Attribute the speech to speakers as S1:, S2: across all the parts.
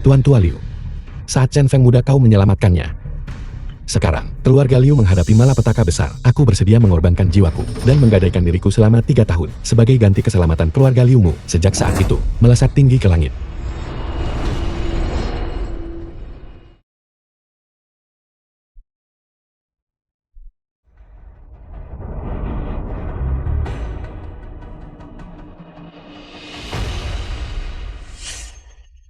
S1: Tuan Tua Liu. Saat Chen Feng muda kau menyelamatkannya. Sekarang, keluarga Liu menghadapi malapetaka besar. Aku bersedia mengorbankan jiwaku dan menggadaikan diriku selama 3 tahun sebagai ganti keselamatan keluarga Liu Mu. Sejak saat itu, melesat tinggi ke langit.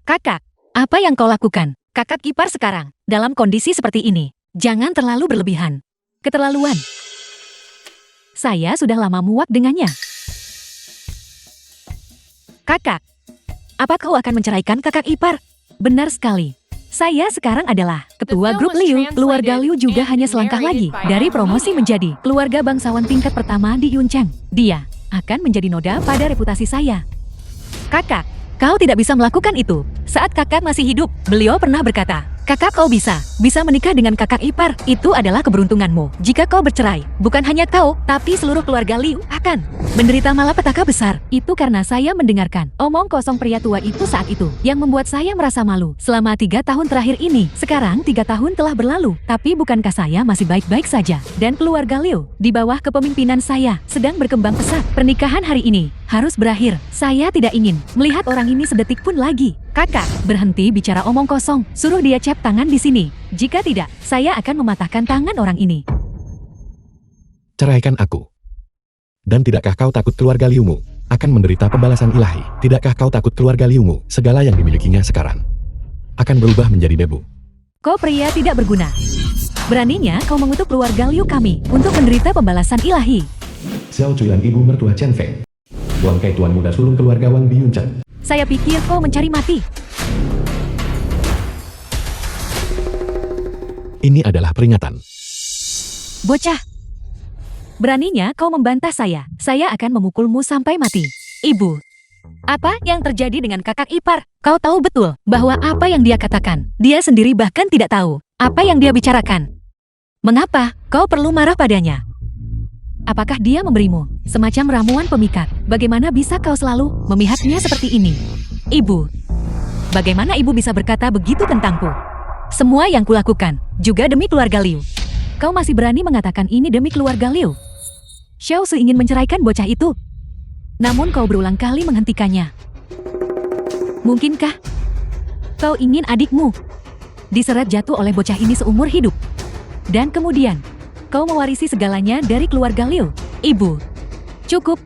S2: Kakak, apa yang kau lakukan? Kakak ipar sekarang, dalam kondisi seperti ini, jangan terlalu berlebihan. Keterlaluan. Saya sudah lama muak dengannya. Kakak, apa kau akan menceraikan kakak ipar? Benar sekali. Saya sekarang adalah ketua grup Liu. Keluarga Liu juga hanya selangkah lagi dari promosi menjadi keluarga bangsawan tingkat pertama di Yuncheng. Dia akan menjadi noda pada reputasi saya. Kakak, kau tidak bisa melakukan itu. Saat kakak masih hidup, beliau pernah berkata, kakak kau bisa menikah dengan kakak ipar. Itu adalah keberuntunganmu. Jika kau bercerai, bukan hanya kau, tapi seluruh keluarga Liu akan menderita malapetaka besar. Itu karena saya mendengarkan omong kosong pria tua itu saat itu, yang membuat saya merasa malu. Selama 3 tahun terakhir ini, sekarang 3 tahun telah berlalu, tapi bukankah saya masih baik-baik saja? Dan keluarga Liu, di bawah kepemimpinan saya, sedang berkembang pesat. Pernikahan hari ini harus berakhir. Saya tidak ingin melihat orang ini sedetik pun lagi. Kakak, berhenti bicara omong kosong. Suruh dia cep tangan di sini. Jika tidak, saya akan mematahkan tangan orang ini.
S1: Ceraikan aku. Dan tidakkah kau takut keluarga Liu Mu akan menderita pembalasan ilahi? Tidakkah kau takut keluarga Liu Mu, segala yang dimilikinya sekarang, akan berubah menjadi debu?
S2: Kau pria tidak berguna. Beraninya kau mengutuk keluarga Liu kami untuk menderita pembalasan ilahi.
S1: Xiao Cuilan ibu mertua Chen Feng. Wang Kai tuan muda sulung keluarga Wang Biyunchen.
S2: Saya pikir kau mencari mati.
S1: Ini adalah peringatan.
S2: Bocah. Beraninya kau membantah saya. Saya akan memukulmu sampai mati. Ibu. Apa yang terjadi dengan kakak ipar? Kau tahu betul bahwa apa yang dia katakan, dia sendiri bahkan tidak tahu apa yang dia bicarakan. Mengapa kau perlu marah padanya? Apakah dia memberimu semacam ramuan pemikat? Bagaimana bisa kau selalu memihaknya seperti ini? Ibu, bagaimana ibu bisa berkata begitu tentangku? Semua yang kulakukan juga demi keluarga Liu. Kau masih berani mengatakan ini demi keluarga Liu? Xiao Su ingin menceraikan bocah itu. Namun kau berulang kali menghentikannya. Mungkinkah kau ingin adikmu diseret jatuh oleh bocah ini seumur hidup? Dan kemudian kau mewarisi segalanya dari keluarga Liu. Ibu, cukup.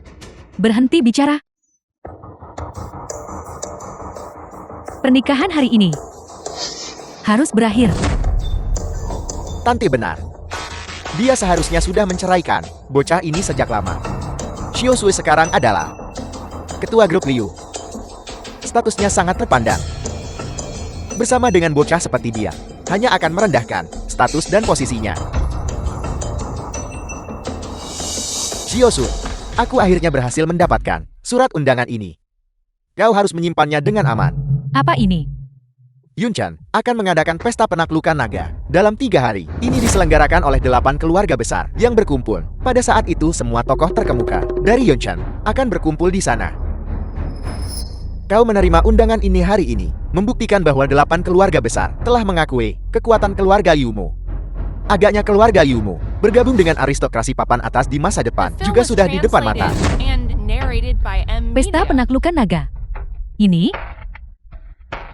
S2: Berhenti bicara. Pernikahan hari ini harus berakhir.
S3: Tanti benar. Dia seharusnya sudah menceraikan bocah ini sejak lama. Xiao Sui sekarang adalah ketua grup Liu. Statusnya sangat terpandang. Bersama dengan bocah seperti dia, hanya akan merendahkan status dan posisinya. Xiao Su, aku akhirnya berhasil mendapatkan surat undangan ini. Kau harus menyimpannya dengan aman.
S2: Apa ini?
S3: Yunchen akan mengadakan pesta penaklukan naga dalam 3 hari. Ini diselenggarakan oleh 8 keluarga besar yang berkumpul. Pada saat itu semua tokoh terkemuka dari Yunchen akan berkumpul di sana. Kau menerima undangan ini hari ini, membuktikan bahwa 8 keluarga besar telah mengakui kekuatan keluarga Liu Mu. Agaknya keluarga Liu Mu bergabung dengan aristokrasi papan atas di masa depan juga sudah di depan mata.
S2: Pesta penaklukan naga. Ini?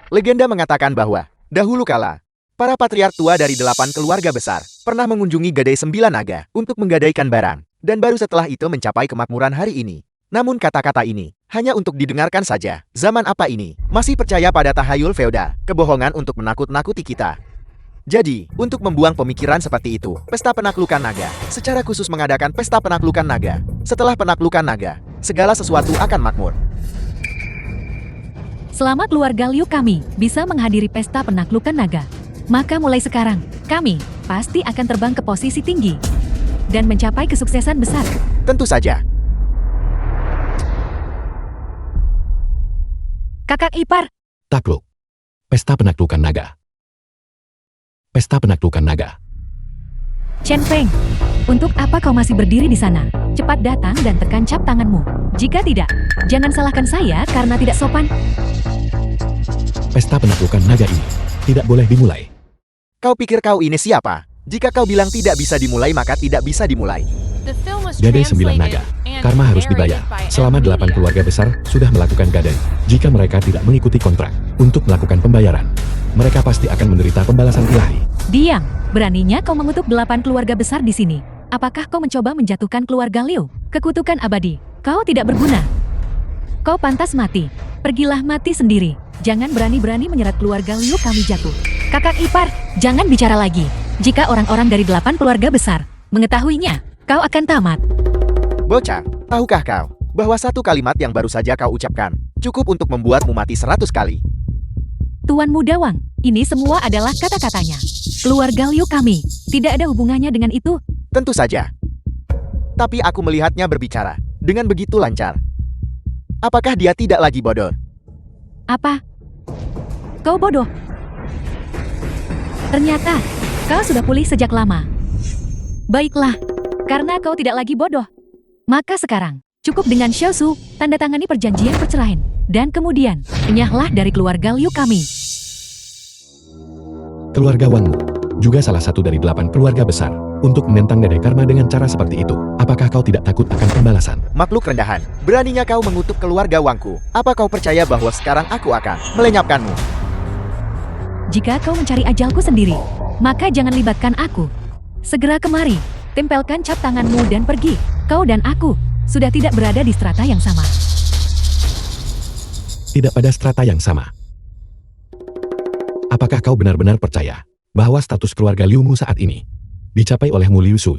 S3: Legenda mengatakan bahwa dahulu kala, para patriark tua dari 8 keluarga besar pernah mengunjungi Gadai 9 Naga untuk menggadaikan barang, dan baru setelah itu mencapai kemakmuran hari ini. Namun kata-kata ini hanya untuk didengarkan saja. Zaman apa ini? Masih percaya pada tahayul feodal, kebohongan untuk menakut-nakuti kita. Jadi, untuk membuang pemikiran seperti itu, pesta penaklukan naga secara khusus mengadakan pesta penaklukan naga. Setelah penaklukan naga, segala sesuatu akan makmur.
S2: Selama keluarga Liu kami bisa menghadiri pesta penaklukan naga, maka mulai sekarang, kami pasti akan terbang ke posisi tinggi dan mencapai kesuksesan besar.
S3: Tentu saja.
S2: Kakak ipar.
S1: Takluk. Pesta penaklukan naga. Pesta penaklukan naga.
S2: Chen Feng, untuk apa kau masih berdiri di sana? Cepat datang dan tekan cap tanganmu. Jika tidak, jangan salahkan saya karena tidak sopan.
S1: Pesta penaklukan naga ini tidak boleh dimulai.
S3: Kau pikir kau ini siapa? Jika kau bilang tidak bisa dimulai maka tidak bisa dimulai.
S1: Gadai 9 naga. Karma harus dibayar. Selama 8 keluarga besar sudah melakukan gadai. Jika mereka tidak mengikuti kontrak untuk melakukan pembayaran, mereka pasti akan menderita pembalasan ilahi.
S2: Diam. Beraninya kau mengutuk 8 keluarga besar di sini. Apakah kau mencoba menjatuhkan keluarga Liu? Kekutukan abadi. Kau tidak berguna. Kau pantas mati. Pergilah mati sendiri. Jangan berani-berani menyerat keluarga Liu kami jatuh. Kakak ipar, jangan bicara lagi. Jika orang-orang dari 8 keluarga besar mengetahuinya, kau akan tamat.
S3: Bocah, tahukah kau bahwa satu kalimat yang baru saja kau ucapkan cukup untuk membuatmu mati 100 kali?
S2: Tuan Muda Wang, ini semua adalah kata-katanya. Keluarga Liu kami, tidak ada hubungannya dengan itu.
S3: Tentu saja. Tapi aku melihatnya berbicara dengan begitu lancar. Apakah dia tidak lagi bodoh?
S2: Apa? Kau bodoh? Ternyata, kau sudah pulih sejak lama. Baiklah, karena kau tidak lagi bodoh. Maka sekarang, cukup dengan Xiaosu, tanda tangani perjanjian perceraian. Dan kemudian, enyahlah dari keluarga Liu kami.
S1: Keluarga Wangmu juga salah satu dari 8 keluarga besar untuk menentang gadai karma dengan cara seperti itu. Apakah kau tidak takut akan pembalasan?
S3: Makhluk rendahan, beraninya kau mengutuk keluarga Wangku. Apa kau percaya bahwa sekarang aku akan melenyapkanmu?
S2: Jika kau mencari ajalku sendiri, maka jangan libatkan aku. Segera kemari, tempelkan cap tanganmu dan pergi. Kau dan aku sudah tidak berada di strata yang sama.
S1: Tidak pada strata yang sama. Apakah kau benar-benar percaya bahwa status keluarga Liumu saat ini dicapai olehmu Liu Su?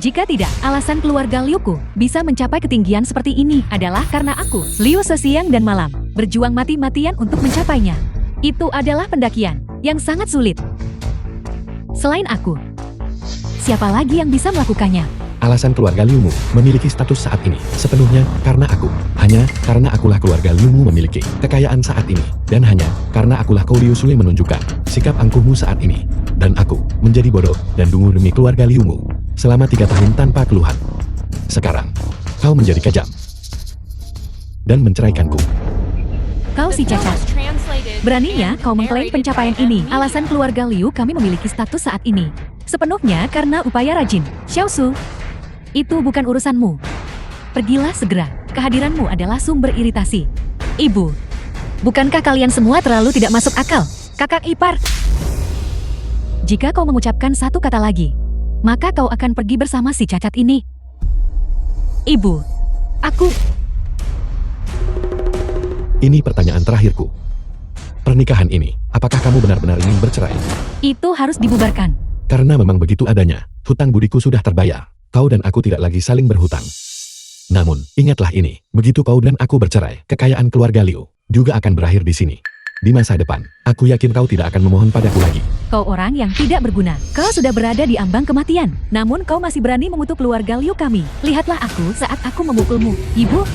S2: Jika tidak, alasan keluarga Liuku bisa mencapai ketinggian seperti ini adalah karena aku, Liu sesiang dan malam, berjuang mati-matian untuk mencapainya. Itu adalah pendakian yang sangat sulit. Selain aku, siapa lagi yang bisa melakukannya?
S1: Alasan keluarga Liumu memiliki status saat ini sepenuhnya karena aku. Hanya karena akulah keluarga Liumu memiliki kekayaan saat ini. Dan hanya karena akulah kau Liu Sui menunjukkan sikap angkuhmu saat ini. Dan aku menjadi bodoh dan dungu demi keluarga Liumu selama 3 tahun tanpa keluhan. Sekarang, kau menjadi kejam dan menceraikanku.
S2: Kau si cacat. Beraninya kau mengklaim pencapaian ini. Alasan keluarga Liu kami memiliki status saat ini sepenuhnya karena upaya rajin Xiaosu. Itu bukan urusanmu. Pergilah segera. Kehadiranmu adalah sumber iritasi. Ibu, bukankah kalian semua terlalu tidak masuk akal? Kakak ipar. Jika kau mengucapkan satu kata lagi, maka kau akan pergi bersama si cacat ini. Ibu, aku...
S1: Ini pertanyaan terakhirku. Pernikahan ini, apakah kamu benar-benar ingin bercerai?
S2: Itu harus dibubarkan.
S1: Karena memang begitu adanya, hutang budiku sudah terbayar. Kau dan aku tidak lagi saling berhutang. Namun, ingatlah ini, begitu kau dan aku bercerai, kekayaan keluarga Liu juga akan berakhir di sini. Di masa depan, aku yakin kau tidak akan memohon padaku lagi.
S2: Kau orang yang tidak berguna. Kau sudah berada di ambang kematian. Namun kau masih berani mengutuk keluarga Liu kami. Lihatlah aku saat aku memukulmu, Ibu.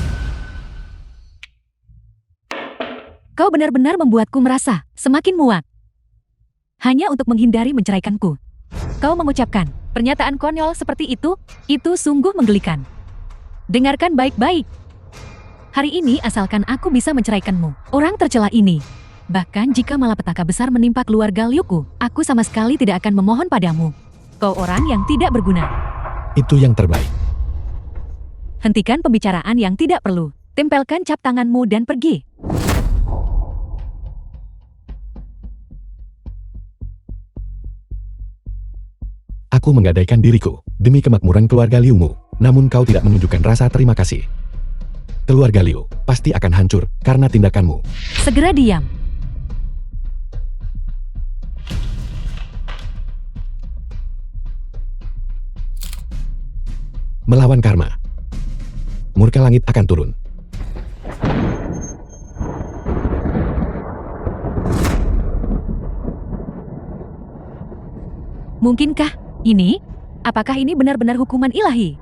S2: Kau benar-benar membuatku merasa semakin muak. Hanya untuk menghindari menceraikanku. Kau mengucapkan pernyataan konyol seperti itu sungguh menggelikan. Dengarkan baik-baik. Hari ini asalkan aku bisa menceraikanmu, orang tercela ini. Bahkan jika malapetaka besar menimpa keluarga Liuku, aku sama sekali tidak akan memohon padamu. Kau orang yang tidak berguna.
S1: Itu yang terbaik.
S2: Hentikan pembicaraan yang tidak perlu. Tempelkan cap tanganmu dan pergi.
S1: Aku menggadaikan diriku demi kemakmuran keluarga Liumu, namun kau tidak menunjukkan rasa terima kasih. Keluarga Liu pasti akan hancur karena tindakanmu.
S2: Segera diam.
S1: Melawan karma, murka langit akan turun.
S2: Mungkinkah ini? Apakah ini benar-benar hukuman ilahi?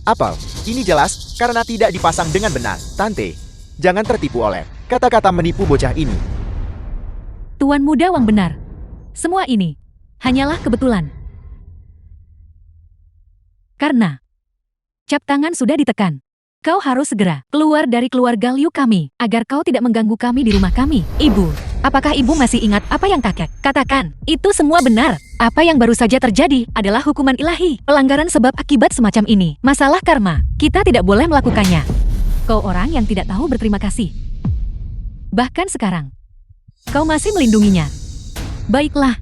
S3: Apel, ini jelas karena tidak dipasang dengan benar. Tante, jangan tertipu oleh kata-kata menipu bocah ini.
S2: Tuan Muda Wang benar. Semua ini hanyalah kebetulan. Karena cap tangan sudah ditekan. Kau harus segera keluar dari keluarga Liu kami, agar kau tidak mengganggu kami di rumah kami. Ibu, apakah ibu masih ingat apa yang kakek katakan? Itu semua benar. Apa yang baru saja terjadi adalah hukuman ilahi. Pelanggaran sebab akibat semacam ini. Masalah karma. Kita tidak boleh melakukannya. Kau orang yang tidak tahu berterima kasih. Bahkan sekarang, kau masih melindunginya. Baiklah.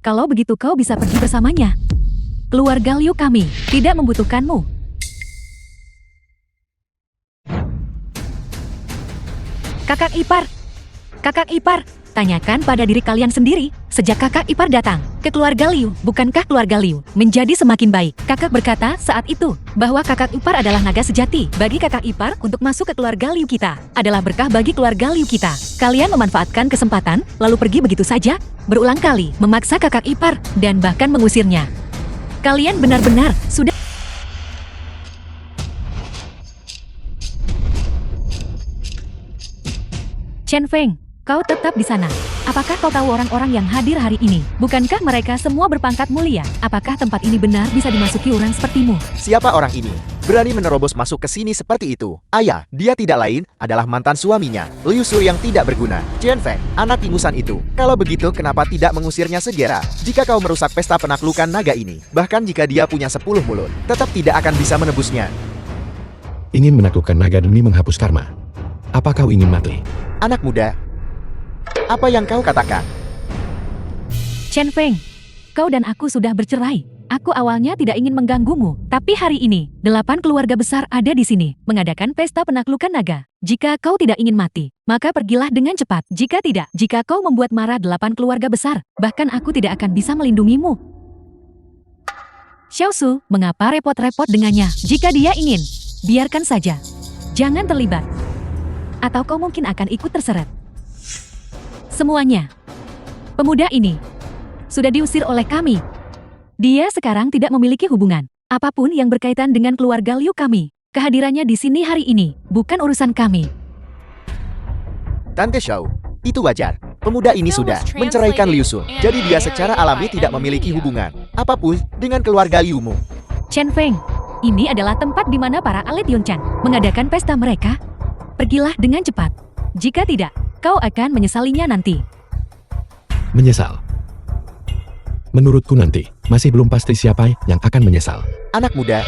S2: Kalau begitu kau bisa pergi bersamanya. Keluarga Liu kami tidak membutuhkanmu. Kakak ipar, kakak ipar, tanyakan pada diri kalian sendiri, sejak kakak ipar datang ke keluarga Liu, bukankah keluarga Liu menjadi semakin baik? Kakak berkata saat itu, bahwa kakak ipar adalah naga sejati. Bagi kakak ipar untuk masuk ke keluarga Liu kita, adalah berkah bagi keluarga Liu kita. Kalian memanfaatkan kesempatan, lalu pergi begitu saja, berulang kali, memaksa kakak ipar, dan bahkan mengusirnya. Kalian benar-benar sudah... Chen Feng, kau tetap di sana. Apakah kau tahu orang-orang yang hadir hari ini? Bukankah mereka semua berpangkat mulia? Apakah tempat ini benar bisa dimasuki orang sepertimu?
S3: Siapa orang ini? Berani menerobos masuk ke sini seperti itu. Ayah, dia tidak lain adalah mantan suaminya, Liu Su yang tidak berguna. Chen Feng, anak ingusan itu. Kalau begitu, kenapa tidak mengusirnya segera? Jika kau merusak pesta penaklukan naga ini, bahkan jika dia punya 10 mulut, tetap tidak akan bisa menebusnya.
S1: Ingin menaklukkan naga demi menghapus karma. Apa kau ingin mati?
S3: Anak muda, apa yang kau katakan?
S2: Chen Feng, kau dan aku sudah bercerai. Aku awalnya tidak ingin mengganggumu, tapi hari ini, 8 keluarga besar ada di sini, mengadakan pesta penaklukan naga. Jika kau tidak ingin mati, maka pergilah dengan cepat. Jika tidak, jika kau membuat marah 8 keluarga besar, bahkan aku tidak akan bisa melindungimu. Xiao Su, mengapa repot-repot dengannya? Jika dia ingin, biarkan saja. Jangan terlibat. Atau kau mungkin akan ikut terseret. Semuanya. Pemuda ini sudah diusir oleh kami. Dia sekarang tidak memiliki hubungan apapun yang berkaitan dengan keluarga Liu kami. Kehadirannya di sini hari ini bukan urusan kami.
S3: Tante Xiao, itu wajar. Pemuda ini sudah menceraikan Liu Su, jadi dia secara alami tidak memiliki hubungan apapun dengan keluarga Liu-mu.
S2: Chen Feng, ini adalah tempat di mana para elit Yunchan mengadakan pesta mereka. Pergilah dengan cepat. Jika tidak, kau akan menyesalinya nanti.
S1: Menyesal. Menurutku nanti, masih belum pasti siapa yang akan menyesal.
S3: Anak muda,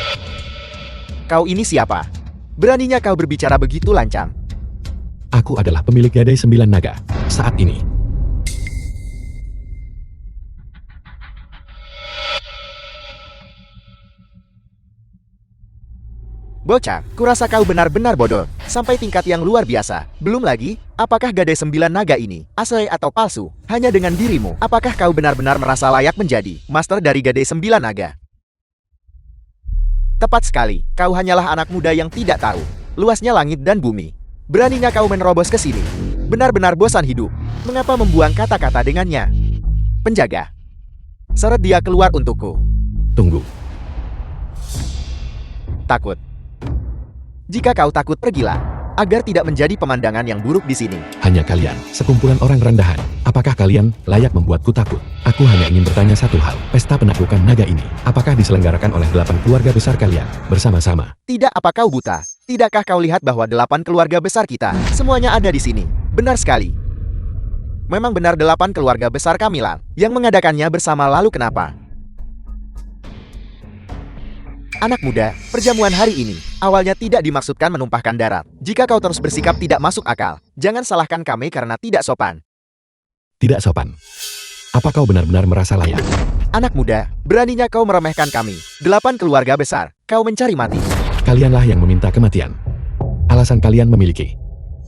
S3: kau ini siapa? Beraninya kau berbicara begitu lancang?
S1: Aku adalah pemilik Gadai 9 Naga, saat ini.
S3: Bocah, kurasa kau benar-benar bodoh, sampai tingkat yang luar biasa. Belum lagi, apakah Gadai 9 Naga ini asli atau palsu? Hanya dengan dirimu, apakah kau benar-benar merasa layak menjadi master dari Gadai 9 Naga? Tepat sekali, kau hanyalah anak muda yang tidak tahu luasnya langit dan bumi. Beraninya kau menerobos ke sini. Benar-benar bosan hidup. Mengapa membuang kata-kata dengannya? Penjaga, seret dia keluar untukku.
S1: Tunggu.
S3: Takut. Jika kau takut, pergilah, agar tidak menjadi pemandangan yang buruk di sini.
S1: Hanya kalian, sekumpulan orang rendahan. Apakah kalian layak membuatku takut? Aku hanya ingin bertanya satu hal. Pesta penaklukan naga ini, apakah diselenggarakan oleh 8 keluarga besar kalian, bersama-sama?
S3: Tidak, apa kau buta? Tidakkah kau lihat bahwa 8 keluarga besar kita, semuanya ada di sini? Benar sekali. Memang benar 8 keluarga besar kamilah, yang mengadakannya bersama. Lalu kenapa? Anak muda, perjamuan hari ini awalnya tidak dimaksudkan menumpahkan darah. Jika kau terus bersikap tidak masuk akal, jangan salahkan kami karena tidak sopan.
S1: Tidak sopan. Apa kau benar-benar merasa layak?
S3: Anak muda, beraninya kau meremehkan kami. 8 keluarga besar, kau mencari mati.
S1: Kalianlah yang meminta kematian. Alasan kalian memiliki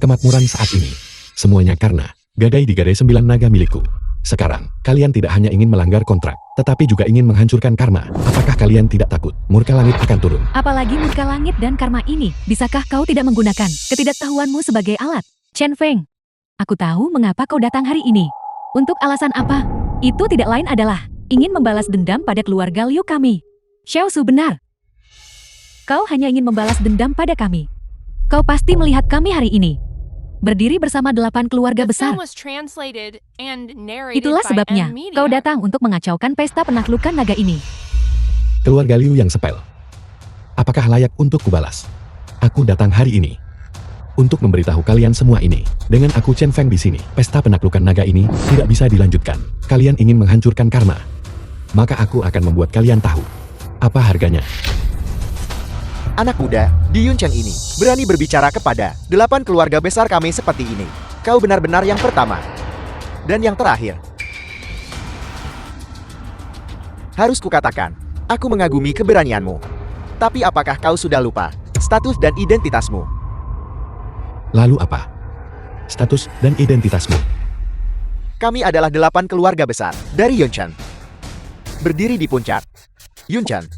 S1: kemakmuran saat ini. Semuanya karena Gadai di Gadai 9 Naga milikku. Sekarang, kalian tidak hanya ingin melanggar kontrak, tetapi juga ingin menghancurkan karma. Apakah kalian tidak takut murka langit akan turun?
S2: Apalagi murka langit dan karma ini, bisakah kau tidak menggunakan ketidaktahuanmu sebagai alat? Chen Feng, aku tahu mengapa kau datang hari ini. Untuk alasan apa? Itu tidak lain adalah ingin membalas dendam pada keluarga Liu kami. Xiao Su benar. Kau hanya ingin membalas dendam pada kami. Kau pasti melihat kami hari ini berdiri bersama 8 keluarga besar. Itulah sebabnya kau datang untuk mengacaukan pesta penaklukan naga ini.
S1: Keluarga Liu yang sepel. Apakah layak untuk kubalas? Aku datang hari ini untuk memberitahu kalian semua ini. Dengan aku Chen Feng di sini, pesta penaklukan naga ini tidak bisa dilanjutkan. Kalian ingin menghancurkan karma, maka aku akan membuat kalian tahu apa harganya.
S3: Anak muda, di Yuncheng ini, berani berbicara kepada 8 keluarga besar kami seperti ini. Kau benar-benar yang pertama. Dan yang terakhir. Harus kukatakan, aku mengagumi keberanianmu. Tapi apakah kau sudah lupa status dan identitasmu?
S1: Lalu apa? Status dan identitasmu.
S3: Kami adalah 8 keluarga besar dari Yuncheng. Berdiri di puncak Yuncheng.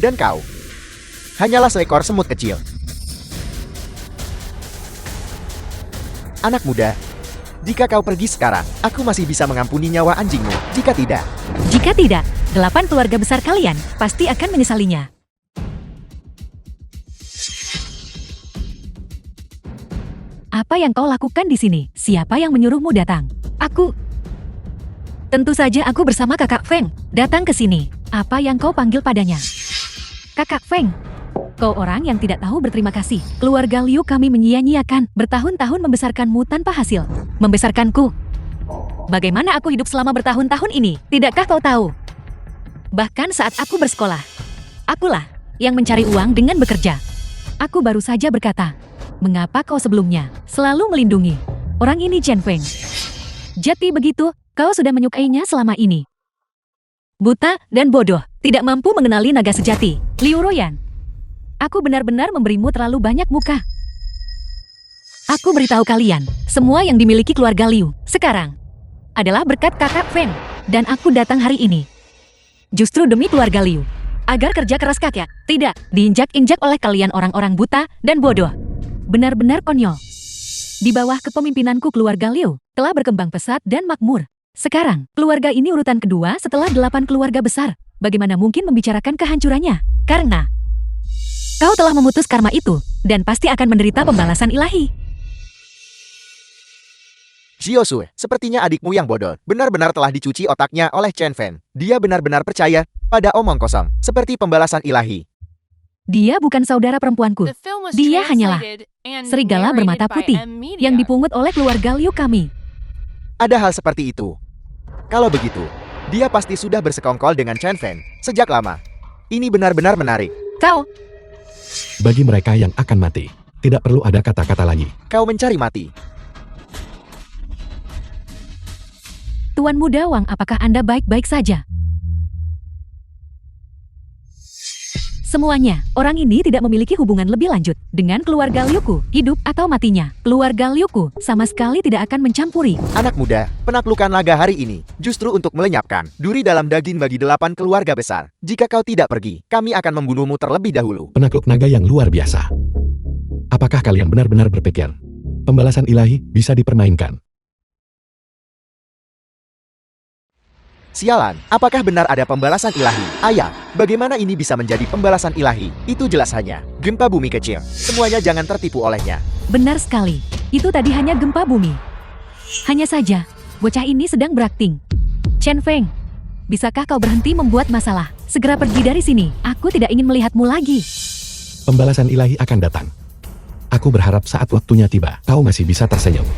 S3: Dan kau hanyalah seekor semut kecil. Anak muda, jika kau pergi sekarang, aku masih bisa mengampuni nyawa anjingmu. Jika tidak,
S2: Jika tidak, 8 keluarga besar kalian pasti akan menyesalinya. Apa yang kau lakukan di sini? Siapa yang menyuruhmu datang? Aku. Tentu saja aku bersama kakak Feng datang ke sini. Apa yang kau panggil padanya? Kakak Feng, kau orang yang tidak tahu berterima kasih. Keluarga Liu kami menyia-nyiakan bertahun-tahun membesarkanmu tanpa hasil. Membesarkanku. Bagaimana aku hidup selama bertahun-tahun ini? Tidakkah kau tahu? Bahkan saat aku bersekolah, akulah yang mencari uang dengan bekerja. Aku baru saja berkata, mengapa kau sebelumnya selalu melindungi orang ini Chen Feng? Jadi begitu, kau sudah menyukainya selama ini. Buta dan bodoh, tidak mampu mengenali naga sejati. Liu Ruoyan, aku benar-benar memberimu terlalu banyak muka. Aku beritahu kalian, semua yang dimiliki keluarga Liu sekarang adalah berkat kakak Feng. Dan aku datang hari ini justru demi keluarga Liu, agar kerja keras kakek tidak diinjak-injak oleh kalian orang-orang buta dan bodoh. Benar-benar konyol. Di bawah kepemimpinanku keluarga Liu telah berkembang pesat dan makmur. Sekarang, keluarga ini urutan kedua setelah 8 keluarga besar. Bagaimana mungkin membicarakan kehancurannya? Karena kau telah memutus karma itu, dan pasti akan menderita pembalasan ilahi.
S3: Xiaosui, sepertinya adikmu yang bodoh benar-benar telah dicuci otaknya oleh Chen Feng. Dia benar-benar percaya pada omong kosong, seperti pembalasan ilahi.
S2: Dia bukan saudara perempuanku. Dia hanyalah serigala bermata putih yang dipungut oleh keluarga Liu kami.
S3: Ada hal seperti itu. Kalau begitu, dia pasti sudah bersekongkol dengan Chen Feng sejak lama. Ini benar-benar menarik.
S2: Kau,
S1: Bagi mereka yang akan mati, tidak perlu ada kata-kata lagi.
S3: Kau mencari mati.
S2: Tuan Muda Wang, apakah Anda baik-baik saja? Semuanya, orang ini tidak memiliki hubungan lebih lanjut dengan keluarga Liuku, hidup atau matinya. Keluarga Liuku sama sekali tidak akan mencampuri.
S3: Anak muda, penaklukan naga hari ini justru untuk melenyapkan duri dalam daging bagi 8 keluarga besar. Jika kau tidak pergi, kami akan membunuhmu terlebih dahulu.
S1: Penakluk naga yang luar biasa. Apakah kalian benar-benar berpikir pembalasan ilahi bisa dipermainkan?
S3: Sialan, apakah benar ada pembalasan ilahi? Ayah, bagaimana ini bisa menjadi pembalasan ilahi? Itu jelas hanya gempa bumi kecil. Semuanya jangan tertipu olehnya.
S2: Benar sekali, itu tadi hanya gempa bumi. Hanya saja, bocah ini sedang berakting. Chen Feng, bisakah kau berhenti membuat masalah? Segera pergi dari sini, aku tidak ingin melihatmu lagi.
S1: Pembalasan ilahi akan datang. Aku berharap saat waktunya tiba, kau masih bisa tersenyum.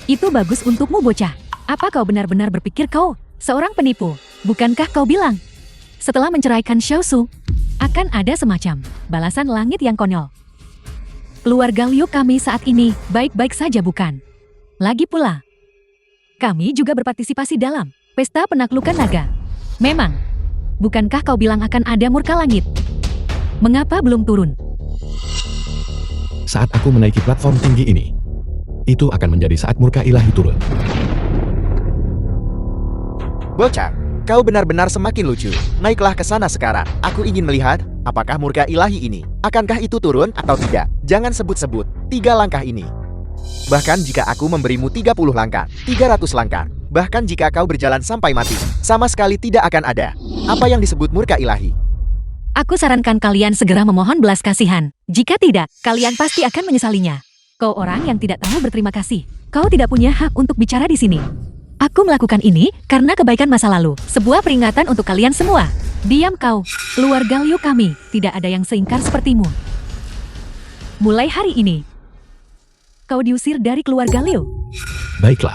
S2: Itu bagus untukmu bocah. Apa kau benar-benar berpikir kau seorang penipu? Bukankah kau bilang setelah menceraikan Xiaosu akan ada semacam balasan langit yang konyol? Keluarga Liu kami saat ini baik-baik saja bukan? Lagi pula, kami juga berpartisipasi dalam pesta penaklukan naga. Memang, bukankah kau bilang akan ada murka langit? Mengapa belum turun?
S1: Saat aku menaiki platform tinggi ini, itu akan menjadi saat murka ilahi turun.
S3: Bocah, kau benar-benar semakin lucu. Naiklah ke sana sekarang. Aku ingin melihat apakah murka ilahi ini. Akankah itu turun atau tidak? Jangan sebut-sebut 3 langkah ini. Bahkan jika aku memberimu 30 langkah, 300 langkah, bahkan jika kau berjalan sampai mati, sama sekali tidak akan ada apa yang disebut murka ilahi.
S2: Aku sarankan kalian segera memohon belas kasihan. Jika tidak, kalian pasti akan menyesalinya. Kau orang yang tidak tahu berterima kasih. Kau tidak punya hak untuk bicara di sini. Aku melakukan ini karena kebaikan masa lalu. Sebuah peringatan untuk kalian semua. Kalian semua, Diam kau, keluarga Liu kami, tidak ada yang seingkar sepertimu. Mulai hari ini, kau diusir dari keluarga Liu.
S1: Baiklah.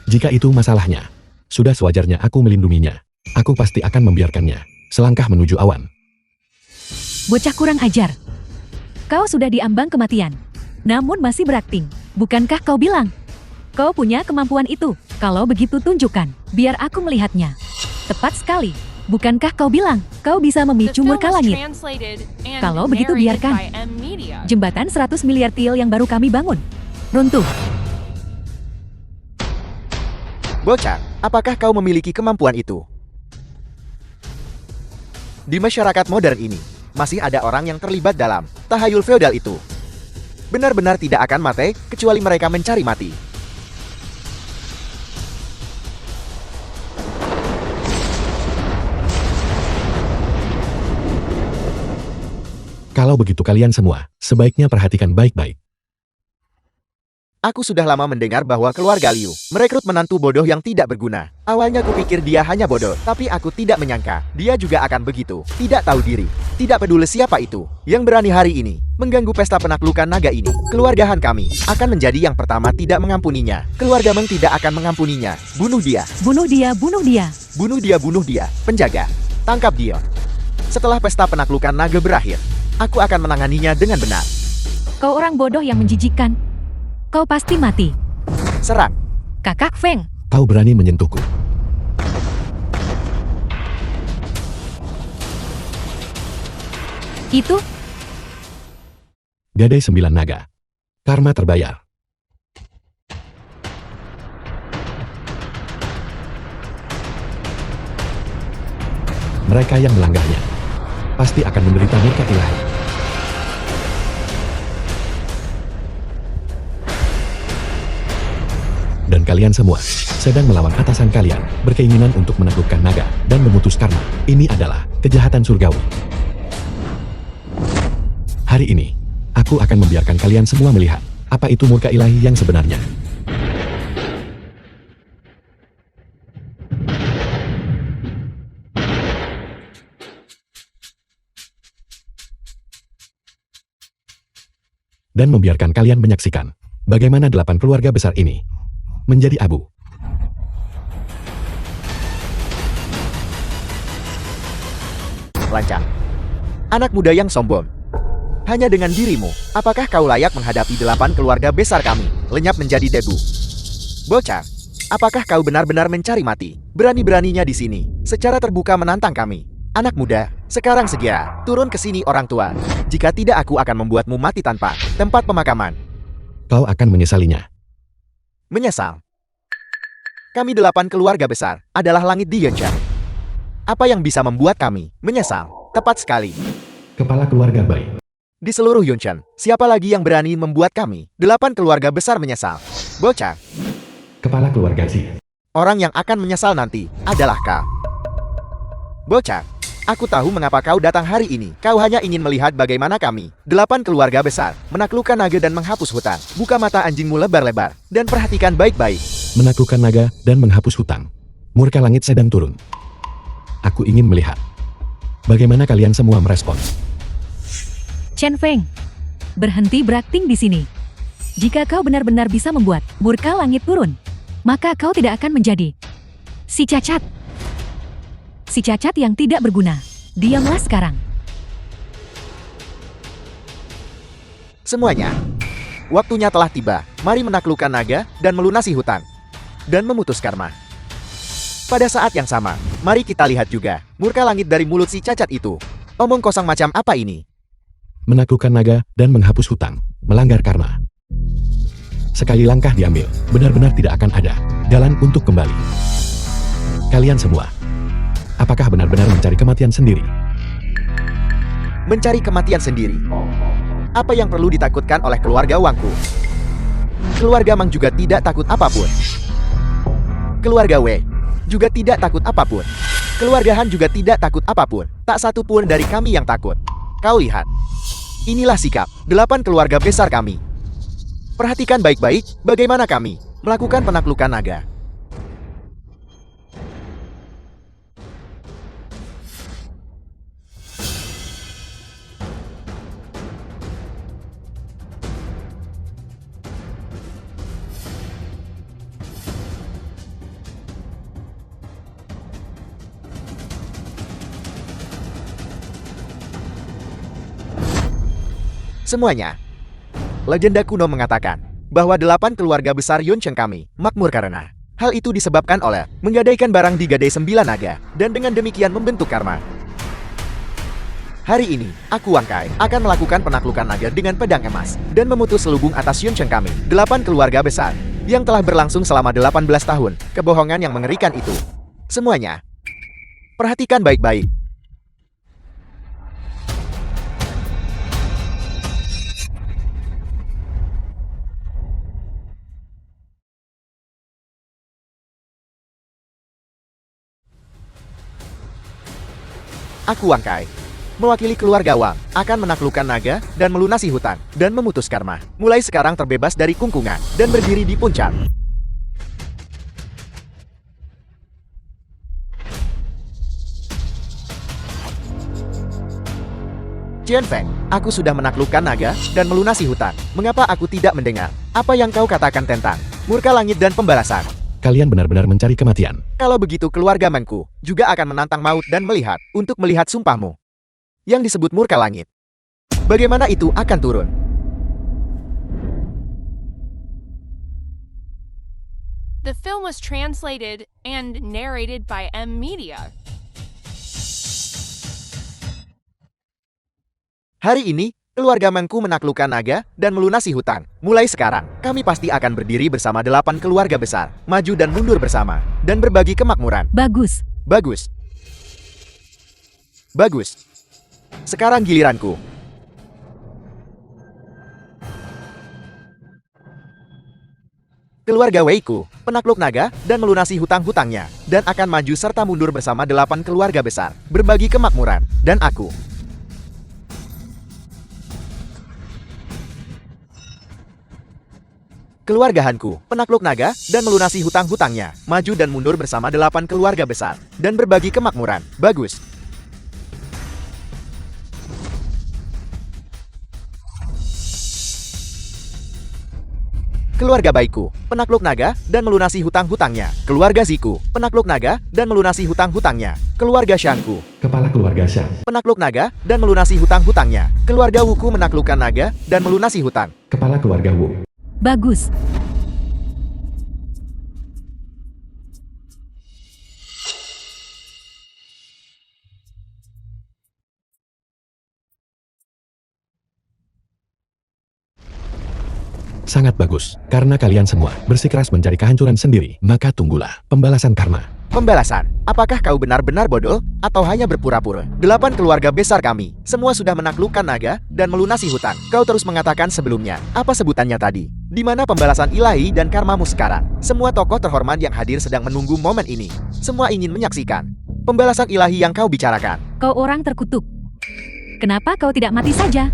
S1: Jika itu masalahnya, sudah sewajarnya aku melindunginya. Aku pasti akan membiarkannya selangkah menuju awan.
S2: Bocah kurang ajar. Kau sudah diambang kematian, namun masih berakting. Bukankah kau bilang kau punya kemampuan itu? Kalau begitu tunjukkan, biar aku melihatnya. Tepat sekali. Bukankah kau bilang kau bisa memicu murka langit? Kalau begitu biarkan. Jembatan 100 miliar til yang baru kami bangun runtuh.
S3: Bocah, apakah kau memiliki kemampuan itu? Di masyarakat modern ini, masih ada orang yang terlibat dalam tahayul feodal itu. Benar-benar tidak akan mati, kecuali mereka mencari mati.
S1: Kalau begitu kalian semua, sebaiknya perhatikan baik-baik.
S3: Aku sudah lama mendengar bahwa keluarga Liu merekrut menantu bodoh yang tidak berguna. Awalnya kupikir dia hanya bodoh, tapi aku tidak menyangka dia juga akan begitu. Tidak tahu diri, tidak peduli siapa itu yang berani hari ini mengganggu pesta penaklukan naga ini. Keluarga Han kami akan menjadi yang pertama tidak mengampuninya. Keluarga Meng tidak akan mengampuninya. Bunuh dia.
S2: Bunuh dia, bunuh dia.
S3: Bunuh dia, bunuh dia. Penjaga, tangkap dia. Setelah pesta penaklukan naga berakhir, aku akan menanganinya dengan benar.
S2: Kau orang bodoh yang menjijikkan. Kau pasti mati.
S3: Serang.
S2: Kakak Feng.
S1: Kau berani menyentuhku.
S2: Itu
S1: Gadai 9 naga. Karma terbayar. Mereka yang melanggarnya pasti akan menderita murka ilahi. Dan kalian semua sedang melawan atasan kalian, berkeinginan untuk menaklukkan naga dan memutus karma. Ini adalah kejahatan surgawi. Hari ini, aku akan membiarkan kalian semua melihat apa itu murka ilahi yang sebenarnya. Dan membiarkan kalian menyaksikan bagaimana 8 keluarga besar ini menjadi abu.
S3: Lancang. Anak muda yang sombong. Hanya dengan dirimu, apakah kau layak menghadapi 8 keluarga besar kami, lenyap menjadi debu? Bocah, apakah kau benar-benar mencari mati? Berani-beraninya di sini, secara terbuka menantang kami. Anak muda, sekarang segera turun ke sini orang tua. Jika tidak aku akan membuatmu mati tanpa tempat pemakaman.
S1: Kau akan menyesalinya.
S3: Menyesal. Kami 8 keluarga besar adalah langit di Yuncha. Apa yang bisa membuat kami menyesal? Tepat sekali.
S1: Kepala keluarga baik.
S3: Di seluruh Yunchen, siapa lagi yang berani membuat kami 8 keluarga besar menyesal? Bocah.
S1: Kepala keluarga si.
S3: Orang yang akan menyesal nanti adalah kau. Bocah. Aku tahu mengapa kau datang hari ini. Kau hanya ingin melihat bagaimana kami 8 keluarga besar menaklukkan naga dan menghapus hutan. Buka mata anjingmu lebar-lebar dan perhatikan baik-baik.
S1: Menaklukkan naga dan menghapus hutang. Murka langit sedang turun. Aku ingin melihat bagaimana kalian semua merespon.
S2: Chen Feng, berhenti berakting di sini. Jika kau benar-benar bisa membuat murka langit turun, maka kau tidak akan menjadi si cacat. Si cacat yang tidak berguna. Diamlah sekarang.
S3: Semuanya, waktunya telah tiba. Mari menaklukkan naga dan melunasi hutang. Dan memutus karma. Pada saat yang sama, mari kita lihat juga murka langit dari mulut si cacat itu. Omong kosong macam apa ini?
S1: Menaklukkan naga dan menghapus hutang. Melanggar karma. Sekali langkah diambil, benar-benar tidak akan ada jalan untuk kembali. Kalian semua, apakah benar-benar mencari kematian sendiri?
S3: Mencari kematian sendiri. Apa yang perlu ditakutkan oleh keluarga Wangku? Keluarga Mang juga tidak takut apapun. Keluarga Wei juga tidak takut apapun. Keluarga Han juga tidak takut apapun. Tak satu pun dari kami yang takut. Kau lihat. Inilah sikap 8 keluarga besar kami. Perhatikan baik-baik bagaimana kami melakukan penaklukan naga. Semuanya. Legenda kuno mengatakan bahwa 8 keluarga besar Yuncheng kami makmur karena hal itu disebabkan oleh menggadaikan barang di Gadai 9 Naga dan dengan demikian membentuk karma. Hari ini, aku Wang Kai akan melakukan penaklukan naga dengan pedang emas dan memutus selubung atas Yuncheng kami, 8 keluarga besar yang telah berlangsung selama 18 tahun. Kebohongan yang mengerikan itu. Semuanya. Perhatikan baik-baik. Aku Wang Kai, mewakili keluarga Wang, akan menaklukkan naga dan melunasi hutan dan memutus karma. Mulai sekarang terbebas dari kungkungan dan berdiri di puncak. Qian Feng, aku sudah menaklukkan naga dan melunasi hutan. Mengapa aku tidak mendengar apa yang kau katakan tentang murka langit dan pembalasan?
S1: Kalian benar-benar mencari kematian.
S3: Kalau begitu keluarga Mengku juga akan menantang maut dan melihat untuk melihat sumpahmu yang disebut murka langit. Bagaimana itu akan turun?
S4: The film was translated and narrated by M Media.
S3: Hari ini, keluarga Mengku menaklukkan naga dan melunasi hutan. Mulai sekarang, kami pasti akan berdiri bersama 8 keluarga besar, maju dan mundur bersama, dan berbagi kemakmuran.
S2: Bagus.
S3: Bagus. Bagus. Sekarang giliranku. Keluarga Weiku, penakluk naga, dan melunasi hutang-hutangnya, dan akan maju serta mundur bersama 8 keluarga besar, berbagi kemakmuran, dan aku. Keluarga Hanku, penakluk naga, dan melunasi hutang-hutangnya, maju dan mundur bersama 8 keluarga besar, dan berbagi kemakmuran. Bagus. Keluarga Baiku, penakluk naga, dan melunasi hutang-hutangnya. Keluarga Ziku, penakluk naga, dan melunasi hutang-hutangnya. Keluarga Shanku,
S1: Kepala keluarga Shang.
S3: penakluk naga, dan melunasi hutang-hutangnya. Keluarga Wuku menaklukkan naga, dan melunasi hutang.
S1: Kepala keluarga Wu.
S2: Bagus.
S1: Sangat bagus. Karena kalian semua bersikeras mencari kehancuran sendiri, maka tunggulah pembalasan karma.
S3: Pembalasan, apakah kau benar-benar bodoh, atau hanya berpura-pura? 8 keluarga besar kami, semua sudah menaklukkan naga, dan melunasi hutan. Kau terus mengatakan sebelumnya, apa sebutannya tadi? Di mana pembalasan ilahi dan karmamu sekarang? Semua tokoh terhormat yang hadir sedang menunggu momen ini. Semua ingin menyaksikan pembalasan ilahi yang kau bicarakan.
S2: Kau orang terkutuk. Kenapa kau tidak mati saja?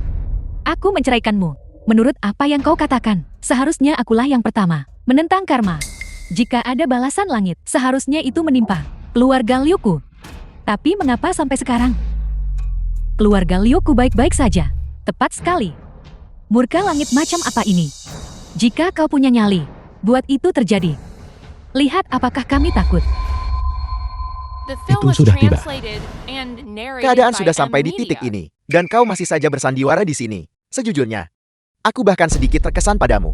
S2: Aku menceraikanmu. Menurut apa yang kau katakan, seharusnya akulah yang pertama menentang karma. Jika ada balasan langit, seharusnya itu menimpa keluarga Liuku. Tapi mengapa sampai sekarang? Keluarga Liuku baik-baik saja. Tepat sekali. Murka langit macam apa ini? Jika kau punya nyali, buat itu terjadi. Lihat apakah kami takut.
S4: The film
S1: Itu
S4: was
S1: sudah tiba.
S4: translated and narrated
S3: Keadaan
S4: by
S3: sudah
S4: M
S3: sampai di titik
S4: Media.
S3: ini, dan kau masih saja bersandiwara di sini. Sejujurnya, aku bahkan sedikit terkesan padamu.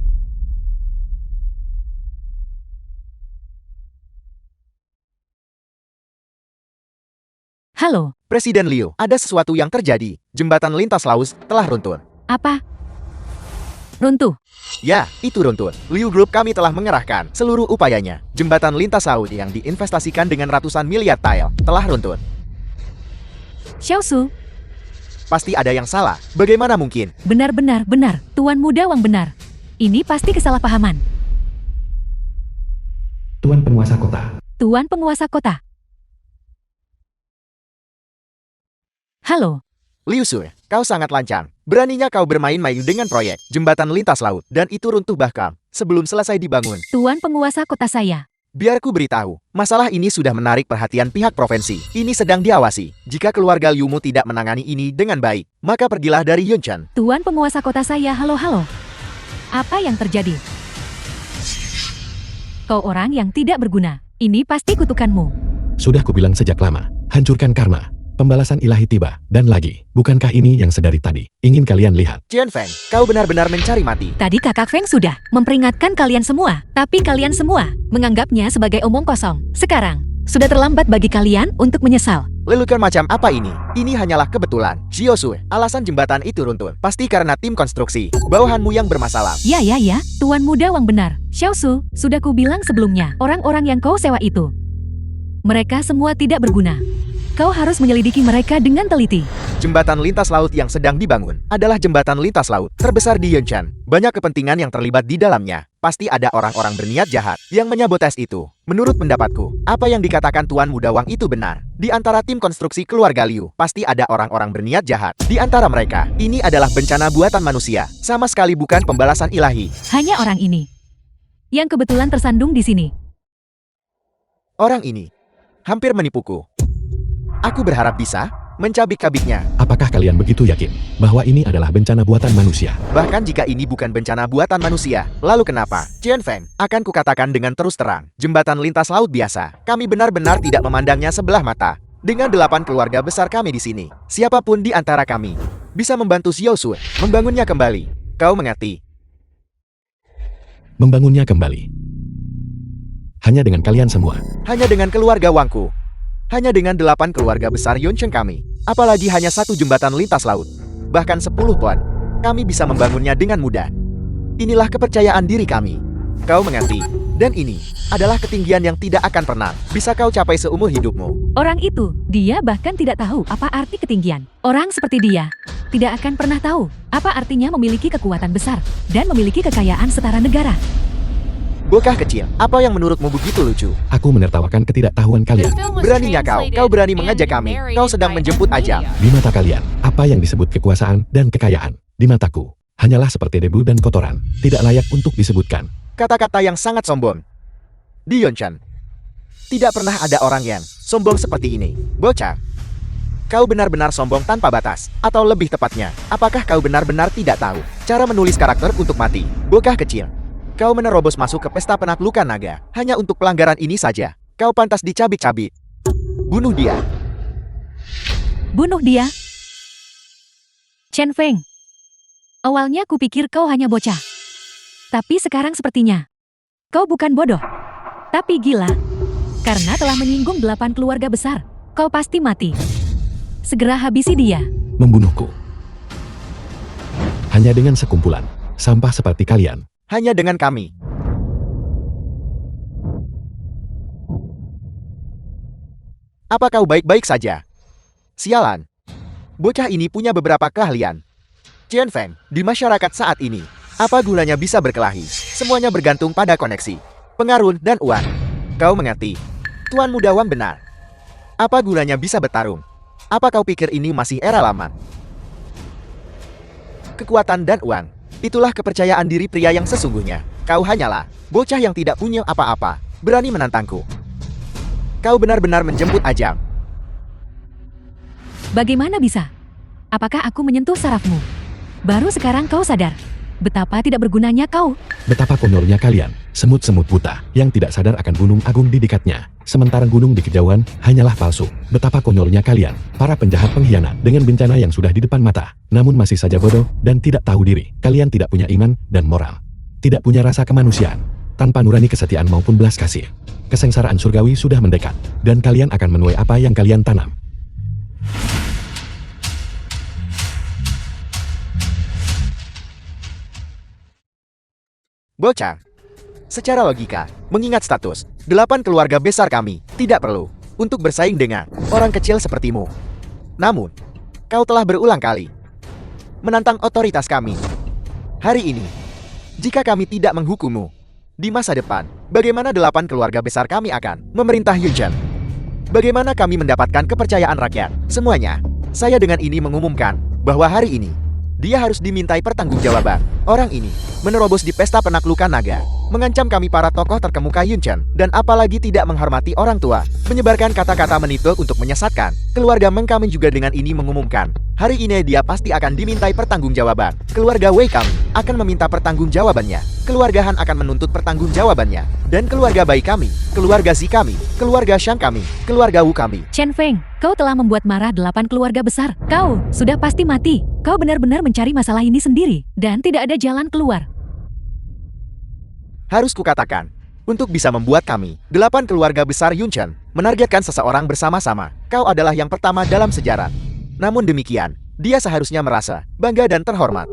S2: Halo,
S3: Presiden Liu, ada sesuatu yang terjadi. Jembatan lintas laut telah runtuh.
S2: apa? Runtuh.
S3: Ya, itu runtuh. Liu Group kami telah mengerahkan seluruh upayanya. Jembatan lintas laut yang diinvestasikan dengan ratusan miliar tael telah runtuh.
S2: Xiaosu,
S3: Pasti ada yang salah. Bagaimana mungkin?
S2: benar-benar benar. Tuan Muda Wang benar. Ini pasti kesalahpahaman.
S1: Tuan penguasa kota.
S2: Tuan penguasa kota. Halo,
S3: Liu Su, kau sangat lancang. Beraninya kau bermain-main dengan proyek jembatan lintas laut, dan itu runtuh bahkan sebelum selesai dibangun.
S2: Tuan penguasa kota saya.
S3: Biar ku beritahu, masalah ini sudah menarik perhatian pihak provinsi. Ini sedang diawasi. Jika keluarga Liumu tidak menangani ini dengan baik, maka pergilah dari Yunchen.
S2: Tuan penguasa kota saya, halo. Apa yang terjadi? Kau orang yang tidak berguna. Ini pasti kutukanmu.
S1: Sudah kubilang sejak lama, hancurkan karma. Pembalasan ilahi tiba, dan lagi, bukankah ini yang sedari tadi? Ingin kalian lihat?
S3: Qian Feng, kau benar-benar mencari mati.
S2: Tadi kakak Feng sudah memperingatkan kalian semua, tapi kalian semua menganggapnya sebagai omong kosong. Sekarang, sudah terlambat bagi kalian untuk menyesal.
S3: Lelucon macam apa ini? Ini hanyalah kebetulan. Xiaosui, alasan jembatan itu runtuh. Pasti karena tim konstruksi. Bawahanmu yang bermasalah.
S2: Ya, Tuan Muda Wang benar. Xiaosu, sudah kubilang sebelumnya, orang-orang yang kau sewa itu, mereka semua tidak berguna. Kau harus menyelidiki mereka dengan teliti.
S3: Jembatan lintas laut yang sedang dibangun adalah jembatan lintas laut terbesar di Yunshan. Banyak kepentingan yang terlibat di dalamnya. Pasti ada orang-orang berniat jahat yang menyabotas itu. Menurut pendapatku, apa yang dikatakan Tuan Muda Wang itu benar. Di antara tim konstruksi keluarga Liu, pasti ada orang-orang berniat jahat. Di antara mereka, ini adalah bencana buatan manusia. Sama sekali bukan pembalasan ilahi.
S2: Hanya orang ini yang kebetulan tersandung di sini.
S3: Orang ini hampir menipuku. Aku berharap bisa mencabik-cabiknya.
S1: Apakah kalian begitu yakin bahwa ini adalah bencana buatan manusia?
S3: Bahkan jika ini bukan bencana buatan manusia, lalu kenapa? Qian Feng, akan kukatakan dengan terus terang, jembatan lintas laut biasa. Kami benar-benar tidak memandangnya sebelah mata. Dengan 8 keluarga besar kami di sini, siapapun di antara kami bisa membantu Xiaosui membangunnya kembali. Kau mengerti?
S1: Membangunnya kembali. Hanya dengan kalian semua.
S3: Hanya dengan keluarga Wangku. Hanya dengan 8 keluarga besar Yunshan kami. Apalagi hanya 1 jembatan lintas laut. Bahkan 10 pon. Kami bisa membangunnya dengan mudah. Inilah kepercayaan diri kami. Kau mengerti? Dan ini adalah ketinggian yang tidak akan pernah bisa kau capai seumur hidupmu.
S2: Orang itu, dia bahkan tidak tahu apa arti ketinggian. Orang seperti dia tidak akan pernah tahu apa artinya memiliki kekuatan besar dan memiliki kekayaan setara negara.
S3: Bocah kecil, apa yang menurutmu begitu lucu?
S1: Aku menertawakan ketidaktahuan
S4: The
S1: kalian.
S4: film was
S3: Beraninya
S4: translated
S3: kau berani
S4: and
S3: mengajak kami.
S4: narrated
S3: Kau sedang
S4: by
S3: menjemput ajal.
S4: Amelia.
S1: Di mata kalian, apa yang disebut kekuasaan dan kekayaan, di mataku, hanyalah seperti debu dan kotoran, tidak layak untuk disebutkan.
S3: Kata-kata yang sangat sombong. Di Yunshan, tidak pernah ada orang yang sombong seperti ini. Bocah, kau benar-benar sombong tanpa batas. Atau lebih tepatnya, apakah kau benar-benar tidak tahu cara menulis karakter untuk mati? Bocah kecil, kau menerobos masuk ke pesta penaklukan naga. Hanya untuk pelanggaran ini saja, kau pantas dicabik-cabik. Bunuh dia.
S2: Bunuh dia. Chen Feng. Awalnya kupikir kau hanya bocah. Tapi sekarang sepertinya kau bukan bodoh, tapi gila. Karena telah menyinggung 8 keluarga besar, kau pasti mati. Segera habisi dia.
S1: Membunuhku. Hanya dengan sekumpulan sampah seperti kalian.
S3: Hanya dengan kami. Apa kau baik-baik saja? Sialan. Bocah ini punya beberapa keahlian. Qian Feng, di masyarakat saat ini, apa gunanya bisa berkelahi? Semuanya bergantung pada koneksi, pengaruh, dan uang. Kau mengerti? Tuan Muda Wang benar. Apa gunanya bisa bertarung? Apa kau pikir ini masih era lama? Kekuatan dan uang. Itulah kepercayaan diri pria yang sesungguhnya. Kau hanyalah bocah yang tidak punya apa-apa, berani menantangku. Kau benar-benar menjemput ajal.
S2: Bagaimana bisa? Apakah aku menyentuh sarafmu? Baru sekarang kau sadar betapa tidak bergunanya kau.
S1: Betapa konyolnya kalian, semut-semut buta, yang tidak sadar akan gunung agung di dekatnya. Sementara gunung di kejauhan hanyalah palsu. Betapa konyolnya kalian, para penjahat pengkhianat dengan bencana yang sudah di depan mata. Namun masih saja bodoh dan tidak tahu diri. Kalian tidak punya iman dan moral. Tidak punya rasa kemanusiaan. Tanpa nurani kesetiaan maupun belas kasih. Kesengsaraan surgawi sudah mendekat. Dan kalian akan menuai apa yang kalian tanam.
S3: Bocah. Secara logika, mengingat status 8 keluarga besar kami, tidak perlu untuk bersaing dengan orang kecil sepertimu. Namun, kau telah berulang kali menantang otoritas kami. Hari ini, jika kami tidak menghukummu, di masa depan, bagaimana 8 keluarga besar kami akan memerintah Yunshan? Bagaimana kami mendapatkan kepercayaan rakyat? Semuanya, saya dengan ini mengumumkan bahwa hari ini, dia harus dimintai pertanggungjawaban. Orang ini menerobos di pesta penaklukan naga, mengancam kami para tokoh terkemuka Yunshan, dan apalagi tidak menghormati orang tua, menyebarkan kata-kata menipu untuk menyesatkan. Keluarga Meng kami juga dengan ini mengumumkan, hari ini dia pasti akan dimintai pertanggungjawaban. Keluarga Wei kami akan meminta pertanggungjawabannya. keluarga Han akan menuntut pertanggungjawabannya. Dan keluarga Bai kami, keluarga Zi kami, keluarga Shang kami, keluarga Wu kami.
S2: Chen Feng, kau telah membuat marah 8 keluarga besar. Kau sudah pasti mati. Kau benar-benar mencari masalah ini sendiri, dan tidak ada jalan keluar.
S3: Harus kukatakan, untuk bisa membuat kami, 8 keluarga besar Yunchen, menargetkan seseorang bersama-sama, kau adalah yang pertama dalam sejarah. Namun demikian, dia seharusnya merasa bangga dan terhormat.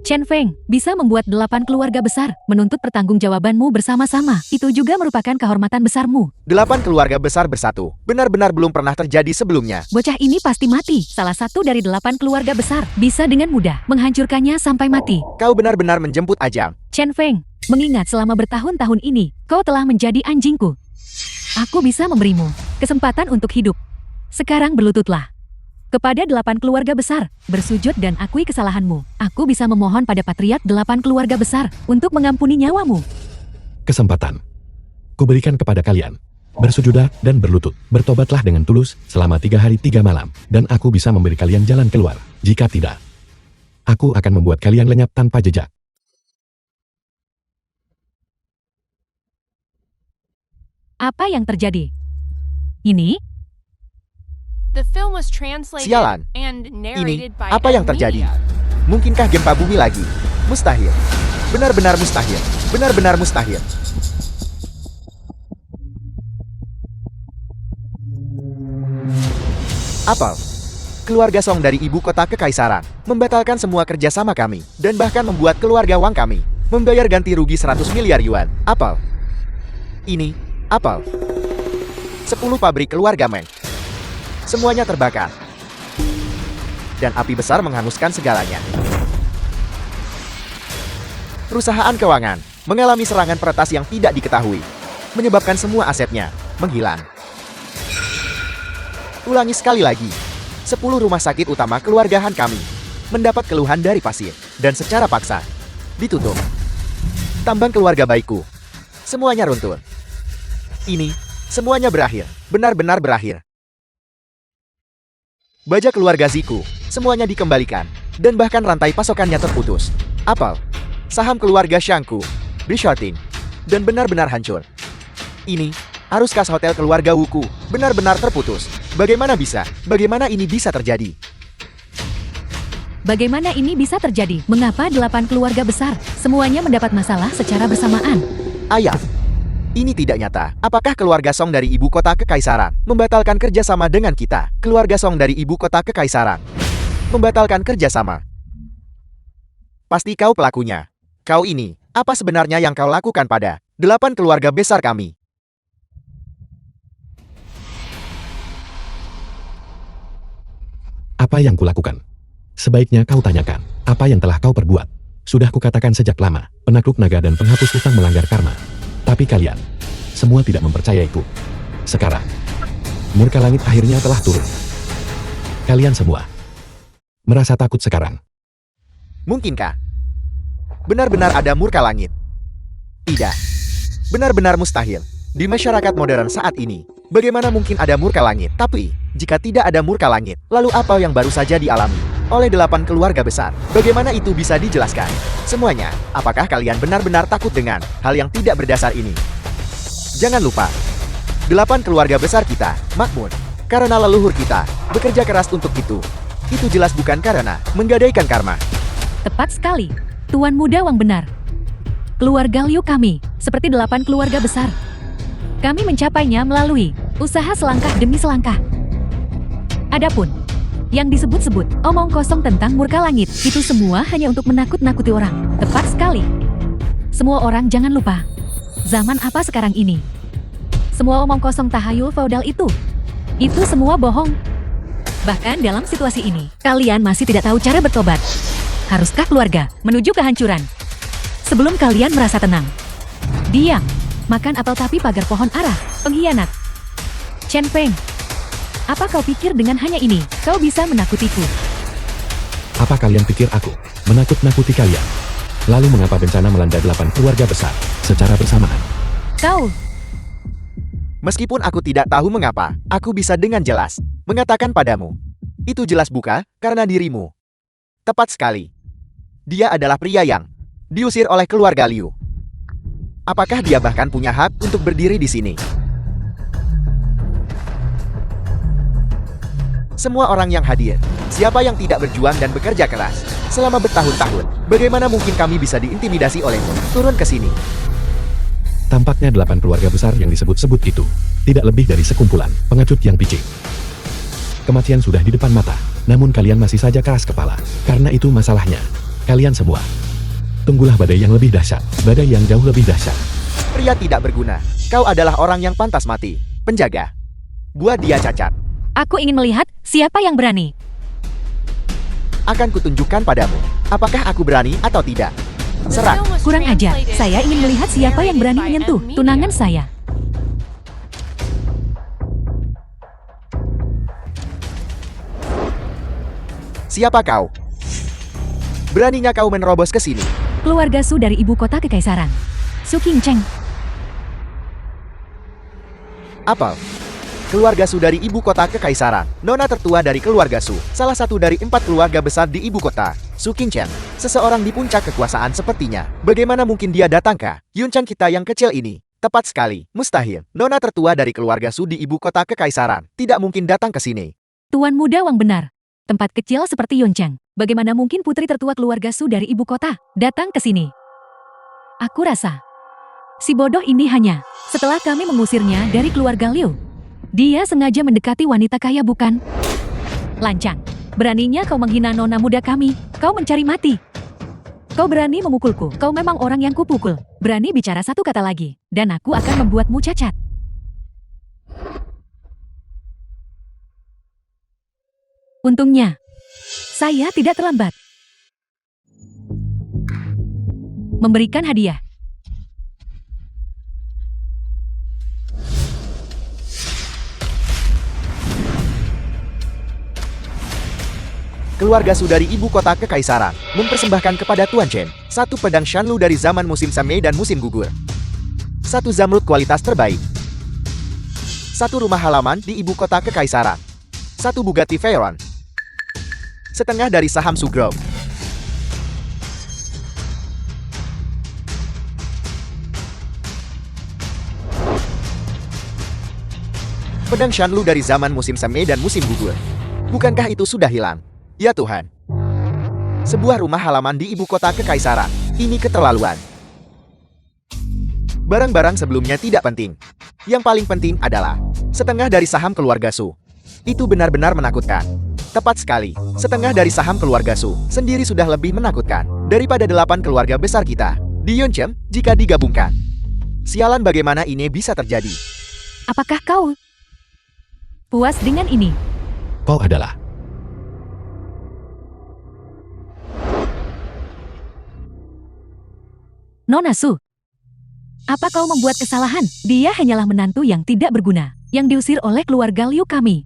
S2: Chen Feng, bisa membuat 8 keluarga besar menuntut pertanggungjawabanmu bersama-sama. Itu juga merupakan kehormatan besarmu.
S3: 8 keluarga besar bersatu, benar-benar belum pernah terjadi sebelumnya.
S2: Bocah ini pasti mati. Salah satu dari 8 keluarga besar bisa dengan mudah menghancurkannya sampai mati.
S3: Kau benar-benar menjemput ajang.
S2: Chen Feng, mengingat selama bertahun-tahun ini, kau telah menjadi anjingku. Aku bisa memberimu kesempatan untuk hidup. Sekarang berlututlah kepada 8 keluarga besar, bersujud dan akui kesalahanmu. Aku bisa memohon pada Patriark 8 keluarga besar untuk mengampuni nyawamu.
S1: Kesempatan. Kuberikan kepada kalian. Bersujudlah dan berlutut. Bertobatlah dengan tulus selama 3 hari 3 malam. Dan aku bisa memberi kalian jalan keluar. Jika tidak, aku akan membuat kalian lenyap tanpa jejak.
S2: Apa yang terjadi? Ini?
S4: The film was translated
S3: Sialan.
S4: and
S3: Ini,
S4: narrated by
S3: apa yang terjadi?
S4: Media.
S3: Mungkinkah gempa bumi lagi? Mustahil. Benar-benar mustahil. Benar-benar mustahil. Apel. Keluarga Song dari ibu kota kekaisaran membatalkan semua kerjasama kami dan bahkan membuat keluarga Wang kami membayar ganti rugi 100 miliar yuan. Apel. Ini, apel. 10 pabrik keluarga Meng. Semuanya terbakar. Dan api besar menghanguskan segalanya. Perusahaan keuangan mengalami serangan peretas yang tidak diketahui, menyebabkan semua asetnya menghilang. Ulangi sekali lagi. 10 rumah sakit utama keluarga Han kami mendapat keluhan dari pasien dan secara paksa ditutup. Tambang keluarga baikku semuanya runtuh. Ini semuanya berakhir, benar-benar berakhir. Baja keluarga Ziku semuanya dikembalikan dan bahkan rantai pasokannya terputus. Apel, saham keluarga Shangku di-shorting dan benar-benar hancur. Ini arus kas hotel keluarga Wuku benar-benar terputus. Bagaimana bisa? Bagaimana ini bisa terjadi?
S2: Bagaimana ini bisa terjadi? Mengapa 8 keluarga besar semuanya mendapat masalah secara bersamaan?
S3: Ayah, ini tidak nyata. Apakah keluarga Song dari ibu kota kekaisaran membatalkan kerjasama dengan kita? Keluarga Song dari ibu kota kekaisaran membatalkan kerjasama. Pasti kau pelakunya. Kau ini, apa sebenarnya yang kau lakukan pada 8 keluarga besar kami?
S1: Apa yang kulakukan? Sebaiknya kau tanyakan, apa yang telah kau perbuat? Sudah kukatakan sejak lama, penakluk naga dan penghapus hutang melanggar karma. Tapi kalian, semua tidak mempercayaiku. Sekarang, murka langit akhirnya telah turun. Kalian semua merasa takut sekarang.
S3: Mungkinkah benar-benar ada murka langit? Tidak. Benar-benar mustahil. Di masyarakat modern saat ini, bagaimana mungkin ada murka langit? Tapi, jika tidak ada murka langit, lalu apa yang baru saja dialami oleh 8 keluarga besar? Bagaimana itu bisa dijelaskan? Semuanya, apakah kalian benar-benar takut dengan hal yang tidak berdasar ini? Jangan lupa, 8 keluarga besar kita makmur karena leluhur kita bekerja keras untuk itu. Itu jelas bukan karena menggadaikan karma.
S2: Tepat sekali. Tuan Muda Wang benar. Keluarga Liu kami, seperti 8 keluarga besar. Kami mencapainya melalui usaha selangkah demi selangkah. Adapun yang disebut-sebut omong kosong tentang murka langit, itu semua hanya untuk menakut-nakuti orang. Tepat sekali. Semua orang jangan lupa, zaman apa sekarang ini? Semua omong kosong tahayul feodal itu semua bohong. Bahkan dalam situasi ini, kalian masih tidak tahu cara bertobat. Haruskah keluarga menuju kehancuran? Sebelum kalian merasa tenang, diam. Makan apel tapi pagar pohon arah, pengkhianat. Chen Feng, apa kau pikir dengan hanya ini, kau bisa menakutiku?
S1: Apa kalian pikir aku menakut-nakuti kalian? Lalu mengapa bencana melanda 8 keluarga besar secara bersamaan?
S2: Kau,
S3: Meskipun aku tidak tahu mengapa, aku bisa dengan jelas mengatakan padamu. Itu jelas bukan karena dirimu. Tepat sekali. Dia adalah pria yang diusir oleh keluarga Liu. Apakah dia bahkan punya hak untuk berdiri di sini? Semua orang yang hadir, siapa yang tidak berjuang dan bekerja keras selama bertahun-tahun, bagaimana mungkin kami bisa diintimidasi olehmu? Turun ke sini.
S1: Tampaknya 8 keluarga besar yang disebut-sebut itu tidak lebih dari sekumpulan pengecut yang picik. Kematian sudah di depan mata, namun kalian masih saja keras kepala. Karena itu masalahnya. Kalian semua, tunggulah badai yang lebih dahsyat, badai yang jauh lebih dahsyat.
S3: Pria tidak berguna, kau adalah orang yang pantas mati. Penjaga, buat dia cacat.
S2: Aku ingin melihat siapa yang berani.
S3: Akan kutunjukkan padamu, apakah aku berani atau tidak.
S4: The
S3: Serang.
S4: film was
S2: Kurang ajar,
S4: translated
S2: saya ingin
S4: and
S2: melihat siapa yang berani
S4: narrated by
S2: menyentuh
S4: Ed Media.
S2: tunangan saya.
S3: Siapa kau? Beraninya kau menerobos ke sini.
S2: Keluarga Su dari ibu kota kekaisaran. Su Qingcheng.
S3: Apel. Keluarga Su dari ibu kota kekaisaran. Nona tertua dari keluarga Su. Salah satu dari 4 keluarga besar di ibu kota. Su Qingchen. Seseorang di puncak kekuasaan sepertinya. Bagaimana mungkin dia datang ke Yuncheng kita yang kecil ini? Tepat sekali. Mustahil. Nona tertua dari keluarga Su di ibu kota kekaisaran. Tidak mungkin datang ke sini.
S2: Tuan muda Wang benar. Tempat kecil seperti Yuncheng. Bagaimana mungkin putri tertua keluarga Su dari ibu kota datang ke sini? Aku rasa si bodoh ini hanya setelah kami mengusirnya dari keluarga Liu. Dia sengaja mendekati wanita kaya bukan? Lancang. Beraninya kau menghina nona muda kami. Kau mencari mati. Kau berani memukulku. Kau memang orang yang kupukul. Berani bicara satu kata lagi. Dan aku akan membuatmu cacat. Untungnya, saya tidak terlambat. Memberikan hadiah.
S3: Keluarga Su dari ibu kota kekaisaran mempersembahkan kepada Tuan Chen 1 pedang Shanlu dari zaman musim semi dan musim gugur, 1 zamrud kualitas terbaik, 1 rumah halaman di ibu kota kekaisaran, 1 Bugatti Veyron, setengah dari saham Su Group. Pedang Shanlu dari zaman musim semi dan musim gugur. Bukankah itu sudah hilang? Ya Tuhan. Sebuah rumah halaman di ibu kota kekaisaran. Ini keterlaluan. Barang-barang sebelumnya tidak penting. Yang paling penting adalah setengah dari saham keluarga Su. Itu benar-benar menakutkan. Tepat sekali, setengah dari saham keluarga Su sendiri sudah lebih menakutkan daripada 8 keluarga besar kita di Yuncheng jika digabungkan. Sialan, bagaimana ini bisa terjadi?
S2: Apakah kau puas dengan ini?
S1: Kau adalah
S2: Nona Su. Apa kau membuat kesalahan? Dia hanyalah menantu yang tidak berguna, yang diusir oleh keluarga Liu kami.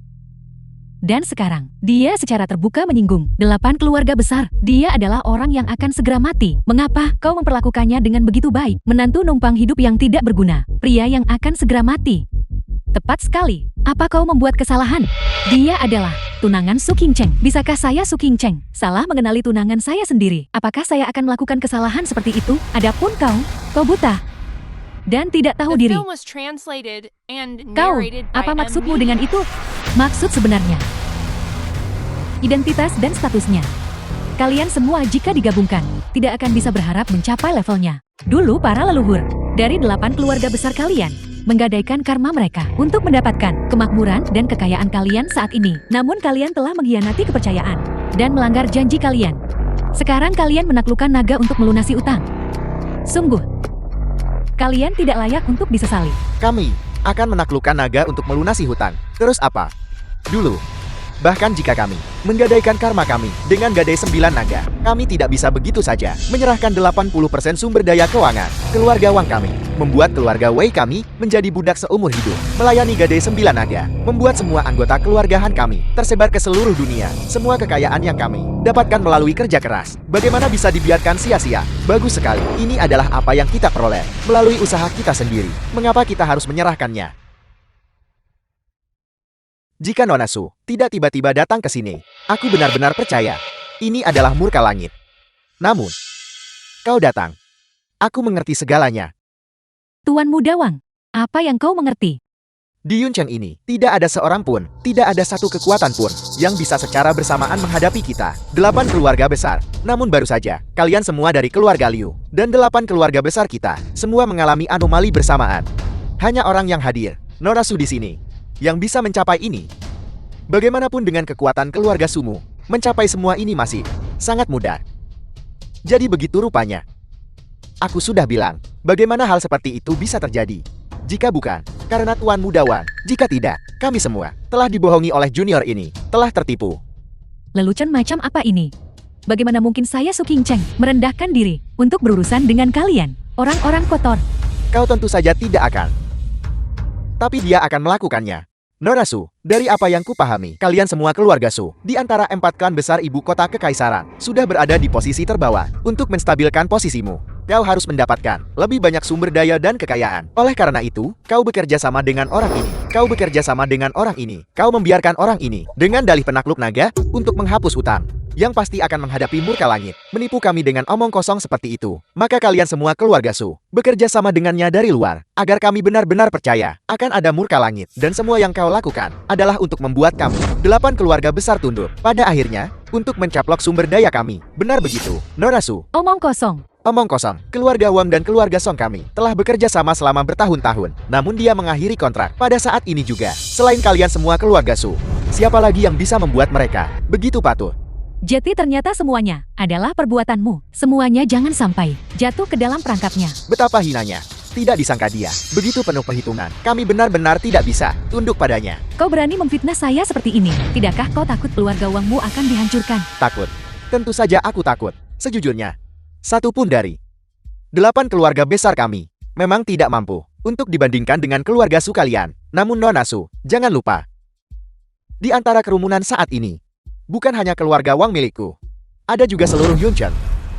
S2: Dan sekarang, dia secara terbuka menyinggung 8 keluarga besar. Dia adalah orang yang akan segera mati. Mengapa kau memperlakukannya dengan begitu baik? Menantu numpang hidup yang tidak berguna. Pria yang akan segera mati. Tepat sekali. Apa kau membuat kesalahan? Dia adalah tunangan Su Qingcheng. Bisakah saya Su Qingcheng salah mengenali tunangan saya sendiri? Apakah saya akan melakukan kesalahan seperti itu? Adapun kau buta dan tidak tahu
S4: The
S2: diri.
S4: film was translated and
S2: Kau,
S4: narrated by
S2: apa
S4: Ed
S2: maksudmu
S4: Media.
S2: dengan itu? Maksud sebenarnya, identitas dan statusnya. Kalian semua jika digabungkan, tidak akan bisa berharap mencapai levelnya. Dulu para leluhur dari 8 keluarga besar kalian menggadaikan karma mereka untuk mendapatkan kemakmuran dan kekayaan kalian saat ini. Namun kalian telah mengkhianati kepercayaan dan melanggar janji kalian. Sekarang kalian menaklukkan naga untuk melunasi utang. Sungguh, kalian tidak layak untuk disesali.
S3: Kami akan menaklukkan naga untuk melunasi hutang. Terus apa? Dulu, bahkan jika kami menggadaikan karma kami dengan gadai 9 naga, kami tidak bisa begitu saja menyerahkan 80% sumber daya keuangan keluarga Wang kami, membuat keluarga Wei kami menjadi budak seumur hidup, melayani gadai 9 naga, membuat semua anggota keluargahan kami tersebar ke seluruh dunia. Semua kekayaan yang kami dapatkan melalui kerja keras, bagaimana bisa dibiarkan sia-sia? Bagus sekali, ini adalah apa yang kita peroleh melalui usaha kita sendiri. Mengapa kita harus menyerahkannya? Jika Nona Su tidak tiba-tiba datang ke sini, aku benar-benar percaya ini adalah murka langit. Namun, kau datang. Aku mengerti segalanya.
S2: Tuan Muda Wang, apa yang kau mengerti?
S3: Di Yunchen ini, tidak ada seorang pun, tidak ada satu kekuatan pun, yang bisa secara bersamaan menghadapi kita. 8 keluarga besar. Namun baru saja, kalian semua dari keluarga Liu, dan 8 keluarga besar kita, semua mengalami anomali bersamaan. Hanya orang yang hadir, Norasu di sini, yang bisa mencapai ini. Bagaimanapun dengan kekuatan keluarga Sumu, mencapai semua ini masih sangat mudah. Jadi begitu rupanya. Aku sudah bilang, bagaimana hal seperti itu bisa terjadi? Jika bukan, karena Tuan Muda Wang, jika tidak, kami semua telah dibohongi oleh junior ini, telah tertipu.
S2: Lelucon macam apa ini? Bagaimana mungkin saya Su Qingcheng merendahkan diri untuk berurusan dengan kalian, orang-orang kotor?
S3: Kau tentu saja tidak akan. Tapi dia akan melakukannya. Norasu, dari apa yang kupahami, kalian semua keluarga Su, di antara 4 klan besar ibu kota kekaisaran, sudah berada di posisi terbawah. Untuk menstabilkan posisimu, kau harus mendapatkan lebih banyak sumber daya dan kekayaan. Oleh karena itu, kau bekerja sama dengan orang ini. Kau bekerja sama dengan orang ini. Kau membiarkan orang ini, dengan dalih penakluk naga, untuk menghapus utang. Yang pasti akan menghadapi murka langit. Menipu kami dengan omong kosong seperti itu. Maka kalian semua keluarga Su, bekerja sama dengannya dari luar, agar kami benar-benar percaya, akan ada murka langit. Dan semua yang kau lakukan, adalah untuk membuat kami, 8 keluarga besar tunduk. Pada akhirnya, untuk mencaplok sumber daya kami. Benar begitu, Norasu?
S2: Omong kosong.
S3: Omong kosong, keluarga Wang dan keluarga Song kami telah bekerja sama selama bertahun-tahun. Namun dia mengakhiri kontrak pada saat ini juga. Selain kalian semua keluarga Su, siapa lagi yang bisa membuat mereka begitu patuh?
S2: Jadi ternyata semuanya adalah perbuatanmu. Semuanya jangan sampai jatuh ke dalam perangkapnya.
S3: Betapa hinanya. Tidak disangka dia begitu penuh perhitungan. Kami benar-benar tidak bisa tunduk padanya.
S2: Kau berani memfitnah saya seperti ini. Tidakkah kau takut keluarga Wangmu akan dihancurkan?
S3: Takut. Tentu saja aku takut. Sejujurnya, satu pun dari 8 keluarga besar kami memang tidak mampu untuk dibandingkan dengan keluarga Su kalian. Namun Nona Su, jangan lupa, di antara kerumunan saat ini, bukan hanya keluarga Wang milikku, ada juga seluruh Yunchen.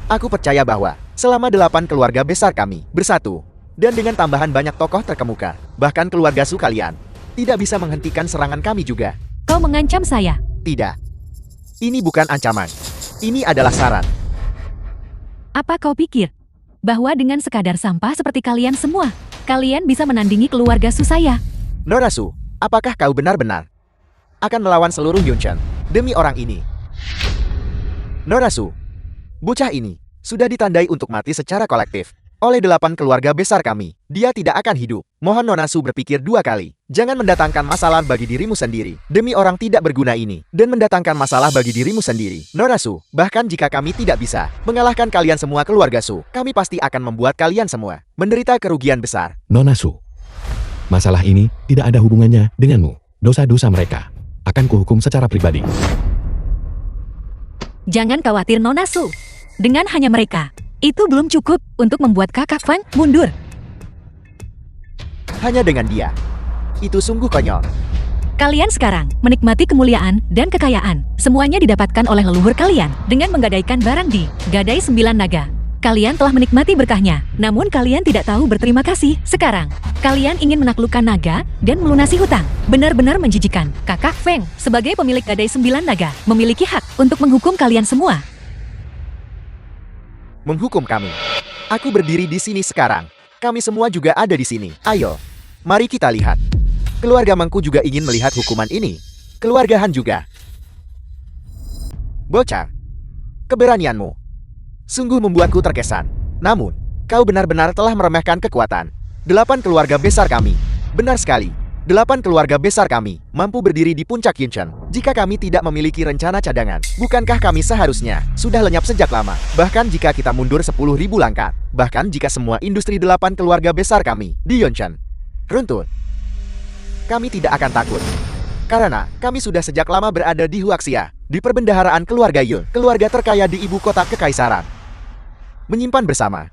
S3: Aku percaya bahwa selama 8 keluarga besar kami bersatu, dan dengan tambahan banyak tokoh terkemuka, bahkan keluarga Su kalian tidak bisa menghentikan serangan kami juga.
S2: Kau mengancam saya?
S3: Tidak. Ini bukan ancaman. Ini adalah saran.
S2: Apa kau pikir bahwa dengan sekadar sampah seperti kalian semua, kalian bisa menandingi keluarga Su saya?
S3: Norasu, apakah kau benar-benar akan melawan seluruh Yunchen demi orang ini? Norasu, bocah ini sudah ditandai untuk mati secara kolektif oleh 8 keluarga besar kami. Dia tidak akan hidup. Mohon Nonasu berpikir 2 kali. Jangan mendatangkan masalah bagi dirimu sendiri demi orang tidak berguna ini, dan mendatangkan masalah bagi dirimu sendiri. Norasu, bahkan jika kami tidak bisa mengalahkan kalian semua keluarga Su, kami pasti akan membuat kalian semua menderita kerugian besar.
S1: Nonasu, masalah ini tidak ada hubungannya denganmu. Dosa-dosa mereka akan kuhukum secara pribadi.
S2: Jangan khawatir Nona Su. Dengan hanya mereka, itu belum cukup untuk membuat kakak Fang mundur.
S3: Hanya dengan dia. Itu sungguh konyol.
S2: Kalian sekarang menikmati kemuliaan dan kekayaan. Semuanya didapatkan oleh leluhur kalian dengan menggadaikan barang di Gadai 9 Naga. Kalian telah menikmati berkahnya, namun kalian tidak tahu berterima kasih. Sekarang, kalian ingin menaklukkan naga dan melunasi hutang. Benar-benar menjijikan. Kakak Feng, sebagai pemilik Gadai 9 Naga, memiliki hak untuk menghukum kalian semua.
S3: Menghukum kami. Aku berdiri di sini sekarang. Kami semua juga ada di sini. Ayo, mari kita lihat. Keluarga Mangku juga ingin melihat hukuman ini. Keluarga Han juga. Bocah, keberanianmu sungguh membuatku terkesan. Namun, kau benar-benar telah meremehkan kekuatan 8 keluarga besar kami. Benar sekali. 8 keluarga besar kami mampu berdiri di puncak Yunchen. Jika kami tidak memiliki rencana cadangan, bukankah kami seharusnya sudah lenyap sejak lama? Bahkan jika kita mundur 10.000 langkah, bahkan jika semua industri 8 keluarga besar kami di Yunchen runtuh, kami tidak akan takut. Karena kami sudah sejak lama berada di Huaxia, di perbendaharaan keluarga Yun, keluarga terkaya di ibu kota kekaisaran. Menyimpan bersama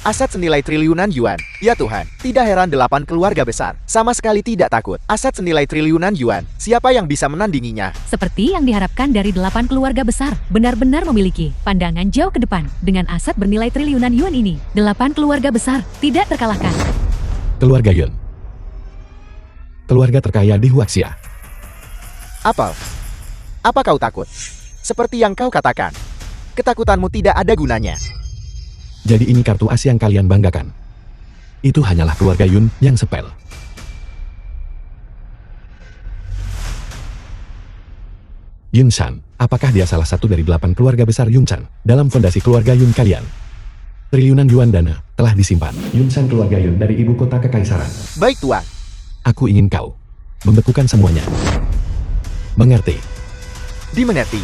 S3: aset senilai triliunan yuan. Ya Tuhan, tidak heran 8 keluarga besar sama sekali tidak takut. Aset senilai triliunan yuan, siapa yang bisa menandinginya?
S2: Seperti yang diharapkan dari 8 keluarga besar, benar-benar memiliki pandangan jauh ke depan. Dengan aset bernilai triliunan yuan ini, 8 keluarga besar tidak terkalahkan.
S1: Keluarga Yun, keluarga terkaya di Huaxia.
S3: Apa kau takut? Seperti yang kau katakan, ketakutanmu tidak ada gunanya.
S1: Jadi ini kartu as yang kalian banggakan. Itu hanyalah keluarga Yun yang sepel. Yun Shan, apakah dia salah satu dari 8 keluarga besar Yun Shan dalam fondasi keluarga Yun kalian? Triliunan yuan dana telah disimpan Yun Shan keluarga Yun dari ibu kota kekaisaran.
S3: Baik Tuan.
S1: Aku ingin kau membekukan semuanya. Mengerti?
S3: Dimengerti.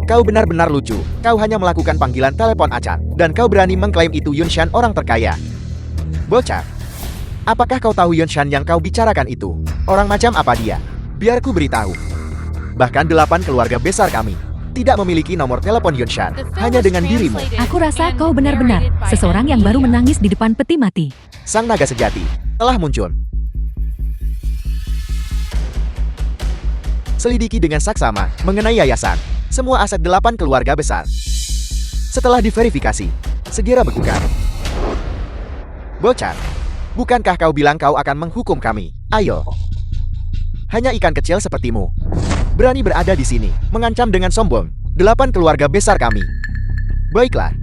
S3: Kau benar-benar lucu. Kau hanya melakukan panggilan telepon acak, dan kau berani mengklaim itu Yun Shan orang terkaya. Bocah. Apakah kau tahu Yun Shan yang kau bicarakan itu? Orang macam apa dia? Biar ku beritahu. Bahkan 8 keluarga besar kami tidak memiliki nomor telepon Yun Shan,
S4: The film
S3: hanya
S4: was
S3: dengan dirimu.
S4: translated
S2: Aku rasa
S4: and
S2: kau benar-benar
S4: narrated by
S2: seseorang
S4: M.
S2: yang baru
S4: Media.
S2: menangis di depan peti mati.
S3: Sang naga sejati telah muncul. Selidiki dengan saksama mengenai yayasan semua aset 8 keluarga besar. Setelah diverifikasi, segera bekukan. Bocah, bukankah kau bilang kau akan menghukum kami? Ayo. Hanya ikan kecil sepertimu berani berada di sini, mengancam dengan sombong 8 keluarga besar kami. Baiklah.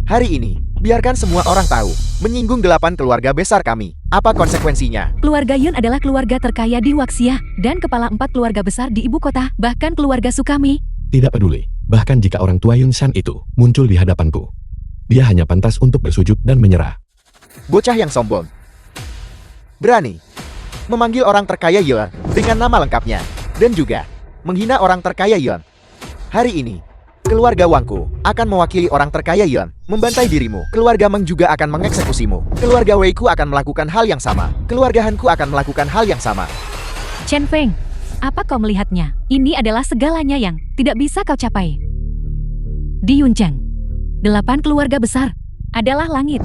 S3: Hari ini, biarkan semua orang tahu, menyinggung 8 keluarga besar kami. Apa konsekuensinya?
S2: Keluarga Yun adalah keluarga terkaya di Waxia dan kepala 4 keluarga besar di ibu kota, bahkan keluarga Sukami.
S1: Tidak peduli, bahkan jika orang tua Yun Shan itu muncul di hadapanku. Dia hanya pantas untuk bersujud dan menyerah.
S3: Bocah yang sombong. Berani memanggil orang terkaya Yun dengan nama lengkapnya, dan juga menghina orang terkaya Yun. Hari ini, keluarga Wangku akan mewakili orang terkaya Yun membantai dirimu. Keluarga Meng juga akan mengeksekusimu. Keluarga Weiku akan melakukan hal yang sama. Keluarga Hanku akan melakukan hal yang sama.
S2: Chen Feng, apa kau melihatnya? Ini adalah segalanya yang tidak bisa kau capai. Di Yuncheng, 8 keluarga besar adalah langit.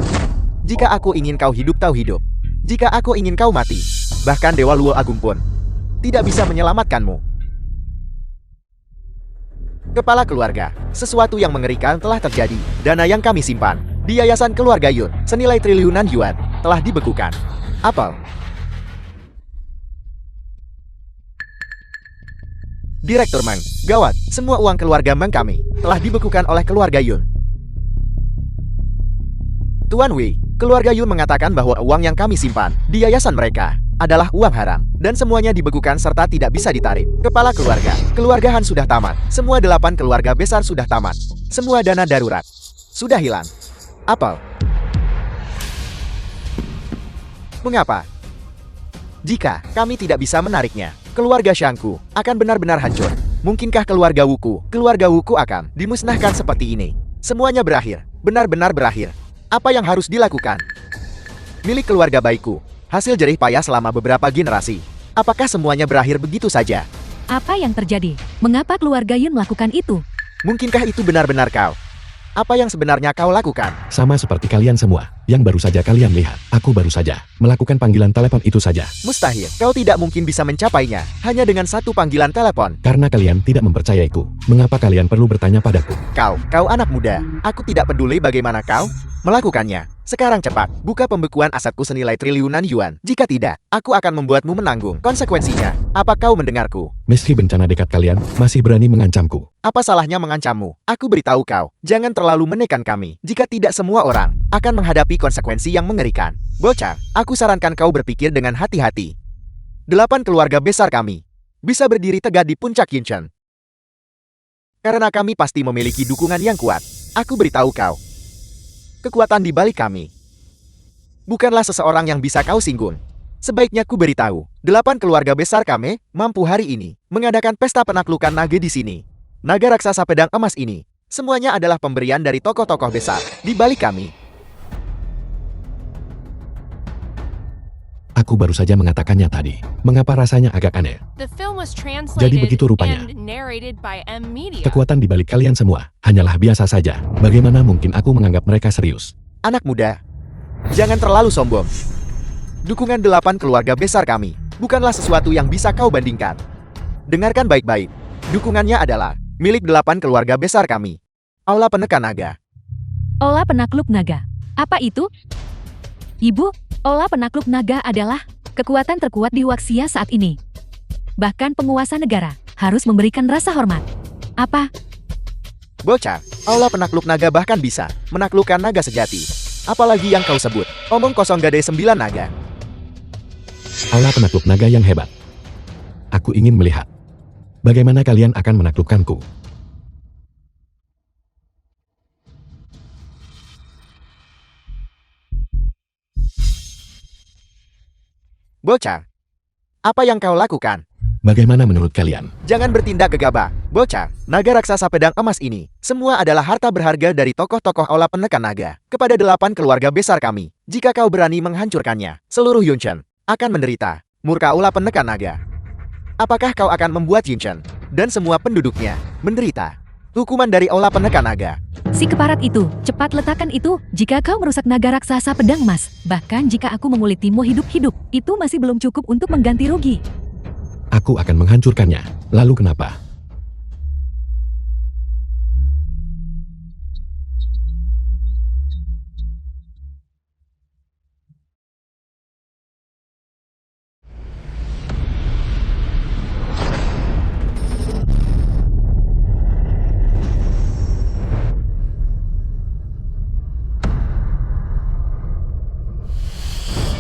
S3: Jika aku ingin kau hidup tahu hidup. Jika aku ingin kau mati, bahkan Dewa Luo Agung pun tidak bisa menyelamatkanmu. Kepala keluarga, sesuatu yang mengerikan telah terjadi. Dana yang kami simpan di Yayasan Keluarga Yun senilai triliunan yuan telah dibekukan. Apel. Direktur Meng, gawat, semua uang keluarga Meng kami telah dibekukan oleh keluarga Yun. Tuan Wei, keluarga Yun mengatakan bahwa uang yang kami simpan di yayasan mereka adalah uang haram, dan semuanya dibekukan serta tidak bisa ditarik. Kepala keluarga, keluarga Han sudah tamat. Semua 8 keluarga besar sudah tamat. Semua dana darurat sudah hilang. Apel. Mengapa? Jika kami tidak bisa menariknya, keluarga Shangku akan benar-benar hancur. Mungkinkah keluarga Wuku akan dimusnahkan seperti ini? Semuanya berakhir, benar-benar berakhir. Apa yang harus dilakukan? Milik keluarga baikku, hasil jerih payah selama beberapa generasi. Apakah semuanya berakhir begitu saja?
S2: Apa yang terjadi? Mengapa keluarga Yun melakukan itu?
S3: Mungkinkah itu benar-benar kau? Apa yang sebenarnya kau lakukan?
S1: Sama seperti kalian semua, yang baru saja kalian lihat. Aku baru saja melakukan panggilan telepon itu saja.
S3: Mustahil, kau tidak mungkin bisa mencapainya hanya dengan satu panggilan telepon.
S1: Karena kalian tidak mempercayaiku, mengapa kalian perlu bertanya padaku?
S3: Kau anak muda. Aku tidak peduli bagaimana kau melakukannya. Sekarang cepat, buka pembekuan asetku senilai triliunan yuan. Jika tidak, aku akan membuatmu menanggung konsekuensinya. Apa kau mendengarku?
S1: Meski bencana dekat kalian masih berani mengancamku.
S3: Apa salahnya mengancammu? Aku beritahu kau, jangan terlalu menekan kami. Jika tidak, semua orang akan menghadapi konsekuensi yang mengerikan. Bocah, aku sarankan kau berpikir dengan hati-hati. 8 keluarga besar kami bisa berdiri tegak di puncak Yinchen. Karena kami pasti memiliki dukungan yang kuat. Aku beritahu kau, kekuatan di balik kami bukanlah seseorang yang bisa kau singgung. Sebaiknya ku beritahu, 8 keluarga besar kami mampu hari ini mengadakan pesta penaklukan naga di sini. Naga raksasa pedang emas ini semuanya adalah pemberian dari tokoh-tokoh besar di balik kami.
S1: Aku baru saja mengatakannya tadi. Mengapa rasanya agak aneh?
S4: The film was
S1: Jadi
S4: translated
S1: begitu rupanya.
S4: and narrated by M. Media.
S1: Kekuatan di balik kalian semua hanyalah biasa saja. Bagaimana mungkin aku menganggap mereka serius?
S3: Anak muda, jangan terlalu sombong. Dukungan 8 keluarga besar kami bukanlah sesuatu yang bisa kau bandingkan. Dengarkan baik-baik. Dukungannya adalah milik 8 keluarga besar kami. Aula Penekan Naga.
S2: Olah Penakluk Naga. Apa itu? Ibu, Olah Penakluk Naga adalah kekuatan terkuat di Waxia saat ini. Bahkan penguasa negara harus memberikan rasa hormat. Apa?
S3: Bocah, aula penakluk naga bahkan bisa menaklukkan naga sejati. Apalagi yang kau sebut, omong kosong gadai 9 naga.
S1: Aula penakluk naga yang hebat. Aku ingin melihat bagaimana kalian akan menaklukkanku.
S3: Bocah, apa yang kau lakukan?
S1: Bagaimana menurut kalian?
S3: Jangan bertindak gegabah. Bocah, naga raksasa pedang emas ini, semua adalah harta berharga dari tokoh-tokoh aula penekan naga. Kepada 8 keluarga besar kami, jika kau berani menghancurkannya, seluruh Yunchen akan menderita murka aula penekan naga. Apakah kau akan membuat Yunchen dan semua penduduknya menderita hukuman dari aula penekan naga?
S2: Si keparat itu, cepat letakkan itu. Jika kau merusak naga raksasa pedang emas, bahkan jika aku mengulitimu hidup-hidup, itu masih belum cukup untuk mengganti rugi.
S1: Aku akan menghancurkannya. Lalu kenapa?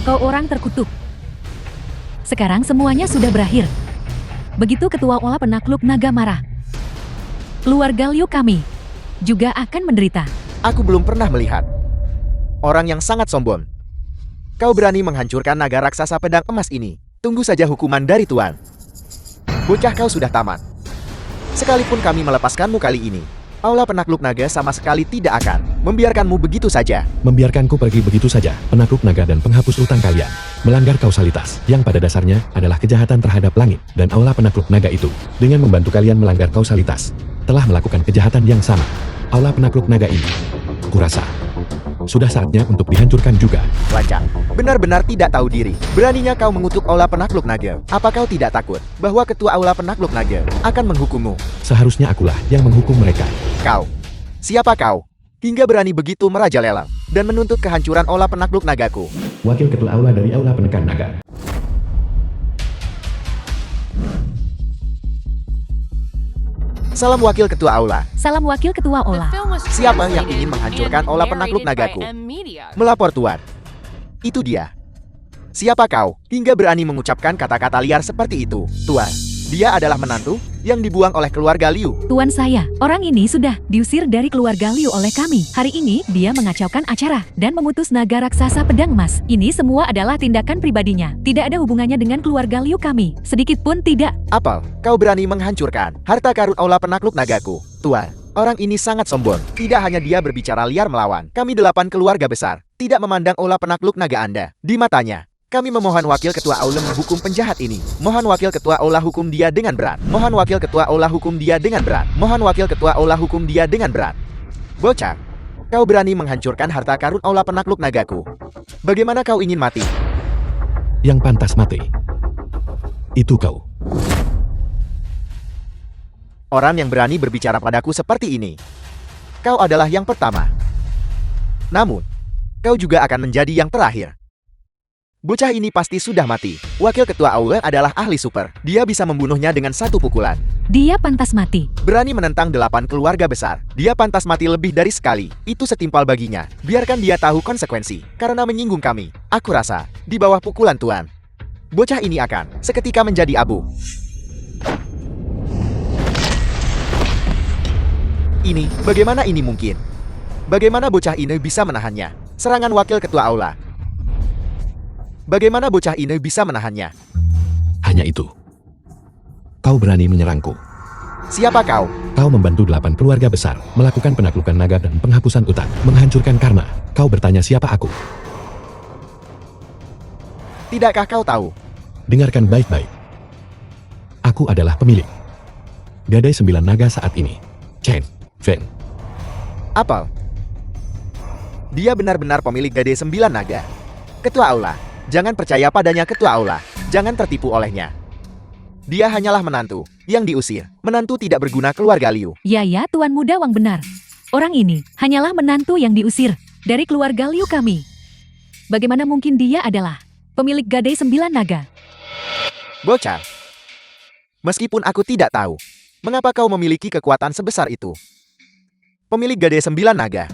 S2: Kau orang terkutuk. Sekarang semuanya sudah berakhir. Begitu ketua aula penakluk naga marah, keluarga Liu kami juga akan menderita.
S3: Aku belum pernah melihat orang yang sangat sombong. Kau berani menghancurkan naga raksasa pedang emas ini. Tunggu saja hukuman dari Tuan. Bocah, kau sudah tamat. Sekalipun kami melepaskanmu kali ini, aula penakluk naga sama sekali tidak akan membiarkanmu begitu saja.
S1: Membiarkanku pergi begitu saja, penakluk naga dan penghapus utang kalian. Melanggar kausalitas, yang pada dasarnya adalah kejahatan terhadap langit. Dan aula penakluk naga itu, dengan membantu kalian melanggar kausalitas, telah melakukan kejahatan yang sama. Aula penakluk naga ini, kurasa, sudah saatnya untuk dihancurkan juga.
S3: Lancang, benar-benar tidak tahu diri. Beraninya kau mengutuk aula penakluk naga. Apa kau tidak takut bahwa ketua aula penakluk naga akan menghukummu?
S1: Seharusnya akulah yang menghukum mereka.
S3: Kau, siapa kau? Hingga berani begitu merajalela dan menuntut kehancuran aula penakluk nagaku.
S1: Wakil ketua aula dari aula penekan naga.
S3: Salam wakil ketua aula.
S2: Salam wakil ketua
S4: The
S2: aula.
S4: film was
S3: Siapa yang
S4: translated
S3: ingin menghancurkan
S4: and
S3: aula penakluk
S4: narrated by
S3: nagaku?
S4: M Media.
S3: Melapor Tuan. Itu dia. Siapa kau hingga berani mengucapkan kata-kata liar seperti itu? Tuan, dia adalah menantu yang dibuang oleh keluarga Liu.
S2: Tuan saya, orang ini sudah diusir dari keluarga Liu oleh kami. Hari ini, dia mengacaukan acara dan memutus naga raksasa pedang emas. Ini semua adalah tindakan pribadinya. Tidak ada hubungannya dengan keluarga Liu kami. Sedikit pun tidak.
S3: Apel, kau berani menghancurkan harta karun aula penakluk nagaku. Tuan, orang ini sangat sombong. Tidak hanya dia berbicara liar melawan kami 8 keluarga besar, tidak memandang aula penakluk naga Anda. Di matanya, kami memohon wakil ketua aula menghukum penjahat ini. Mohon wakil ketua aula hukum dia dengan berat. Mohon wakil ketua aula hukum dia dengan berat. Mohon wakil ketua aula hukum dia dengan berat. Bocah, kau berani menghancurkan harta karun aula penakluk nagaku. Bagaimana kau ingin mati?
S1: Yang pantas mati, itu kau.
S3: Orang yang berani berbicara padaku seperti ini, kau adalah yang pertama. Namun, kau juga akan menjadi yang terakhir. Bocah ini pasti sudah mati. Wakil ketua aula adalah ahli super. Dia bisa membunuhnya dengan satu pukulan.
S2: Dia pantas mati.
S3: Berani menentang 8 keluarga besar. Dia pantas mati lebih dari sekali. Itu setimpal baginya. Biarkan dia tahu konsekuensi. Karena menyinggung kami. Aku rasa, di bawah pukulan Tuan, bocah ini akan seketika menjadi abu. Ini, bagaimana ini mungkin? Bagaimana bocah ini bisa menahannya? Serangan wakil ketua aula. Bagaimana bocah ini bisa menahannya?
S1: Hanya itu. Kau berani menyerangku.
S3: Siapa kau?
S1: Kau membantu 8 keluarga besar, melakukan penaklukan naga dan penghapusan utang, menghancurkan karma. Kau bertanya siapa aku?
S3: Tidakkah kau tahu?
S1: Dengarkan baik-baik. Aku adalah pemilik Gadai 9 naga saat ini. Chen Feng.
S3: Apel. Dia benar-benar pemilik Gadai 9 naga. Ketua aula. Jangan percaya padanya ketua aula. Jangan tertipu olehnya. Dia hanyalah menantu yang diusir. Menantu tidak berguna keluarga Liu.
S2: Ya, Tuan Muda Wang benar. Orang ini hanyalah menantu yang diusir dari keluarga Liu kami. Bagaimana mungkin dia adalah pemilik Gadai 9 naga?
S3: Bocah. Meskipun aku tidak tahu, mengapa kau memiliki kekuatan sebesar itu. pemilik Gadai 9 Naga.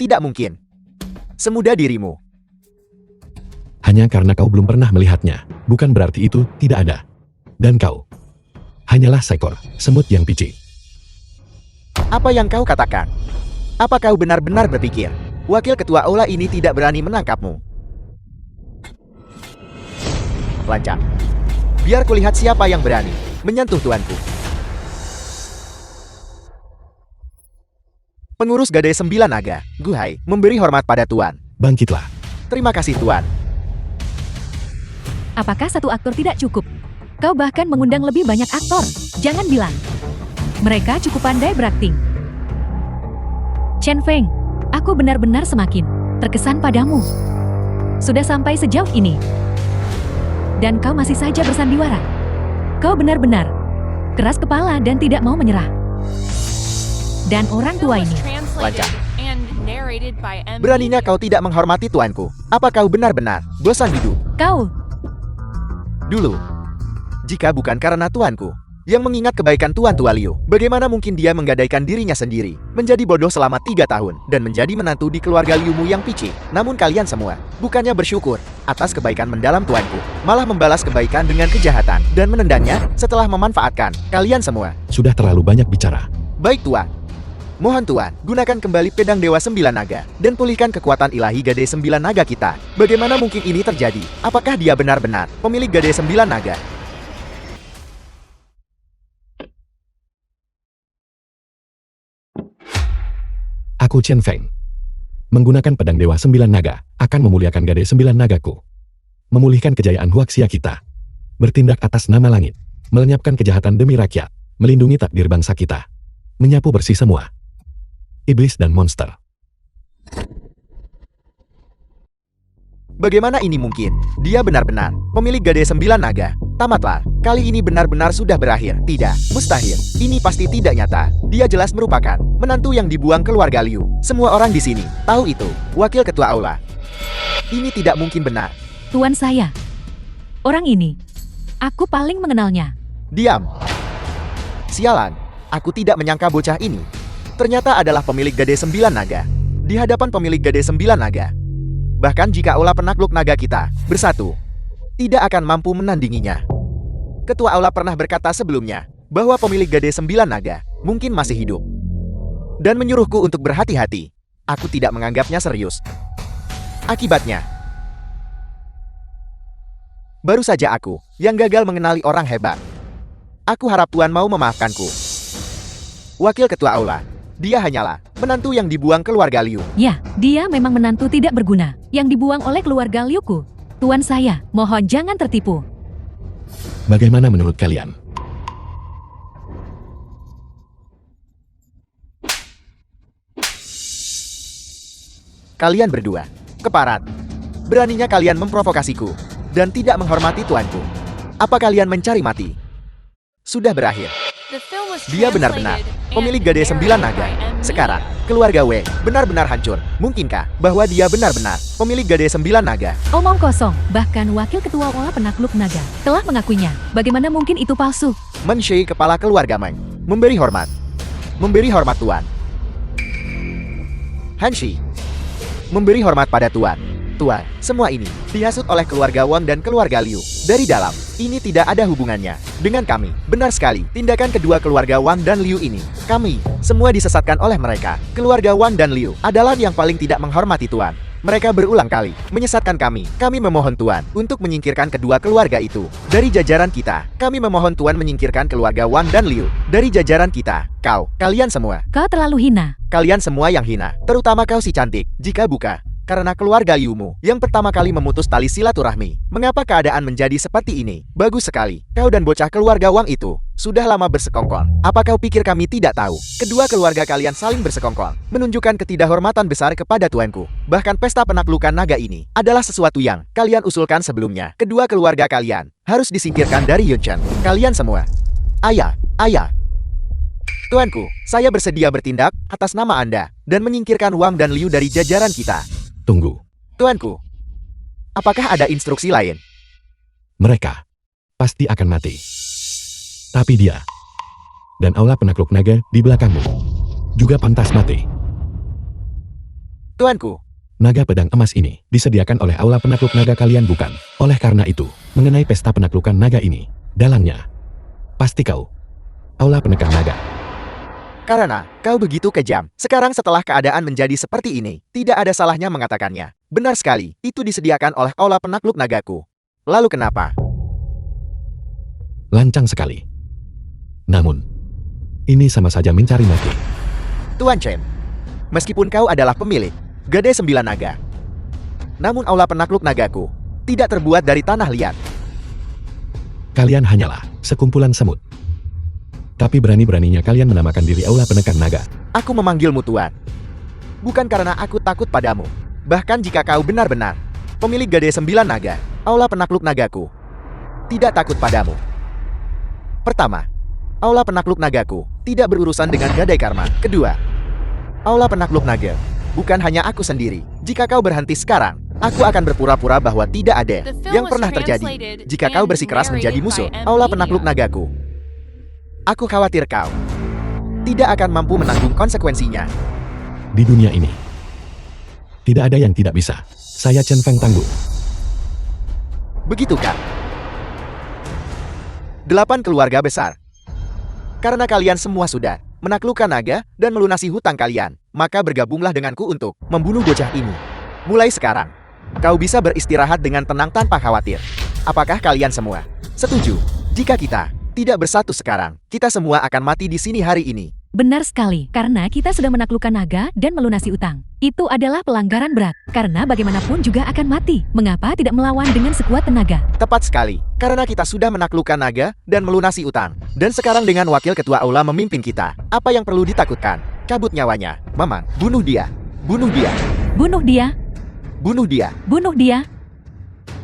S3: Tidak mungkin. Semudah dirimu.
S1: Hanya karena kau belum pernah melihatnya, bukan berarti itu tidak ada. Dan kau hanyalah seekor semut yang picik.
S3: Apa yang kau katakan? Apa kau benar-benar berpikir Wakil Ketua Aula ini tidak berani menangkapmu? Lancang. Biar kulihat siapa yang berani menyentuh tuanku. Pengurus Gadai 9 Naga, Guhai, memberi hormat pada tuan.
S1: Bangkitlah.
S3: Terima kasih tuan.
S2: Apakah satu aktor tidak cukup? Kau bahkan mengundang lebih banyak aktor. Jangan bilang. Mereka cukup pandai berakting. Chen Feng, aku benar-benar semakin terkesan padamu. Sudah sampai sejauh ini. Dan kau masih saja bersandiwara. Kau benar-benar keras kepala dan tidak mau menyerah. Dan orang tua ini.
S3: Lancar. Beraninya kau tidak menghormati tuanku. Apa kau benar-benar bosan hidup?
S2: Kau.
S3: Dulu. Jika bukan karena tuanku yang mengingat kebaikan Tuan Tua Liu, bagaimana mungkin dia menggadaikan dirinya sendiri, menjadi bodoh selama 3 tahun, dan menjadi menantu di keluarga Liumu yang picik. Namun kalian semua, bukannya bersyukur atas kebaikan mendalam tuanku, malah membalas kebaikan dengan kejahatan, dan menendangnya setelah memanfaatkan kalian semua.
S1: Sudah terlalu banyak bicara.
S3: Baik tuan. Mohon tuan, gunakan kembali pedang Dewa 9 Naga, dan pulihkan kekuatan ilahi Gadai 9 Naga kita. Bagaimana mungkin ini terjadi? Apakah dia benar-benar pemilik Gadai 9 Naga?
S1: Aku Chen Feng. Menggunakan pedang Dewa 9 Naga, akan memuliakan Gadai 9 Nagaku. Memulihkan kejayaan Huaxia kita. Bertindak atas nama langit. Melenyapkan kejahatan demi rakyat. Melindungi takdir bangsa kita. Menyapu bersih semua iblis dan monster.
S3: Bagaimana ini mungkin? Dia benar-benar pemilik Gadai 9 Naga. Tamatlah. Kali ini benar-benar sudah berakhir. Tidak, mustahil. Ini pasti tidak nyata. Dia jelas merupakan menantu yang dibuang keluarga Liu. Semua orang di sini tahu itu. Wakil Ketua Aula. Ini tidak mungkin benar.
S2: Tuan saya. Orang ini. Aku paling mengenalnya.
S3: Diam. Sialan. Aku tidak menyangka bocah ini ternyata adalah pemilik Gadai 9 Naga. Di hadapan pemilik Gadai 9 Naga. Bahkan jika Aula penakluk naga kita bersatu, tidak akan mampu menandinginya. Ketua Aula pernah berkata sebelumnya bahwa pemilik Gadai 9 Naga mungkin masih hidup. Dan menyuruhku untuk berhati-hati. Aku tidak menganggapnya serius. Akibatnya, baru saja aku yang gagal mengenali orang hebat. Aku harap Tuan mau memaafkanku. Wakil Ketua Aula. Dia hanyalah menantu yang dibuang keluarga Liu.
S2: Ya, dia memang menantu tidak berguna, yang dibuang oleh keluarga Liuku. Tuan saya, mohon jangan tertipu.
S1: Bagaimana menurut kalian?
S3: Kalian berdua, keparat. Beraninya kalian memprovokasiku, dan tidak menghormati tuanku. Apa kalian mencari mati? Sudah berakhir. Dia benar-benar pemilik Gadai 9 Naga. Sekarang, keluarga W benar-benar hancur. Mungkinkah bahwa dia benar-benar pemilik Gadai 9 Naga?
S2: Omong kosong, bahkan Wakil Ketua Aula Penakluk Naga telah mengakuinya. Bagaimana mungkin itu palsu?
S3: Menshei kepala keluarga Meng. Memberi hormat. Memberi hormat Tuan. Hanshi. Memberi hormat pada Tuan. Tuan, semua ini dihasut oleh keluarga Wang dan keluarga Liu. Dari dalam, ini tidak ada hubungannya dengan kami. Benar sekali, tindakan kedua keluarga Wang dan Liu ini. Kami, semua disesatkan oleh mereka. Keluarga Wang dan Liu adalah yang paling tidak menghormati Tuan. Mereka berulang kali menyesatkan kami. Kami memohon Tuan untuk menyingkirkan kedua keluarga itu dari jajaran kita. Kami memohon Tuan menyingkirkan keluarga Wang dan Liu dari jajaran kita. Kalian semua.
S2: Kau terlalu hina.
S3: Kalian semua yang hina, terutama kau si cantik. Jika buka karena keluarga Liumu yang pertama kali memutus tali silaturahmi, mengapa keadaan menjadi seperti ini? Bagus sekali. Kau dan bocah keluarga Wang itu sudah lama bersekongkol. Apa kau pikir kami tidak tahu? Kedua keluarga kalian saling bersekongkol, menunjukkan ketidakhormatan besar kepada tuanku. Bahkan pesta penaklukan naga ini adalah sesuatu yang kalian usulkan sebelumnya. Kedua keluarga kalian harus disingkirkan dari Yunchen. Kalian semua. Ayah. Tuanku, saya bersedia bertindak atas nama Anda dan menyingkirkan Wang dan Liu dari jajaran kita.
S1: Tunggu.
S3: Tuanku, apakah ada instruksi lain?
S1: Mereka pasti akan mati. Tapi dia dan Aula Penakluk Naga di belakangmu juga pantas mati.
S3: Tuanku,
S1: Naga pedang emas ini disediakan oleh aula penakluk naga kalian bukan? Oleh karena itu, mengenai pesta penaklukan naga ini, dalangnya. Pasti kau. Aula penekan naga.
S3: karena kau begitu kejam. Sekarang setelah keadaan menjadi seperti ini, tidak ada salahnya mengatakannya. Benar sekali, itu disediakan oleh aula penakluk nagaku. Lalu kenapa?
S1: Lancang sekali. Namun, ini sama saja mencari mati.
S3: Tuan Chen, meskipun kau adalah pemilik Gadai 9 Naga, namun aula penakluk nagaku tidak terbuat dari tanah liat.
S1: Kalian hanyalah sekumpulan semut. Tapi berani-beraninya kalian menamakan diri aula penekan naga.
S3: Aku memanggilmu Tuan, bukan karena aku takut padamu. Bahkan jika kau benar-benar pemilik Gadai 9 Naga, aula penakluk nagaku tidak takut padamu. Pertama, aula penakluk nagaku tidak berurusan dengan Gadai Karma. Kedua, aula penakluk naga bukan hanya aku sendiri. Jika kau berhenti sekarang, aku akan berpura-pura bahwa tidak ada yang pernah terjadi. Jika kau bersikeras menjadi musuh aula penakluk nagaku, aku khawatir kau tidak akan mampu menanggung konsekuensinya.
S1: Di dunia ini, tidak ada yang tidak bisa. Saya Chen Feng tangguh.
S3: Begitukah? 8 keluarga besar. Karena kalian semua sudah menaklukkan naga dan melunasi hutang kalian, maka bergabunglah denganku untuk membunuh bocah ini. Mulai sekarang, kau bisa beristirahat dengan tenang tanpa khawatir. Apakah kalian semua setuju? Jika kita tidak bersatu sekarang, kita semua akan mati di sini hari ini.
S2: Benar sekali, karena kita sudah menaklukkan naga dan melunasi utang. Itu adalah pelanggaran berat, karena bagaimanapun juga akan mati. Mengapa tidak melawan dengan sekuat tenaga?
S3: Tepat sekali, karena kita sudah menaklukkan naga dan melunasi utang. Dan sekarang dengan wakil ketua aula memimpin kita, apa yang perlu ditakutkan? Cabut nyawanya. Mamang, bunuh dia. Bunuh dia.
S2: Bunuh dia,
S3: Bunuh dia.
S2: bunuh dia,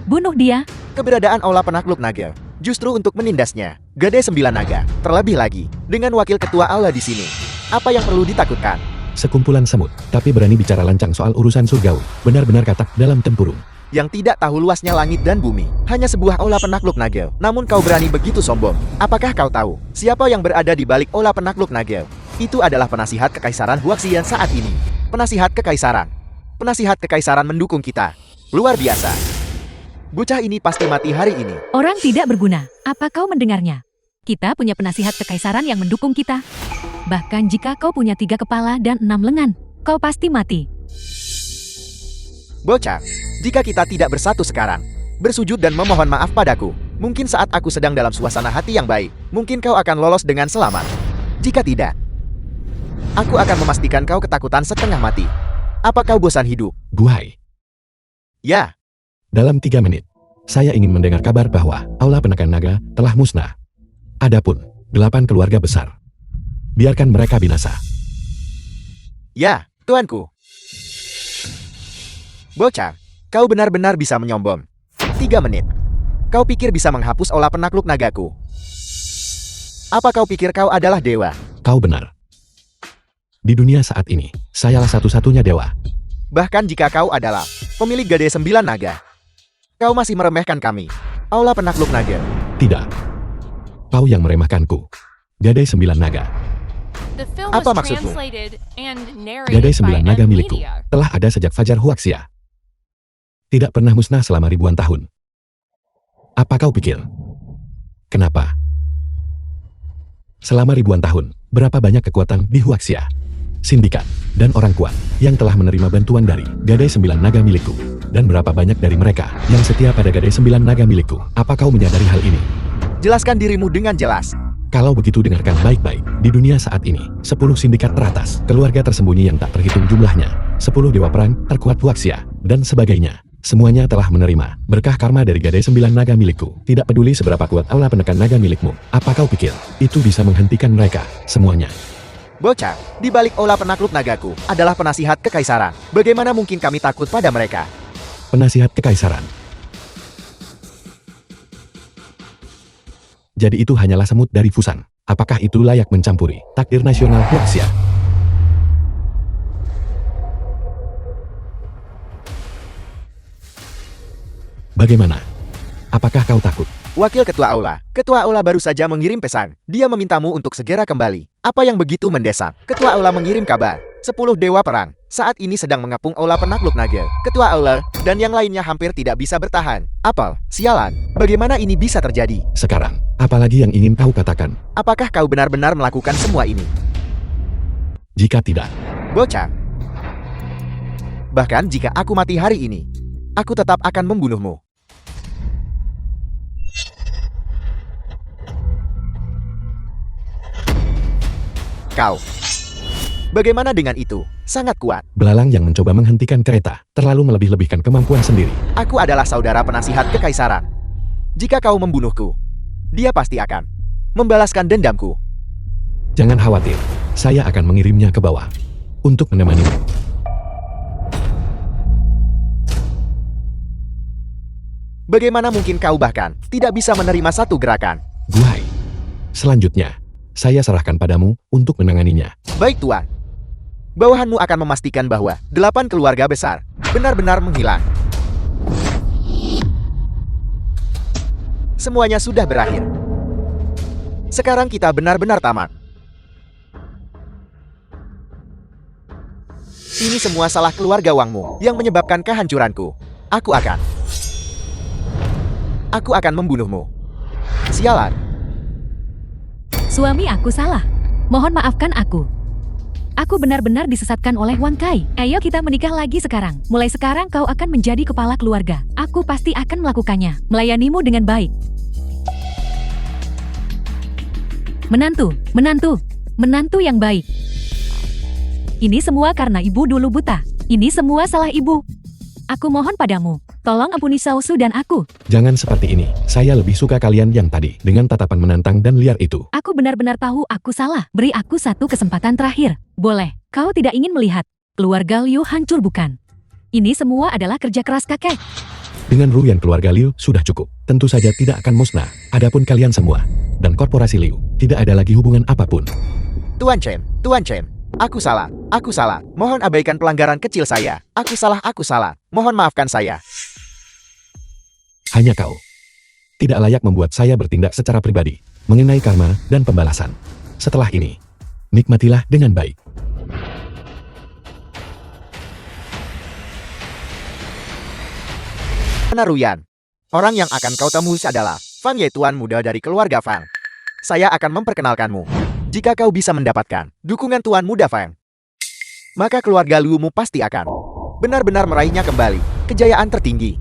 S2: bunuh dia.
S3: Keberadaan aula penakluk naga justru untuk menindasnya. Gadai 9 Naga. Terlebih lagi, dengan wakil ketua aula di sini. Apa yang perlu ditakutkan?
S1: Sekumpulan semut, tapi berani bicara lancang soal urusan surgawi. Benar-benar katak dalam tempurung.
S3: Yang tidak tahu luasnya langit dan bumi. Hanya sebuah aula penakluk naga. Namun kau berani begitu sombong. Apakah kau tahu siapa yang berada di balik aula penakluk naga? Itu adalah penasihat kekaisaran Huaxian saat ini. Penasihat kekaisaran. Penasihat kekaisaran mendukung kita. Luar biasa. Bocah ini pasti mati hari ini.
S2: Orang tidak berguna. Apa kau mendengarnya? Kita punya penasihat kekaisaran yang mendukung kita. Bahkan jika kau punya 3 kepala dan 6 lengan, kau pasti mati.
S3: Bocah, jika kita tidak bersatu sekarang, bersujud dan memohon maaf padaku, mungkin saat aku sedang dalam suasana hati yang baik, mungkin kau akan lolos dengan selamat. Jika tidak, aku akan memastikan kau ketakutan setengah mati. Apa kau bosan hidup?
S1: Buhai.
S3: Ya,
S1: Dalam 3 menit, saya ingin mendengar kabar bahwa aula penekan naga telah musnah. Adapun 8 keluarga besar, biarkan mereka binasa.
S3: ya, tuanku. Bocah, kau benar-benar bisa menyombong. 3 menit. Kau pikir bisa menghapus aula penakluk nagaku? Apa kau pikir kau adalah dewa?
S1: Kau benar. Di dunia saat ini, sayalah satu-satunya dewa.
S3: Bahkan jika kau adalah pemilik Gadai 9 Naga, kau masih meremehkan kami, aula penakluk naga.
S1: Tidak. Kau yang meremehkanku. Gadai 9 naga.
S4: The film
S3: Apa
S4: was
S3: maksudmu?
S4: translated and narrated
S1: Gadai
S4: by
S1: 9 naga milikku
S4: Media.
S1: telah ada sejak Fajar Huaxia. Tidak pernah musnah selama ribuan tahun. Apa kau pikir? Kenapa? Selama ribuan tahun, berapa banyak kekuatan di Huaxia, sindikat, dan orang kuat yang telah menerima bantuan dari Gadai 9 naga milikku? Dan berapa banyak dari mereka yang setia pada Gadai 9 naga milikku? Apa kau menyadari hal ini?
S3: Jelaskan dirimu dengan jelas.
S1: Kalau begitu dengarkan baik-baik, di dunia saat ini, 10 sindikat teratas, keluarga tersembunyi yang tak terhitung jumlahnya, 10 dewa perang terkuat Huaxia, dan sebagainya. Semuanya telah menerima berkah karma dari Gadai 9 naga milikku. Tidak peduli seberapa kuat aula penekan naga milikmu. Apa kau pikir itu bisa menghentikan mereka semuanya?
S3: Bocah, di balik aula penakluk nagaku adalah penasihat kekaisaran. Bagaimana mungkin kami takut pada mereka?
S1: Penasihat kekaisaran. Jadi itu hanyalah semut dari Fusan. Apakah itu layak mencampuri takdir nasional Huaxia? Bagaimana? Apakah kau takut?
S3: Wakil Ketua Aula. Ketua Aula baru saja mengirim pesan. Dia memintamu untuk segera kembali. Apa yang begitu mendesak? Ketua Aula mengirim kabar. 10 dewa perang saat ini sedang mengepung Aula penakluk naga. Ketua Aula dan yang lainnya hampir tidak bisa bertahan. Apel, sialan. Bagaimana ini bisa terjadi?
S1: Sekarang, apalagi yang ingin kau katakan?
S3: Apakah kau benar-benar melakukan semua ini?
S1: Jika tidak,
S3: Bocah. Bahkan jika aku mati hari ini, aku tetap akan membunuhmu. Kau. Bagaimana dengan itu? Sangat kuat.
S1: belalang yang mencoba menghentikan kereta terlalu melebih-lebihkan kemampuan sendiri.
S3: Aku adalah saudara penasihat kekaisaran. Jika kau membunuhku, dia pasti akan membalaskan dendamku.
S1: Jangan khawatir, saya akan mengirimnya ke bawah untuk menemanimu.
S3: Bagaimana mungkin kau bahkan tidak bisa menerima satu gerakan?
S1: Guai. Selanjutnya, saya serahkan padamu untuk menanganinya.
S3: Baik Tuan. Bawahanmu akan memastikan bahwa 8 keluarga besar benar-benar menghilang. Semuanya sudah berakhir. Sekarang kita benar-benar tamat. Ini semua salah keluarga Wangmu yang menyebabkan kehancuranku. Aku akan membunuhmu. Sialan.
S2: Suami aku salah. Mohon maafkan aku. Aku benar-benar disesatkan oleh Wang Kai. Ayo kita menikah lagi sekarang. Mulai sekarang kau akan menjadi kepala keluarga. Aku pasti akan melakukannya. Melayanimu dengan baik. Menantu yang baik. Ini semua karena ibu dulu buta. Ini semua salah ibu. Aku mohon padamu, tolong ampuni Sausu dan aku.
S1: Jangan seperti ini. Saya lebih suka kalian yang tadi, dengan tatapan menantang dan liar itu.
S2: Aku benar-benar tahu aku salah. Beri aku satu kesempatan terakhir. Boleh, kau tidak ingin melihat keluarga Liu hancur bukan? Ini semua adalah kerja keras kakek.
S1: Dengan ruyan keluarga Liu sudah cukup. Tentu saja tidak akan musnah. Adapun kalian semua dan korporasi Liu, tidak ada lagi hubungan apapun.
S3: Tuan Chen. Aku salah. Mohon abaikan pelanggaran kecil saya. Aku salah. Mohon maafkan saya.
S1: Hanya kau tidak layak membuat saya bertindak secara pribadi mengenai karma dan pembalasan. Setelah ini, nikmatilah dengan baik.
S3: Nona Ruyan. Orang yang akan kau temui adalah Fang Ye, tuan muda dari keluarga Fang. Saya akan memperkenalkanmu. Jika kau bisa mendapatkan dukungan tuan muda Fang, maka keluarga Liumu pasti akan benar-benar meraihnya kembali kejayaan tertinggi.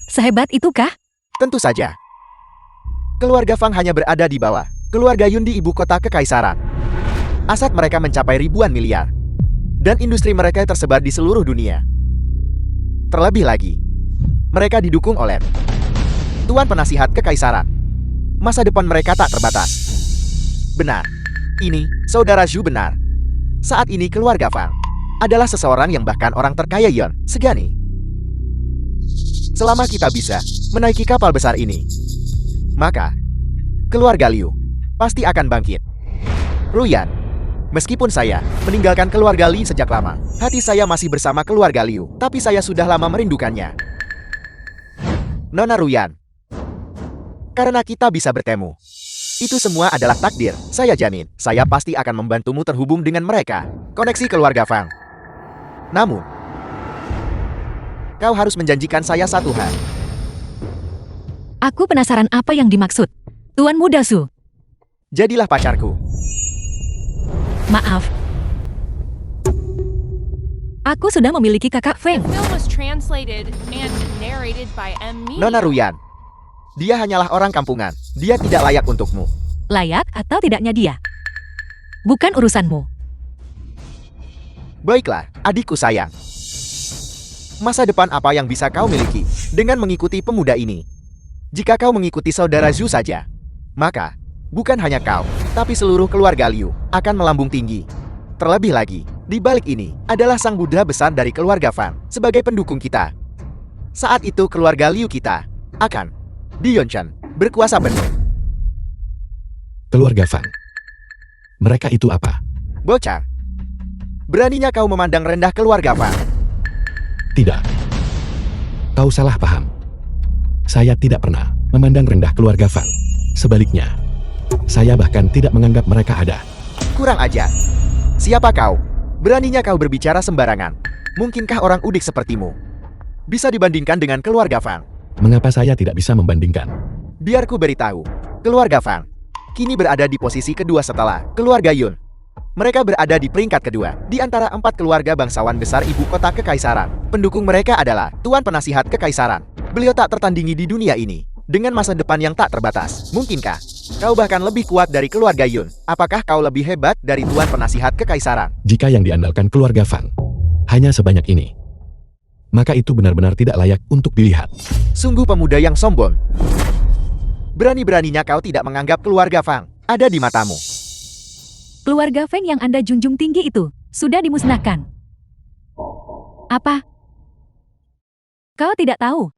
S2: Sehebat itukah?
S3: Tentu saja. Keluarga Fang hanya berada di bawah keluarga Yun di ibu kota kekaisaran. Aset mereka mencapai ribuan miliar. Dan industri mereka tersebar di seluruh dunia. Terlebih lagi, mereka didukung oleh Tuan Penasihat Kekaisaran. Masa depan mereka tak terbatas. Benar. Ini, saudara Zhu benar. Saat ini keluarga Fang adalah seseorang yang bahkan orang terkaya Yon segani. Selama kita bisa menaiki kapal besar ini, maka keluarga Liu pasti akan bangkit. Ruyan, meskipun saya meninggalkan keluarga Li sejak lama, hati saya masih bersama keluarga Liu, tapi saya sudah lama merindukannya. Nona Ruyan, karena kita bisa bertemu, itu semua adalah takdir. Saya jamin, saya pasti akan membantumu terhubung dengan mereka. Koneksi keluarga Fang. Namun, kau harus menjanjikan saya satu hal.
S2: Aku penasaran apa yang dimaksud. Tuan Muda Su.
S3: Jadilah pacarku.
S2: Maaf. Aku sudah memiliki kakak Feng.
S4: The film was translated and narrated by M. Media.
S3: Nona Ruyan, dia hanyalah orang kampungan. Dia tidak layak untukmu.
S2: Layak atau tidaknya dia? Bukan urusanmu.
S3: Baiklah, adikku sayang. Masa depan apa yang bisa kau miliki dengan mengikuti pemuda ini? Jika kau mengikuti saudara Zhu saja, maka bukan hanya kau, tapi seluruh keluarga Liu akan melambung tinggi. Terlebih lagi, di balik ini adalah sang Buddha besar dari keluarga Fang sebagai pendukung kita. Saat itu keluarga Liu kita akan di Yonshan berkuasa penuh.
S1: Keluarga Fang. Mereka itu apa?
S3: Bocah, beraninya kau memandang rendah keluarga Fang?
S1: Tidak. Kau salah paham. Saya tidak pernah memandang rendah keluarga Fang. Sebaliknya, saya bahkan tidak menganggap mereka ada.
S3: Kurang ajar. Siapa kau? Beraninya kau berbicara sembarangan. Mungkinkah orang udik sepertimu bisa dibandingkan dengan keluarga Fang?
S1: Mengapa saya tidak bisa membandingkan?
S3: Biar ku beritahu. Keluarga Fang kini berada di posisi kedua setelah keluarga Yun. Mereka berada di peringkat kedua di antara 4 keluarga bangsawan besar ibu kota kekaisaran. Pendukung mereka adalah Tuan Penasihat Kekaisaran. Beliau tak tertandingi di dunia ini dengan masa depan yang tak terbatas. Mungkinkah kau bahkan lebih kuat dari keluarga Yun? Apakah kau lebih hebat dari Tuan Penasihat Kekaisaran?
S1: Jika yang diandalkan keluarga Fang hanya sebanyak ini, maka itu benar-benar tidak layak untuk dilihat.
S3: Sungguh pemuda yang sombong. Berani-beraninya kau tidak menganggap keluarga Fang ada di matamu.
S2: Keluarga Feng yang Anda junjung tinggi itu sudah dimusnahkan. Apa? Kau tidak tahu?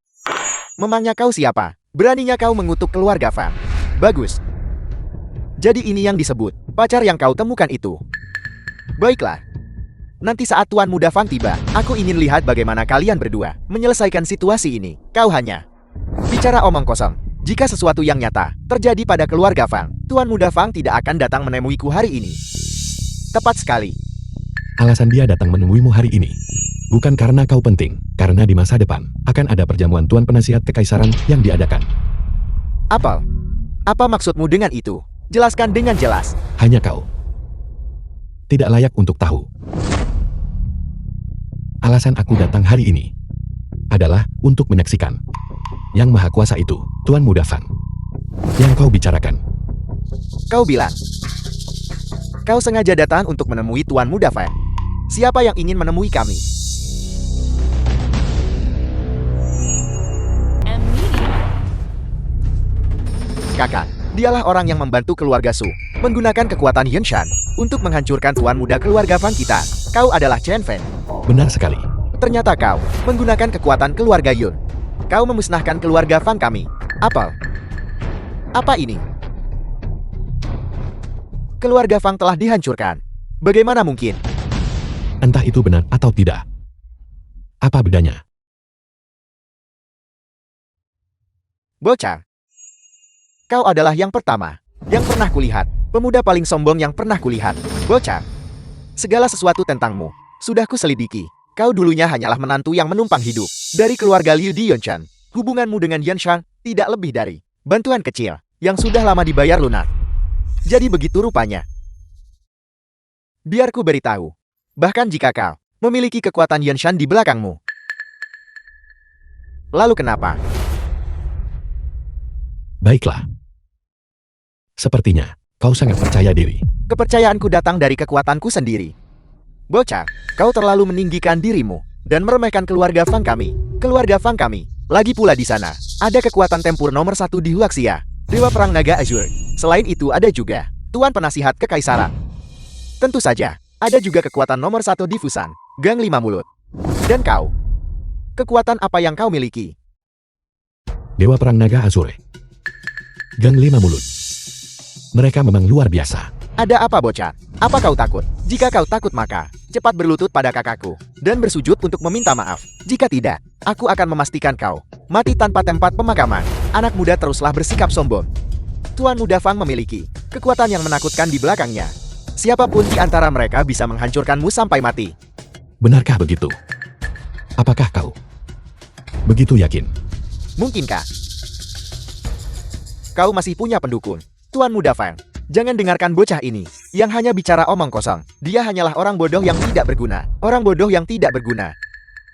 S3: Memangnya kau siapa? Beraninya kau mengutuk keluarga Fang. Bagus. Jadi ini yang disebut pacar yang kau temukan itu. Baiklah. Nanti saat Tuan Muda Fang tiba, aku ingin lihat bagaimana kalian berdua menyelesaikan situasi ini. Kau hanya bicara omong kosong. Jika sesuatu yang nyata terjadi pada keluarga Fang, Tuan Muda Fang tidak akan datang menemuiku hari ini. Tepat sekali.
S1: Alasan dia datang menemuimu hari ini bukan karena kau penting, karena di masa depan akan ada perjamuan Tuan Penasihat Kekaisaran yang diadakan.
S3: Apel, apa maksudmu dengan itu? Jelaskan dengan jelas.
S1: Hanya kau tidak layak untuk tahu. Alasan aku datang hari ini adalah untuk menyaksikan Yang Maha Kuasa itu, Tuan Muda Fang. Yang kau bicarakan.
S3: Kau bilang kau sengaja datang untuk menemui Tuan Muda Fang. Siapa yang ingin menemui kami? Kakak, dialah orang yang membantu keluarga Su menggunakan kekuatan Yunshan untuk menghancurkan Tuan Muda keluarga Fang kita. Kau adalah Chen Feng.
S1: Benar sekali.
S3: Ternyata kau menggunakan kekuatan keluarga Yun. Kau memusnahkan keluarga Fang kami. Apa ini? Keluarga Fang telah dihancurkan. Bagaimana mungkin?
S1: Entah itu benar atau tidak. Apa bedanya?
S3: Bocah. Kau adalah yang pertama yang pernah kulihat. Pemuda paling sombong yang pernah kulihat. Bocah. Segala sesuatu tentangmu sudah kuselidiki. Kau dulunya hanyalah menantu yang menumpang hidup dari keluarga Liu di Yunshan. Hubunganmu dengan Yunshan tidak lebih dari bantuan kecil yang sudah lama dibayar lunak. Jadi begitu rupanya. Biar ku beritahu. Bahkan jika kau memiliki kekuatan Yunshan di belakangmu. Lalu kenapa?
S1: Baiklah. Sepertinya kau sangat percaya diri.
S3: Kepercayaanku datang dari kekuatanku sendiri. Bocah, kau terlalu meninggikan dirimu dan meremehkan keluarga Fang kami. Keluarga Fang kami. Lagi pula di sana, ada kekuatan tempur nomor 1 di Huaxia, Dewa Perang Naga Azure. Selain itu ada juga Tuan Penasihat Kekaisaran. Tentu saja, ada juga kekuatan nomor 1 di Fusan, Gang 5 Mulut. Dan kau? Kekuatan apa yang kau miliki?
S1: Dewa Perang Naga Azure. Gang 5 Mulut. Mereka memang luar biasa.
S3: Ada apa bocah? Apa kau takut? Jika kau takut maka cepat berlutut pada kakakku dan bersujud untuk meminta maaf. Jika tidak, aku akan memastikan kau mati tanpa tempat pemakaman. Anak muda teruslah bersikap sombong. Tuan Muda Fang memiliki kekuatan yang menakutkan di belakangnya. Siapapun di antara mereka bisa menghancurkanmu sampai mati.
S1: Benarkah begitu? Apakah kau begitu yakin?
S3: Mungkinkah kau masih punya pendukung? Tuan Muda Fang, jangan dengarkan bocah ini yang hanya bicara omong kosong. Dia hanyalah orang bodoh yang tidak berguna. Orang bodoh yang tidak berguna.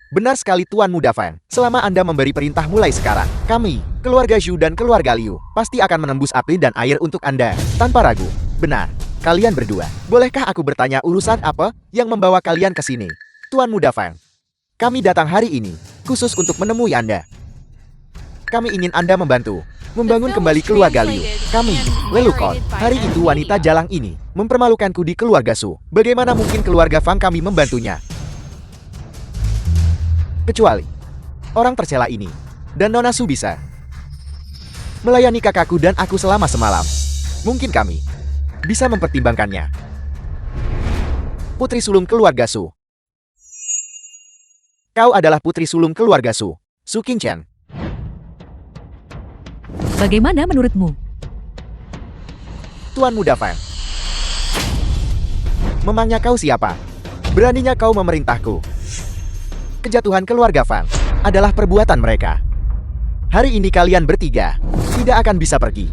S3: Benar sekali Tuan Muda Fang. Selama Anda memberi perintah mulai sekarang, kami, keluarga Zhu dan keluarga Liu, pasti akan menembus api dan air untuk Anda, tanpa ragu. Benar, kalian berdua. Bolehkah aku bertanya urusan apa yang membawa kalian ke sini? Tuan Muda Fang, kami datang hari ini, khusus untuk menemui Anda. Kami ingin Anda membantu membangun kembali keluarga Liu. Kami, Lelukon, hari itu wanita jalang ini mempermalukanku di keluarga Su. Bagaimana mungkin keluarga Fang kami membantunya? Kecuali orang tercela ini dan Nona Su bisa melayani kakakku dan aku selama semalam. Mungkin kami bisa mempertimbangkannya. Putri sulung keluarga Su. Kau adalah putri sulung keluarga Su, Su Qingchen.
S2: Bagaimana menurutmu?
S3: Tuan Muda Fang. Memangnya kau siapa? Beraninya kau memerintahku. Kejatuhan keluarga Fang adalah perbuatan mereka. Hari ini kalian bertiga tidak akan bisa pergi.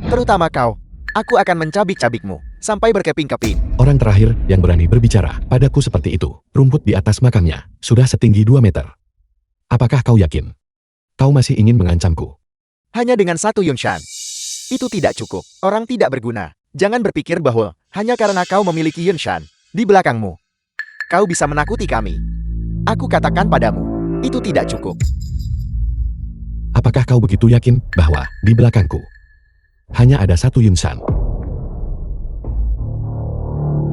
S3: Terutama kau. Aku akan mencabik-cabikmu sampai berkeping-keping.
S1: Orang terakhir yang berani berbicara padaku seperti itu. Rumput di atas makamnya sudah setinggi 2 meter. Apakah kau yakin? Kau masih ingin mengancamku?
S3: Hanya dengan satu Yunshan. Itu tidak cukup. Orang tidak berguna. Jangan berpikir bahwa hanya karena kau memiliki Yunshan di belakangmu, kau bisa menakuti kami. Aku katakan padamu, itu tidak cukup.
S1: Apakah kau begitu yakin bahwa di belakangku hanya ada satu Yunshan?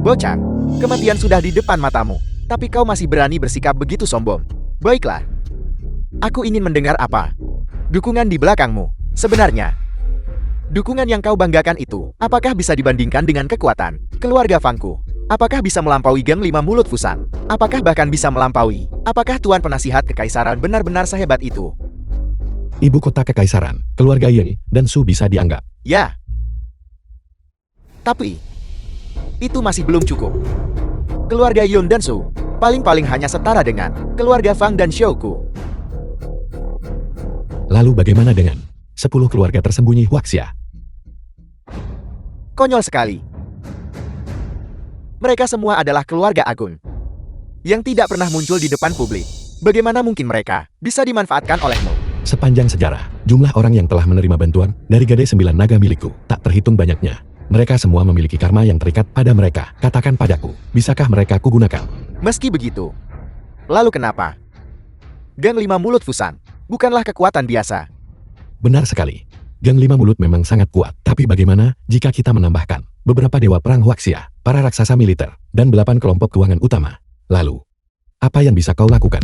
S3: Bocah, kematian sudah di depan matamu, tapi kau masih berani bersikap begitu sombong. Baiklah. Aku ingin mendengar apa? Dukungan di belakangmu. Sebenarnya, dukungan yang kau banggakan itu, apakah bisa dibandingkan dengan kekuatan keluarga Fangku? Apakah bisa melampaui Geng 5 Mulut Fusan? Apakah bahkan bisa melampaui? Apakah Tuan Penasihat Kekaisaran benar-benar sehebat itu?
S1: Ibu kota kekaisaran, keluarga Yi dan Su bisa dianggap.
S3: Ya. Tapi, itu masih belum cukup. Keluarga Yun dan Su, paling-paling hanya setara dengan keluarga Fang dan Xiaoku.
S1: Lalu bagaimana dengan 10 keluarga tersembunyi Huaxia?
S3: Konyol sekali. Mereka semua adalah keluarga agung yang tidak pernah muncul di depan publik. Bagaimana mungkin mereka bisa dimanfaatkan olehmu?
S1: Sepanjang sejarah, jumlah orang yang telah menerima bantuan dari Gadai 9 Naga milikku tak terhitung banyaknya. Mereka semua memiliki karma yang terikat pada mereka. Katakan padaku, bisakah mereka kugunakan?
S3: Meski begitu, lalu kenapa? Geng 5 Mulut Fusan bukanlah kekuatan biasa.
S1: Benar sekali. Geng 5 Mulut memang sangat kuat. Tapi bagaimana jika kita menambahkan beberapa dewa perang Huaxia, para raksasa militer, dan 8 kelompok keuangan utama? Lalu, apa yang bisa kau lakukan?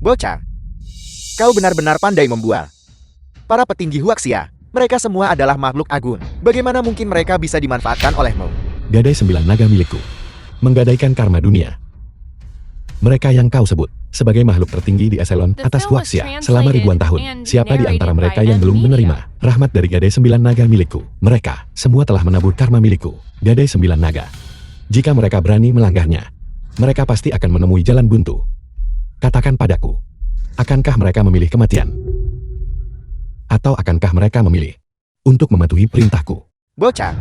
S3: Bocah, kau benar-benar pandai membual. Para petinggi Huaxia, mereka semua adalah makhluk agung. Bagaimana mungkin mereka bisa dimanfaatkan olehmu?
S1: Gadai 9 Naga milikku menggadaikan karma dunia. Mereka yang kau sebut sebagai makhluk tertinggi di eselon atas Huaxia selama ribuan tahun. Siapa di antara mereka yang belum menerima rahmat dari Gadai 9 Naga milikku? Mereka semua telah menabur karma milikku. Gadai 9 Naga. Jika mereka berani melanggarnya, mereka pasti akan menemui jalan buntu. Katakan padaku, akankah mereka memilih kematian? Atau akankah mereka memilih untuk mematuhi perintahku?
S3: Bocah,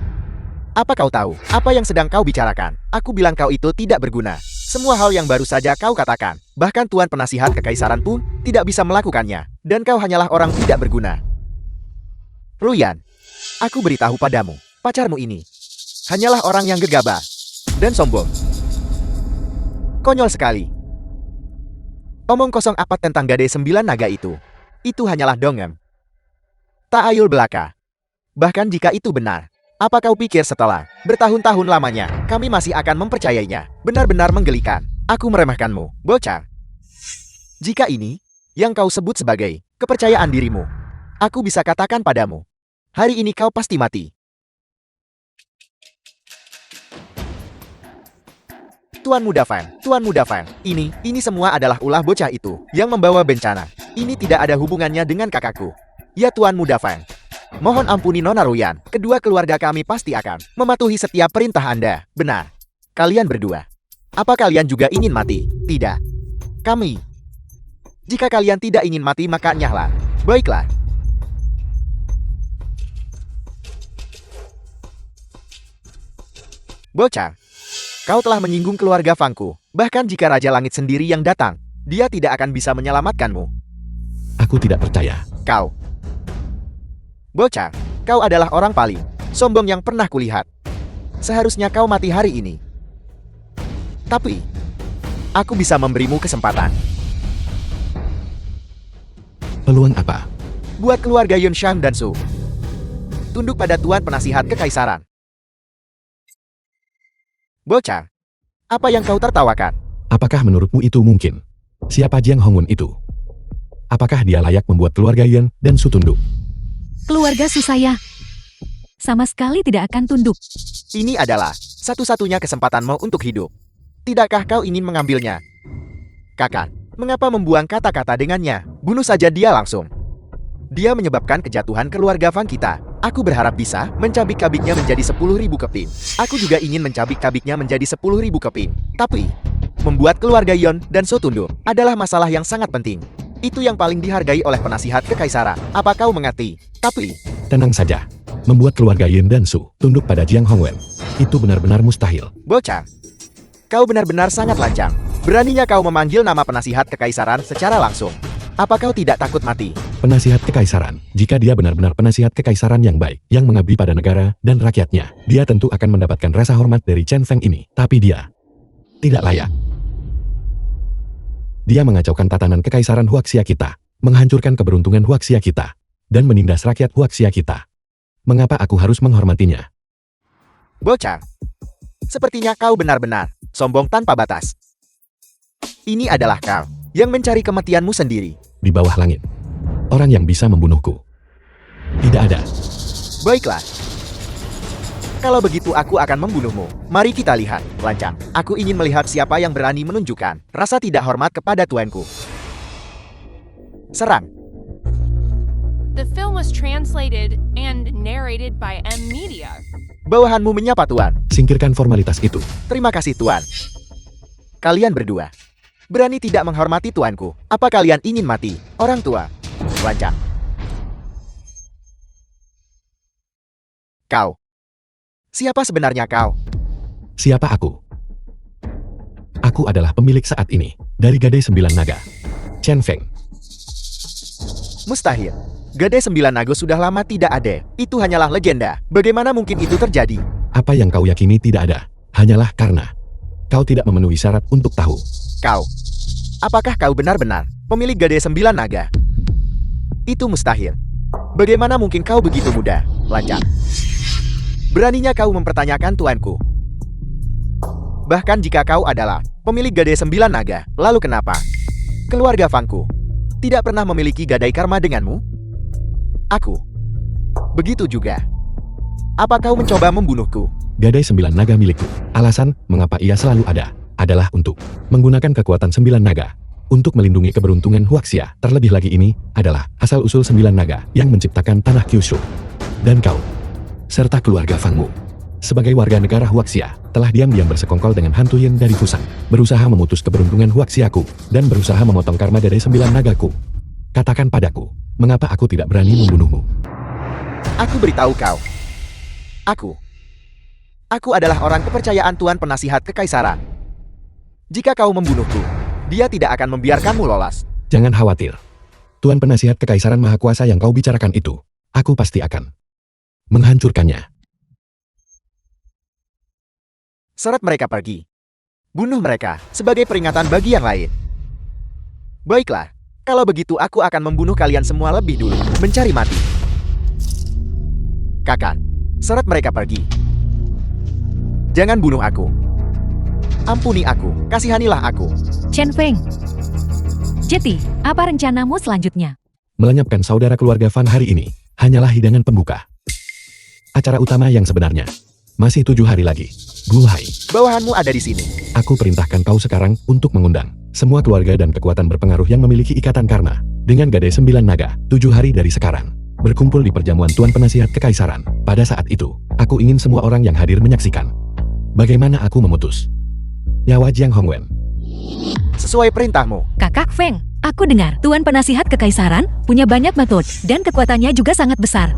S3: apa kau tahu apa yang sedang kau bicarakan? Aku bilang kau itu tidak berguna. Semua hal yang baru saja kau katakan, bahkan Tuan Penasihat Kekaisaran pun tidak bisa melakukannya, dan kau hanyalah orang tidak berguna. Ruyan, aku beritahu padamu, pacarmu ini hanyalah orang yang gegabah dan sombong. Konyol sekali. Omong kosong apa tentang Gadai 9 Naga itu? Itu hanyalah dongeng. Ta'ayul belaka. Bahkan jika itu benar, apa kau pikir setelah bertahun-tahun lamanya, kami masih akan mempercayainya? Benar-benar menggelikan. Aku meremehkanmu, bocah. Jika ini yang kau sebut sebagai kepercayaan dirimu, aku bisa katakan padamu, hari ini kau pasti mati. Tuan Muda Fan, ini semua adalah ulah bocah itu yang membawa bencana. Ini tidak ada hubungannya dengan kakakku. Ya Tuan Muda Fan, mohon ampuni Nona Ruyan. Kedua keluarga kami pasti akan mematuhi setiap perintah Anda. Benar. Kalian berdua. Apa kalian juga ingin mati? Tidak. Kami. Jika kalian tidak ingin mati maka nyahlah. Baiklah. Bocah, kau telah menyinggung keluarga Fangku. Bahkan jika Raja Langit sendiri yang datang, dia tidak akan bisa menyelamatkanmu.
S1: Aku tidak percaya.
S3: Kau. Bocah, kau adalah orang paling sombong yang pernah kulihat. Seharusnya kau mati hari ini. Tapi, aku bisa memberimu kesempatan.
S1: Peluang apa?
S3: Buat keluarga Yunshan dan Su. Tunduk pada Tuan Penasihat Kekaisaran. Bocah, apa yang kau tertawakan?
S1: Apakah menurutmu itu mungkin? Siapa Jiang Hongun itu? Apakah dia layak membuat keluarga Yen dan Su tunduk?
S2: Keluarga Su saya sama sekali tidak akan tunduk.
S3: Ini adalah satu-satunya kesempatanmu untuk hidup. Tidakkah kau ingin mengambilnya? Kakak, mengapa membuang kata-kata dengannya? Bunuh saja dia langsung. Dia menyebabkan kejatuhan keluarga Fang kita. Aku berharap bisa mencabik-cabiknya menjadi 10.000 keping. Aku juga ingin mencabik-cabiknya menjadi 10.000 keping. Tapi, membuat keluarga Yon dan So tunduk adalah masalah yang sangat penting. Itu yang paling dihargai oleh penasihat kekaisaran. Apa kau mengerti? Tapi,
S1: Tenang saja. Membuat keluarga Yin dan Su tunduk pada Jiang Hongwen. Itu benar-benar mustahil.
S3: bocah, kau benar-benar sangat lancang. Beraninya kau memanggil nama penasihat kekaisaran secara langsung. Apa kau tidak takut mati?
S1: Penasihat kekaisaran, jika dia benar-benar penasihat kekaisaran yang baik, yang mengabdi pada negara dan rakyatnya, dia tentu akan mendapatkan rasa hormat dari Chen Feng ini. Tapi dia tidak layak. Dia mengacaukan tatanan kekaisaran Huaxia kita, menghancurkan keberuntungan Huaxia kita, dan menindas rakyat Huaxia kita. Mengapa aku harus menghormatinya?
S3: Bocah, sepertinya kau benar-benar sombong tanpa batas. Ini adalah kau yang mencari kematianmu sendiri.
S1: Di bawah langit, orang yang bisa membunuhku tidak ada.
S3: Baiklah. Kalau begitu aku akan membunuhmu. Mari kita lihat, lancang. Aku ingin melihat siapa yang berani menunjukkan rasa tidak hormat kepada tuanku. Serang.
S4: The film was translated and narrated by M Media.
S3: Bawahanmu menyapa tuan.
S1: Singkirkan formalitas itu.
S3: Terima kasih tuan. Kalian berdua berani tidak menghormati tuanku. Apa kalian ingin mati? Orang tua. Lancang. Kau. Siapa sebenarnya kau?
S1: Siapa aku? Aku adalah pemilik saat ini, dari Gadai 9 Naga. Chen Feng.
S3: Mustahil. Gadai 9 Naga sudah lama tidak ada. Itu hanyalah legenda. Bagaimana mungkin itu terjadi?
S1: Apa yang kau yakini tidak ada, hanyalah karena kau tidak memenuhi syarat untuk tahu.
S3: Kau. Apakah kau benar-benar pemilik Gadai 9 Naga? Itu mustahil. Bagaimana mungkin kau begitu mudah? Lancang. Beraninya kau mempertanyakan tuanku. Bahkan jika kau adalah pemilik Gadai 9 Naga, lalu kenapa keluarga Fangku tidak pernah memiliki gadai karma denganmu? Aku. Begitu juga. Apa kau mencoba membunuhku?
S1: Gadai 9 Naga milikku. Alasan mengapa ia selalu ada adalah untuk menggunakan kekuatan 9 naga untuk melindungi keberuntungan Huaxia. Terlebih lagi ini adalah asal-usul 9 naga yang menciptakan tanah Kyushu. Dan kau, serta keluarga Fangmu, sebagai warga negara Huaxia, telah diam-diam bersekongkol dengan hantu Yin dari Fusan, berusaha memutus keberuntungan Huaxiaku, dan berusaha memotong karma Gadai 9 Nagaku. Katakan padaku, mengapa aku tidak berani membunuhmu?
S3: Aku beritahu kau. Aku adalah orang kepercayaan Tuan Penasihat Kekaisaran. Jika kau membunuhku, dia tidak akan membiarkanmu lolos.
S1: Jangan khawatir. Tuan Penasihat Kekaisaran Maha Kuasa yang kau bicarakan itu, aku pasti akan menghancurkannya.
S3: Seret mereka pergi. Bunuh mereka sebagai peringatan bagi yang lain. Baiklah, kalau begitu aku akan membunuh kalian semua lebih dulu. Mencari mati. Kakak, seret mereka pergi. Jangan bunuh aku. Ampuni aku, kasihanilah aku.
S2: Chen Feng. Jeti, apa rencanamu selanjutnya?
S1: Melenyapkan saudara keluarga Fan hari ini hanyalah hidangan pembuka. Acara utama yang sebenarnya masih 7 hari lagi. Guhai,
S3: Bawahanmu ada di sini.
S1: aku perintahkan kau sekarang untuk mengundang semua keluarga dan kekuatan berpengaruh yang memiliki ikatan karma dengan Gadai 9 Naga 7 hari dari sekarang. Berkumpul di perjamuan Tuan Penasihat Kekaisaran. Pada saat itu, aku ingin semua orang yang hadir menyaksikan bagaimana aku memutus nyawa Jiang Hongwen.
S3: Sesuai perintahmu.
S2: Kakak Feng, aku dengar Tuan Penasihat Kekaisaran punya banyak metode dan kekuatannya juga sangat besar.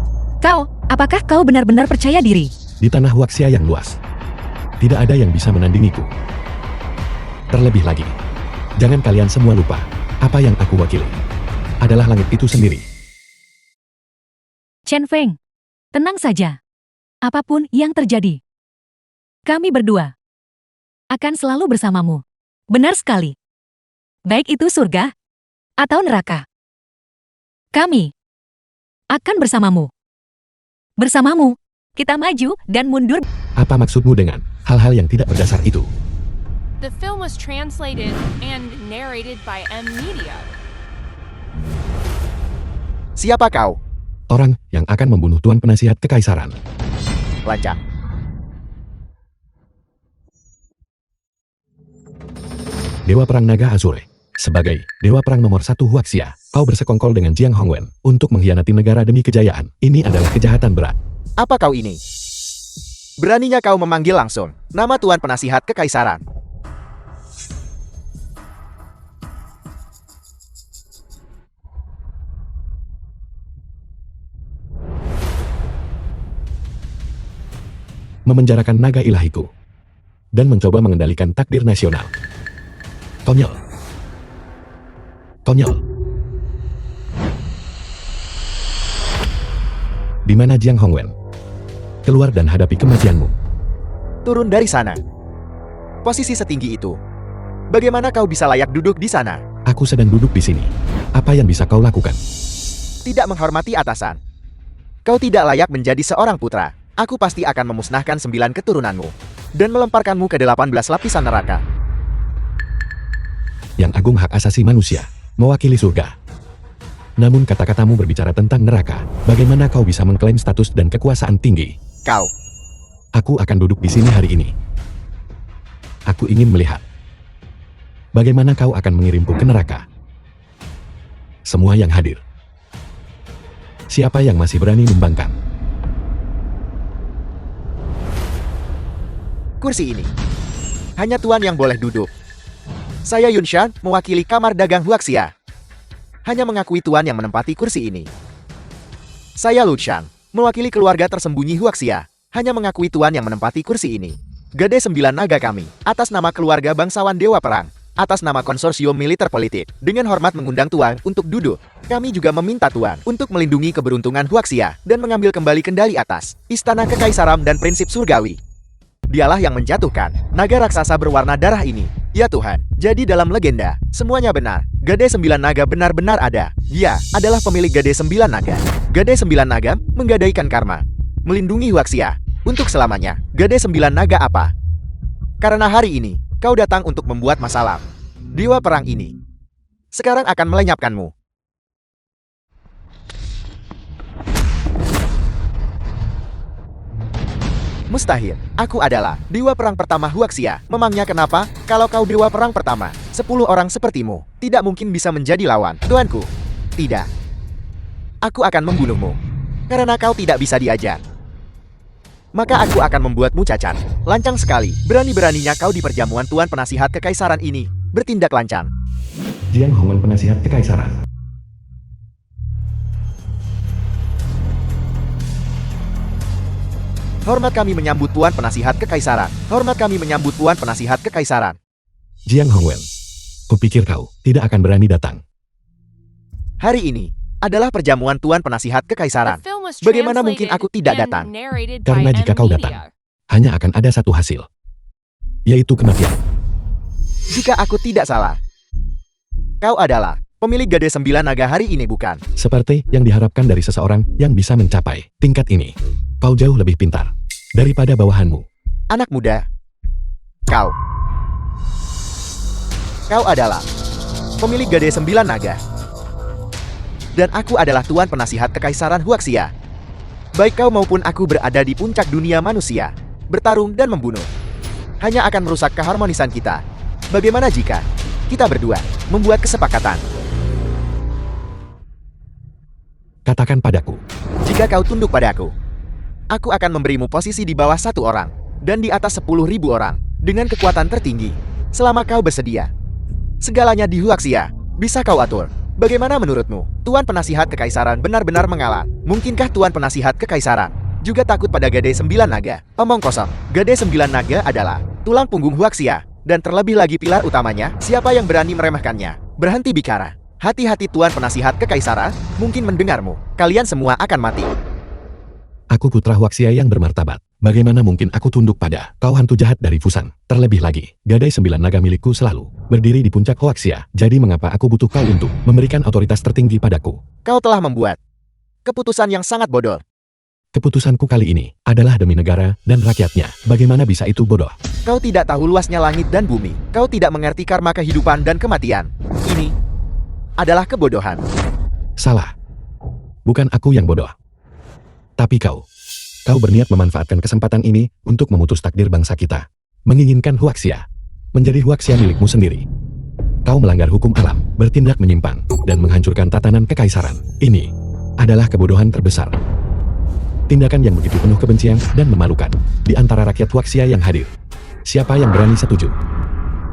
S2: Apakah kau benar-benar percaya diri?
S1: Di tanah Huaxia yang luas, tidak ada yang bisa menandingiku. Terlebih lagi, jangan kalian semua lupa, apa yang aku wakili adalah langit itu sendiri.
S2: Chen Feng, tenang saja. Apapun yang terjadi, kami berdua akan selalu bersamamu. Benar sekali. Baik itu surga atau neraka, kami akan bersamamu. Bersamamu, kita maju dan mundur.
S1: Apa maksudmu dengan hal-hal yang tidak berdasar itu?
S4: The film was translated and narrated by M Media.
S3: Siapa kau?
S1: Orang yang akan membunuh Tuan Penasihat Kekaisaran.
S3: Lancang.
S1: Dewa Perang Naga Azure, sebagai Dewa Perang nomor 1 Huaxia, Kau bersekongkol dengan Jiang Hongwen untuk mengkhianati negara demi kejayaan. Ini adalah kejahatan berat.
S3: Apa kau ini? Beraninya kau memanggil langsung nama Tuan Penasihat Kekaisaran.
S1: Memenjarakan naga ilahiku dan mencoba mengendalikan takdir nasional. Konyol. Konyol. Di mana Jiang Hongwen? Keluar dan hadapi kematianmu.
S3: Turun dari sana. Posisi setinggi itu. Bagaimana kau bisa layak duduk di sana?
S1: Aku sedang duduk di sini. Apa yang bisa kau lakukan?
S3: Tidak menghormati atasan. Kau tidak layak menjadi seorang putra. Aku pasti akan memusnahkan 9 keturunanmu dan melemparkanmu ke 18 lapisan neraka.
S1: Yang Agung hak asasi manusia, mewakili surga. Namun kata-katamu berbicara tentang neraka. Bagaimana kau bisa mengklaim status dan kekuasaan tinggi?
S3: Kau.
S1: Aku akan duduk di sini hari ini. Aku ingin melihat bagaimana kau akan mengirimku ke neraka. Semua yang hadir. Siapa yang masih berani membangkang?
S3: Kursi ini. Hanya Tuan yang boleh duduk. Saya Yunshan, mewakili Kamar Dagang Huaxia. Hanya mengakui Tuan yang menempati kursi ini. Saya Lu Xiang, mewakili keluarga tersembunyi Huaxia. Hanya mengakui Tuan yang menempati kursi ini. Gade 9 naga kami, atas nama keluarga bangsawan Dewa Perang, atas nama konsorsium militer politik, dengan hormat mengundang Tuan untuk duduk. Kami juga meminta Tuan untuk melindungi keberuntungan Huaxia dan mengambil kembali kendali atas Istana Kekaisaran dan prinsip surgawi. Dialah yang menjatuhkan naga raksasa berwarna darah ini. Ya Tuhan, jadi dalam legenda, semuanya benar. Gade 9 naga benar-benar ada. Dia adalah pemilik Gade 9 naga. Gade 9 naga menggadaikan karma. Melindungi Huaxia. Untuk selamanya, Gade 9 naga apa? Karena hari ini, kau datang untuk membuat masalah. Dewa perang ini sekarang akan melenyapkanmu. Mustahil. Aku adalah dewa perang pertama Huaxia. Memangnya kenapa? Kalau kau dewa perang pertama, 10 orang sepertimu tidak mungkin bisa menjadi lawan tuanku. Tidak. Aku akan membunuhmu. Karena kau tidak bisa diajar. Maka aku akan membuatmu cacat. Lancang sekali. Berani-beraninya kau di perjamuan Tuan Penasihat Kekaisaran ini bertindak lancang.
S1: Jiang Hongwen Penasihat Kekaisaran.
S3: Hormat kami menyambut Tuan Penasihat Kekaisaran. Hormat kami menyambut Tuan Penasihat Kekaisaran.
S1: Jiang Hongwen, kupikir kau tidak akan berani datang.
S3: Hari ini adalah perjamuan Tuan Penasihat Kekaisaran.
S4: The film was
S3: Bagaimana mungkin aku tidak
S4: translated
S3: datang?
S4: and narrated
S1: Karena
S4: by
S1: jika
S4: M
S1: kau
S4: Media.
S1: datang, hanya akan ada satu hasil, yaitu kematian.
S3: Jika aku tidak salah, kau adalah pemilik Gade 9 naga hari ini, bukan?
S1: Seperti yang diharapkan dari seseorang yang bisa mencapai tingkat ini. Kau jauh lebih pintar daripada bawahanmu.
S3: Anak muda. Kau adalah pemilik Gade 9 naga. Dan aku adalah Tuan Penasihat Kekaisaran Huaxia. Baik kau maupun aku berada di puncak dunia manusia, bertarung dan membunuh. Hanya akan merusak keharmonisan kita. Bagaimana jika kita berdua membuat kesepakatan?
S1: Katakan padaku,
S3: Jika kau tunduk padaku, aku akan memberimu posisi di bawah 1 orang dan di atas 10.000 orang dengan kekuatan tertinggi. Selama kau bersedia, segalanya di Huaxia bisa kau atur. Bagaimana menurutmu? Tuan Penasihat Kekaisaran benar-benar mengalah. Mungkinkah Tuan Penasihat Kekaisaran juga takut pada Gade 9 naga? Omong kosong. Gade 9 naga adalah tulang punggung Huaxia dan terlebih lagi pilar utamanya. Siapa yang berani meremehkannya? Berhenti bicara. Hati-hati Tuan Penasihat Kekaisaran mungkin mendengarmu. Kalian semua akan mati.
S1: aku putra Huaxia yang bermartabat. Bagaimana mungkin aku tunduk pada kau hantu jahat dari Fusan? Terlebih lagi, Gade 9 naga milikku selalu berdiri di puncak Huaxia. Jadi mengapa aku butuh kau untuk memberikan otoritas tertinggi padaku?
S3: Kau telah membuat keputusan yang sangat bodoh.
S1: Keputusanku kali ini adalah demi negara dan rakyatnya. Bagaimana bisa itu bodoh?
S3: Kau tidak tahu luasnya langit dan bumi. Kau tidak mengerti karma kehidupan dan kematian. Ini adalah kebodohan.
S1: Salah. Bukan aku yang bodoh. Tapi kau berniat memanfaatkan kesempatan ini untuk memutus takdir bangsa kita. Menginginkan Huaxia menjadi Huaxia milikmu sendiri. Kau melanggar hukum alam, bertindak menyimpang, dan menghancurkan tatanan kekaisaran. Ini adalah kebodohan terbesar. Tindakan yang begitu penuh kebencian dan memalukan di antara rakyat Huaxia yang hadir. Siapa yang berani setuju?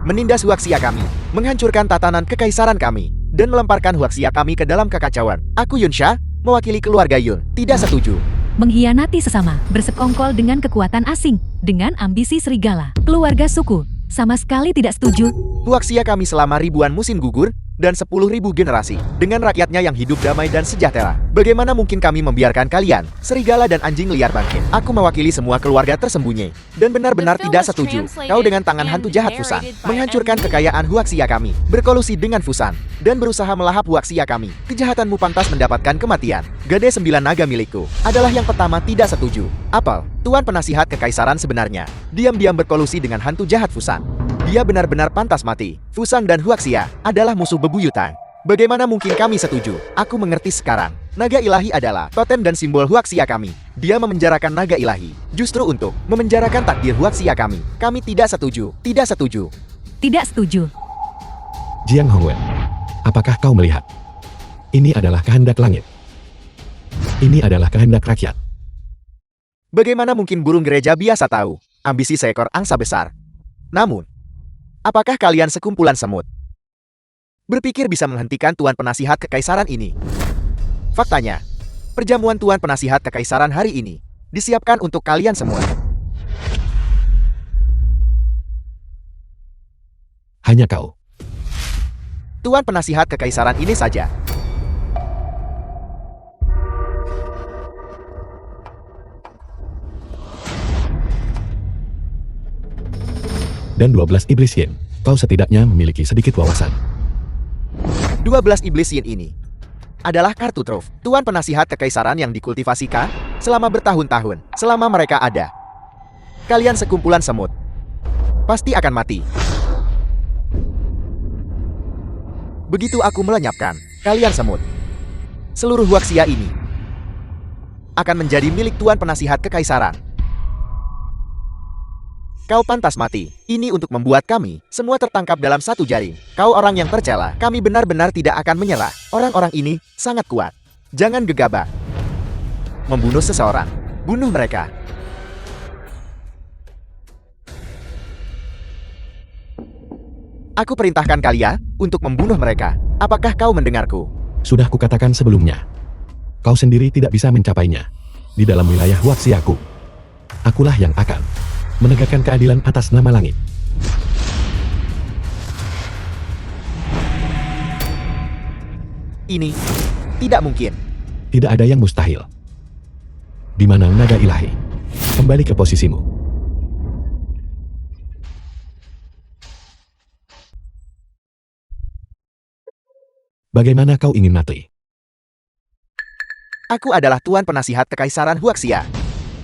S3: Menindas Huaxia kami, menghancurkan tatanan kekaisaran kami, dan melemparkan Huaxia kami ke dalam kekacauan. Aku Yunsha, mewakili keluarga Yun, tidak setuju.
S2: Mengkhianati sesama, bersekongkol dengan kekuatan asing, dengan ambisi serigala, keluarga suku, sama sekali tidak setuju.
S3: Huaxia kami selama ribuan musim gugur, dan 10.000 generasi, dengan rakyatnya yang hidup damai dan sejahtera. Bagaimana mungkin kami membiarkan kalian, serigala dan anjing liar bangkit? Aku mewakili semua keluarga tersembunyi, dan benar-benar tidak setuju. Kau dengan tangan hantu jahat Fusan, menghancurkan kekayaan Huaxia kami, berkolusi dengan Fusan, dan berusaha melahap Huaxia kami. Kejahatanmu pantas mendapatkan kematian. Gade 9 naga milikku adalah yang pertama tidak setuju. Apel, Tuan Penasihat Kekaisaran sebenarnya, diam-diam berkolusi dengan hantu jahat Fusan. Dia benar-benar pantas mati. Fusang dan Huaxia adalah musuh bebuyutan. Bagaimana mungkin kami setuju? Aku mengerti sekarang. Naga ilahi adalah totem dan simbol Huaxia kami. Dia memenjarakan naga ilahi, justru untuk memenjarakan takdir Huaxia kami. Kami tidak setuju. Tidak setuju.
S2: Tidak setuju.
S1: Jiang Hongwen, apakah kau melihat? Ini adalah kehendak langit. Ini adalah kehendak rakyat.
S3: Bagaimana mungkin burung gereja biasa tahu ambisi seekor angsa besar? Namun, apakah kalian sekumpulan semut? Berpikir bisa menghentikan Tuan Penasihat Kekaisaran ini? Faktanya, perjamuan Tuan Penasihat Kekaisaran hari ini disiapkan untuk kalian semua.
S1: Hanya kau.
S3: Tuan Penasihat Kekaisaran ini saja.
S1: Dan 12 iblis yin, kau setidaknya memiliki sedikit wawasan.
S3: 12 iblis yin ini adalah kartu truf Tuan Penasihat Kekaisaran yang dikultivasikan selama bertahun-tahun. Selama mereka ada, kalian sekumpulan semut pasti akan mati. Begitu aku melenyapkan kalian semut, seluruh Huaxia ini akan menjadi milik Tuan Penasihat Kekaisaran. Kau pantas mati. Ini untuk membuat kami semua tertangkap dalam satu jaring. Kau orang yang tercela. Kami benar-benar tidak akan menyerah. Orang-orang ini sangat kuat. Jangan gegabah. Membunuh seseorang. Bunuh mereka. Aku perintahkan kalian untuk membunuh mereka. Apakah kau mendengarku?
S1: Sudah kukatakan sebelumnya. Kau sendiri tidak bisa mencapainya. Di dalam wilayah Huaxiaku, akulah yang akan menegakkan keadilan atas nama langit.
S3: Ini tidak mungkin.
S1: Tidak ada yang mustahil. Di mana naga ilahi? Kembali ke posisimu. Bagaimana kau ingin mati?
S3: Aku adalah Tuan Penasihat Kekaisaran Huaxia.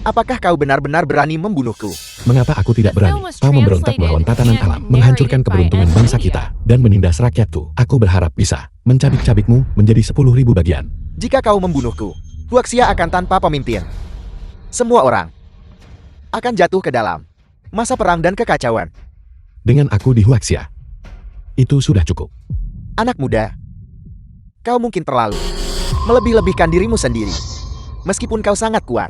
S3: Apakah kau benar-benar berani membunuhku?
S1: Mengapa aku tidak berani? Kau memberontak melawan tatanan alam, menghancurkan keberuntungan bangsa kita, dan menindas rakyatku. Aku berharap bisa mencabik-cabikmu menjadi 10.000 bagian.
S3: Jika kau membunuhku, Huaxia akan tanpa pemimpin. Semua orang akan jatuh ke dalam masa perang dan kekacauan.
S1: Dengan aku di Huaxia, itu sudah cukup.
S3: Anak muda, kau mungkin terlalu melebih-lebihkan dirimu sendiri. Meskipun kau sangat kuat,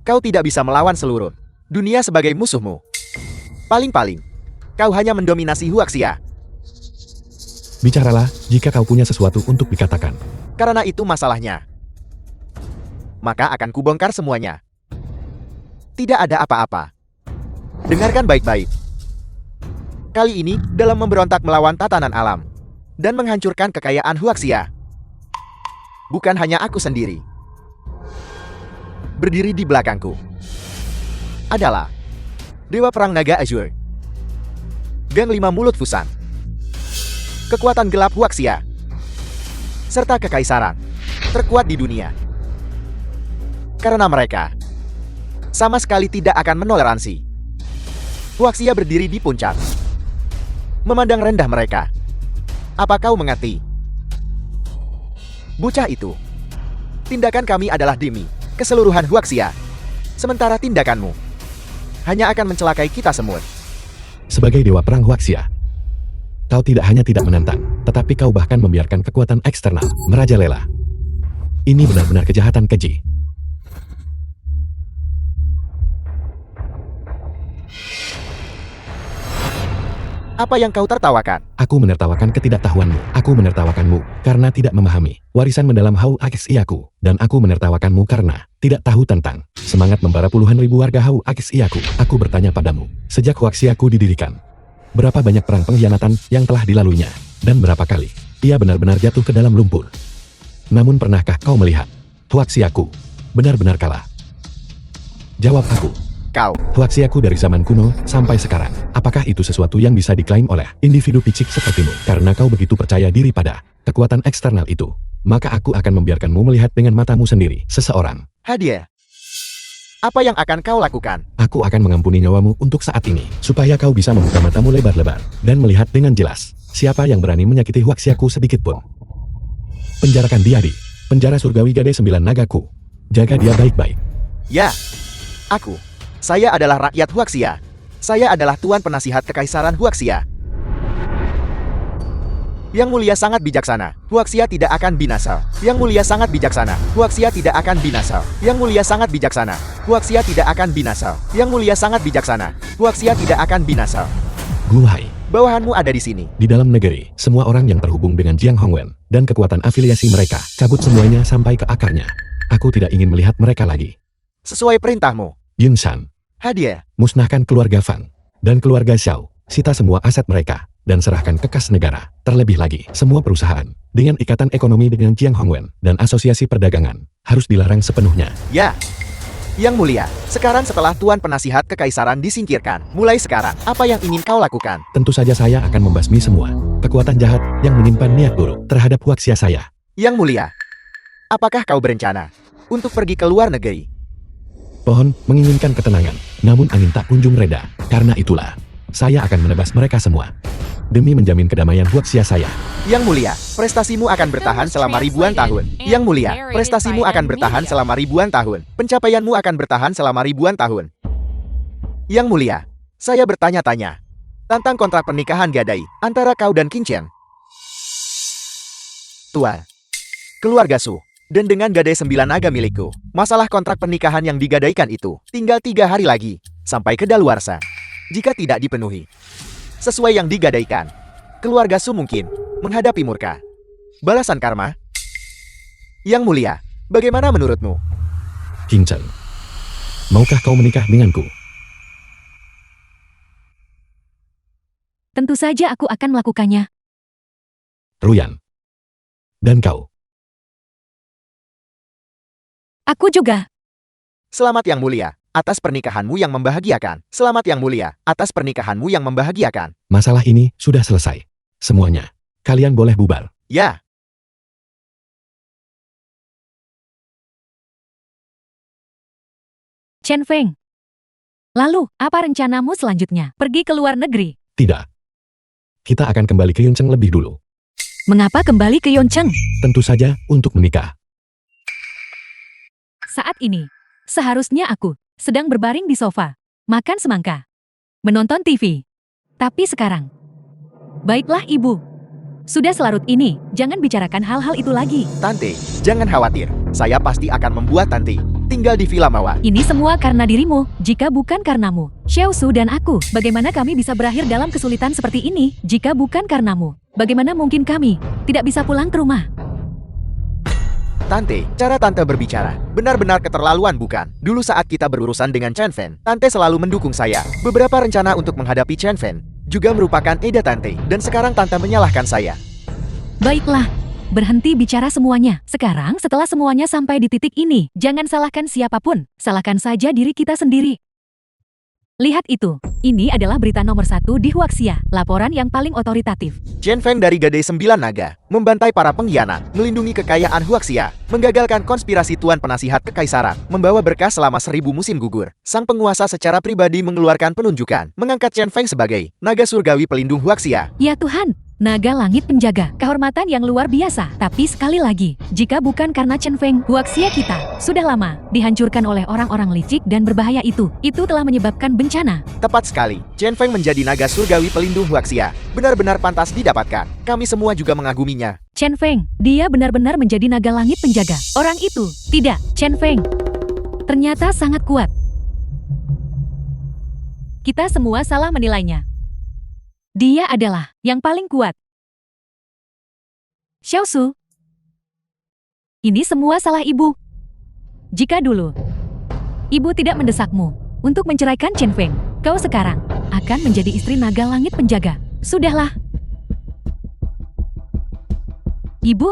S3: kau tidak bisa melawan seluruh dunia sebagai musuhmu. Paling-paling, kau hanya mendominasi Huaxia.
S1: Bicaralah jika kau punya sesuatu untuk dikatakan.
S3: Karena itu masalahnya. Maka akan kubongkar semuanya. Tidak ada apa-apa. Dengarkan baik-baik. Kali ini, dalam memberontak melawan tatanan alam dan menghancurkan kekayaan Huaxia, bukan hanya aku sendiri. Berdiri di belakangku adalah Dewa Perang Naga Azure, Gang 5 Mulut Fusan, kekuatan gelap Huaxia, serta kekaisaran terkuat di dunia. Karena mereka sama sekali tidak akan menoleransi Huaxia berdiri di puncak, memandang rendah mereka. Apa kau mengerti? Bocah itu, tindakan kami adalah demi keseluruhan Huaxia, sementara tindakanmu hanya akan mencelakai kita semua.
S1: Sebagai Dewa Perang Huaxia, Kau tidak hanya tidak menentang, tetapi kau bahkan membiarkan kekuatan eksternal merajalela. Ini benar-benar kejahatan keji.
S3: Apa yang kau tertawakan?
S1: Aku menertawakan ketidaktahuanmu. Aku menertawakanmu karena tidak memahami warisan mendalam Hau Iyaku. Dan aku menertawakanmu karena tidak tahu tentang semangat membara puluhan ribu warga Hau Iyaku. Aku bertanya padamu, sejak Iyaku didirikan, berapa banyak perang pengkhianatan yang telah dilaluinya? Dan berapa kali ia benar-benar jatuh ke dalam lumpur? Namun pernahkah kau melihat Iyaku benar-benar kalah? Jawab aku.
S3: Kau.
S1: Iyaku dari zaman kuno sampai sekarang. Apakah itu sesuatu yang bisa diklaim oleh individu picik sepertimu? Karena kau begitu percaya diri pada kekuatan eksternal itu, maka aku akan membiarkanmu melihat dengan matamu sendiri seseorang.
S3: Hadiah. Apa yang akan kau lakukan?
S1: Aku akan mengampuni nyawamu untuk saat ini, supaya kau bisa membuka matamu lebar-lebar dan melihat dengan jelas siapa yang berani menyakiti Iyaku sedikit pun. Penjarakan dia di penjara surgawi Gadai 9 Nagaku. Jaga dia baik-baik.
S3: Ya. Aku. Saya adalah rakyat Huaxia. Saya adalah Tuan Penasihat Kekaisaran Huaxia. Yang mulia sangat bijaksana. Huaxia tidak akan binasa. Yang mulia sangat bijaksana. Huaxia tidak akan binasa. Yang mulia sangat bijaksana. Huaxia tidak akan binasa. Yang mulia sangat bijaksana. Huaxia tidak akan binasa.
S1: Guhai.
S3: Bawahanmu ada di sini.
S1: Di dalam negeri, semua orang yang terhubung dengan Jiang Hongwen dan kekuatan afiliasi mereka, cabut semuanya sampai ke akarnya. Aku tidak ingin melihat mereka lagi.
S3: Sesuai perintahmu.
S1: Yun Shan.
S3: Hadiah.
S1: Musnahkan keluarga Fang dan keluarga Xiao, sita semua aset mereka, dan serahkan ke kas negara. Terlebih lagi, semua perusahaan dengan ikatan ekonomi dengan Jiang Hongwen dan asosiasi perdagangan harus dilarang sepenuhnya.
S3: Ya. Yang mulia, sekarang setelah Tuan Penasihat Kekaisaran disingkirkan, mulai sekarang, apa yang ingin kau lakukan?
S1: Tentu saja saya akan membasmi semua kekuatan jahat yang menyimpan niat buruk terhadap Huaxia saya.
S3: Yang mulia, apakah kau berencana untuk pergi ke luar negeri?
S1: Pohon menginginkan ketenangan, namun angin tak kunjung reda. Karena itulah, saya akan menebas mereka semua demi menjamin kedamaian Huaxia saya.
S3: Yang mulia, prestasimu akan bertahan selama ribuan tahun. Yang mulia, prestasimu akan bertahan selama ribuan tahun. Pencapaianmu akan bertahan selama ribuan tahun. Yang mulia, saya bertanya-tanya tentang kontrak pernikahan gadai antara kau dan Qin Chen. Tua, keluarga Su, dan dengan gadai 9 naga milikku. Masalah kontrak pernikahan yang digadaikan itu tinggal 3 hari lagi sampai kedaluarsa. Jika tidak dipenuhi sesuai yang digadaikan, keluarga Su mungkin menghadapi murka balasan karma. Yang mulia, bagaimana menurutmu?
S1: Qin Chen, maukah kau menikah denganku?
S2: Tentu saja aku akan melakukannya.
S1: Ruyan. Dan kau?
S2: Aku juga.
S3: Selamat yang mulia, atas pernikahanmu yang membahagiakan. Selamat yang mulia, atas pernikahanmu yang membahagiakan.
S1: Masalah ini sudah selesai. Semuanya. Kalian boleh bubar.
S3: Ya.
S2: Chen Feng. Lalu, apa rencanamu selanjutnya? Pergi ke luar negeri?
S1: Tidak. Kita akan kembali ke Yuncheng lebih dulu.
S2: Mengapa kembali ke Yoncheng?
S1: Tentu saja untuk menikah.
S2: Saat ini, seharusnya aku sedang berbaring di sofa, makan semangka, menonton TV. Tapi sekarang, baiklah ibu. Sudah selarut ini, jangan bicarakan hal-hal itu lagi.
S3: Tante, jangan khawatir. Saya pasti akan membuat Tante tinggal di Villa Mawar.
S2: Ini semua karena dirimu, jika bukan karenamu. Xiao Su dan aku, bagaimana kami bisa berakhir dalam kesulitan seperti ini, jika bukan karenamu? Bagaimana mungkin kami tidak bisa pulang ke rumah?
S3: Tante, cara Tante berbicara benar-benar keterlaluan bukan? Dulu saat kita berurusan dengan Chen Fen, Tante selalu mendukung saya. Beberapa rencana untuk menghadapi Chen Fen juga merupakan ide Tante, dan sekarang Tante menyalahkan saya.
S2: Baiklah, berhenti bicara semuanya. Sekarang setelah semuanya sampai di titik ini, jangan salahkan siapapun, salahkan saja diri kita sendiri. Lihat itu, ini adalah berita nomor 1 di Huaxia, laporan yang paling otoritatif.
S3: Chen Feng dari Gadai 9 Naga, membantai para pengkhianat, melindungi kekayaan Huaxia, menggagalkan konspirasi Tuan Penasihat Kekaisaran, membawa berkah selama 1000 musim gugur. Sang penguasa secara pribadi mengeluarkan penunjukan, mengangkat Chen Feng sebagai Naga Surgawi Pelindung Huaxia.
S2: Ya Tuhan, Naga langit penjaga, kehormatan yang luar biasa. Tapi sekali lagi, jika bukan karena Chen Feng, Huaxia kita sudah lama dihancurkan oleh orang-orang licik dan berbahaya itu. Itu telah menyebabkan bencana.
S3: Tepat sekali, Chen Feng menjadi naga surgawi pelindung Huaxia. Benar-benar pantas didapatkan. Kami semua juga mengaguminya.
S2: Chen Feng, dia benar-benar menjadi naga langit penjaga. Orang itu, tidak, Chen Feng. Ternyata sangat kuat. Kita semua salah menilainya. Dia adalah yang paling kuat. Xiaosu, ini semua salah ibu. Jika dulu, ibu tidak mendesakmu untuk menceraikan Chen Feng, kau sekarang akan menjadi istri naga langit penjaga. Sudahlah. Ibu,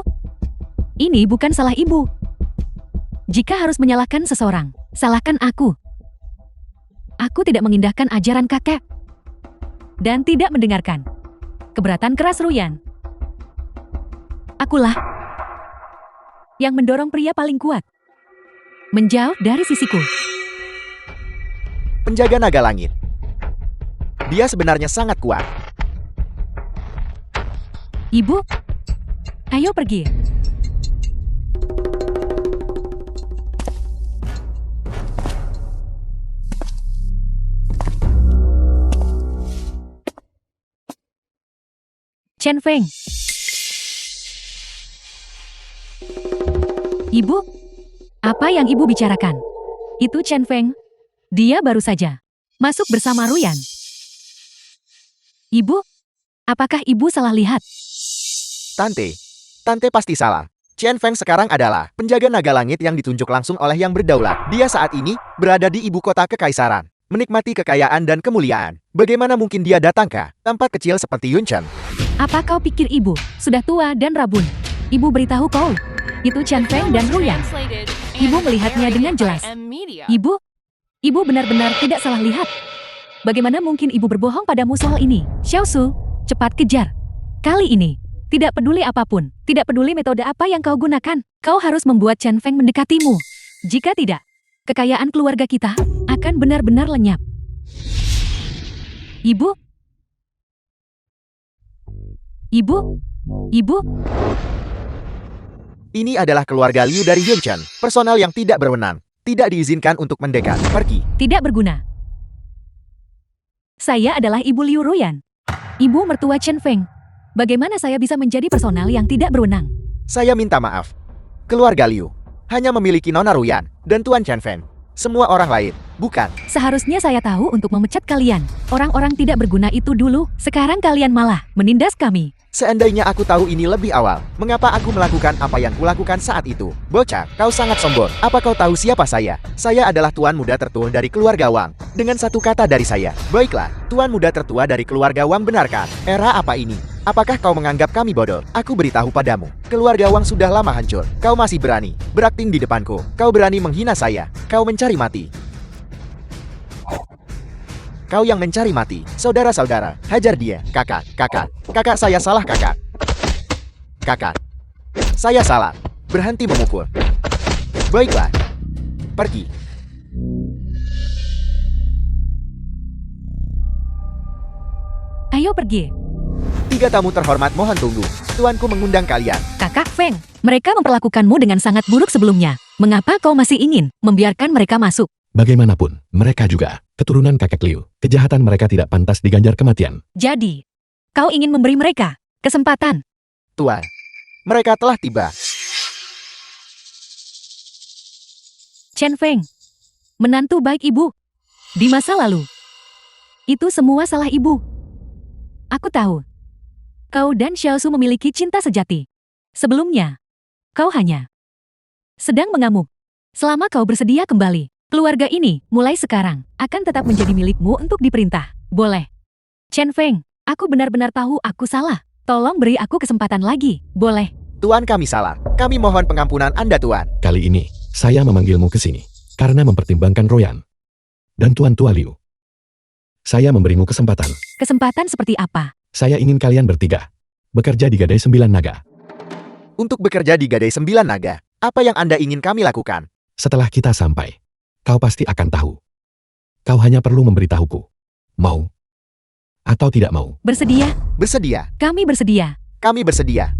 S2: ini bukan salah ibu. Jika harus menyalahkan seseorang, salahkan aku. Aku tidak mengindahkan ajaran kakek. Dan tidak mendengarkan keberatan keras Ruyan. Akulah yang mendorong pria paling kuat menjauh dari sisiku.
S3: Penjaga naga langit. Dia sebenarnya sangat kuat.
S2: Ibu, ayo pergi. Chen Feng. Ibu, apa yang ibu bicarakan? Itu Chen Feng. Dia baru saja masuk bersama Ruyan. Ibu, apakah ibu salah lihat?
S3: Tante pasti salah. Chen Feng sekarang adalah penjaga naga langit yang ditunjuk langsung oleh yang berdaulat. Dia saat ini berada di ibu kota kekaisaran, menikmati kekayaan dan kemuliaan. Bagaimana mungkin dia datang ke tempat kecil seperti Yunchen?
S2: Apa kau pikir ibu sudah tua dan rabun? Ibu beritahu kau, itu Chen Feng dan Ruyan. Ibu melihatnya dengan jelas. Ibu benar-benar tidak salah lihat. Bagaimana mungkin ibu berbohong padamu soal ini? Xiaosu, cepat kejar. Kali ini, tidak peduli apapun, tidak peduli metode apa yang kau gunakan, kau harus membuat Chen Feng mendekatimu. Jika tidak, kekayaan keluarga kita akan benar-benar lenyap. Ibu?
S3: Ini adalah keluarga Liu dari Yunchen, personal yang tidak berwenang, tidak diizinkan untuk mendekat. Pergi.
S2: Tidak berguna. Saya adalah Ibu Liu Ruyan, ibu mertua Chen Feng. Bagaimana saya bisa menjadi personal yang tidak berwenang?
S3: Saya minta maaf. Keluarga Liu hanya memiliki Nona Ruyan dan Tuan Chen Feng. Semua orang lain, bukan.
S2: Seharusnya saya tahu untuk memecat kalian. Orang-orang tidak berguna itu dulu, sekarang kalian malah menindas kami.
S3: Seandainya aku tahu ini lebih awal, mengapa aku melakukan apa yang kulakukan saat itu? Bocah, kau sangat sombong. Apa kau tahu siapa saya? Saya adalah tuan muda tertua dari keluarga Wang. Dengan satu kata dari saya. Baiklah, tuan muda tertua dari keluarga Wang benarkan. Era apa ini? Apakah kau menganggap kami bodoh? Aku beritahu padamu, keluarga Wang sudah lama hancur. Kau masih berani berakting di depanku. Kau berani menghina saya. Kau mencari mati. Kau yang mencari mati. Saudara-saudara, hajar dia. Kakak saya salah kakak. Kakak, saya salah. Berhenti memukul. Baiklah, pergi.
S2: Ayo pergi.
S3: 3 tamu terhormat mohon tunggu. Tuanku mengundang kalian.
S2: Kakak Feng, mereka memperlakukanmu dengan sangat buruk sebelumnya. Mengapa kau masih ingin membiarkan mereka masuk?
S1: Bagaimanapun, mereka juga keturunan kakek Liu. Kejahatan mereka tidak pantas diganjar kematian.
S2: Jadi, kau ingin memberi mereka kesempatan?
S3: Tuan, mereka telah tiba.
S2: Chen Feng, menantu baik ibu. Di masa lalu, itu semua salah ibu. Aku tahu. Kau dan Xiaosu memiliki cinta sejati. Sebelumnya, kau hanya sedang mengamuk. Selama kau bersedia kembali, keluarga ini mulai sekarang akan tetap menjadi milikmu untuk diperintah. Boleh. Chen Feng, aku benar-benar tahu aku salah. Tolong beri aku kesempatan lagi. Boleh.
S3: Tuan, kami salah. Kami mohon pengampunan Anda, Tuan.
S1: Kali ini, saya memanggilmu ke sini karena mempertimbangkan Royan dan Tuan Tua Liu. Saya memberimu kesempatan.
S2: Kesempatan seperti apa?
S1: Saya ingin kalian bertiga bekerja di Gadai 9 Naga.
S3: Untuk bekerja di Gadai 9 Naga, apa yang Anda ingin kami lakukan?
S1: Setelah kita sampai, kau pasti akan tahu. Kau hanya perlu memberitahuku. Mau atau tidak mau?
S2: Bersedia?
S3: Bersedia.
S2: Kami bersedia.
S3: Kami bersedia.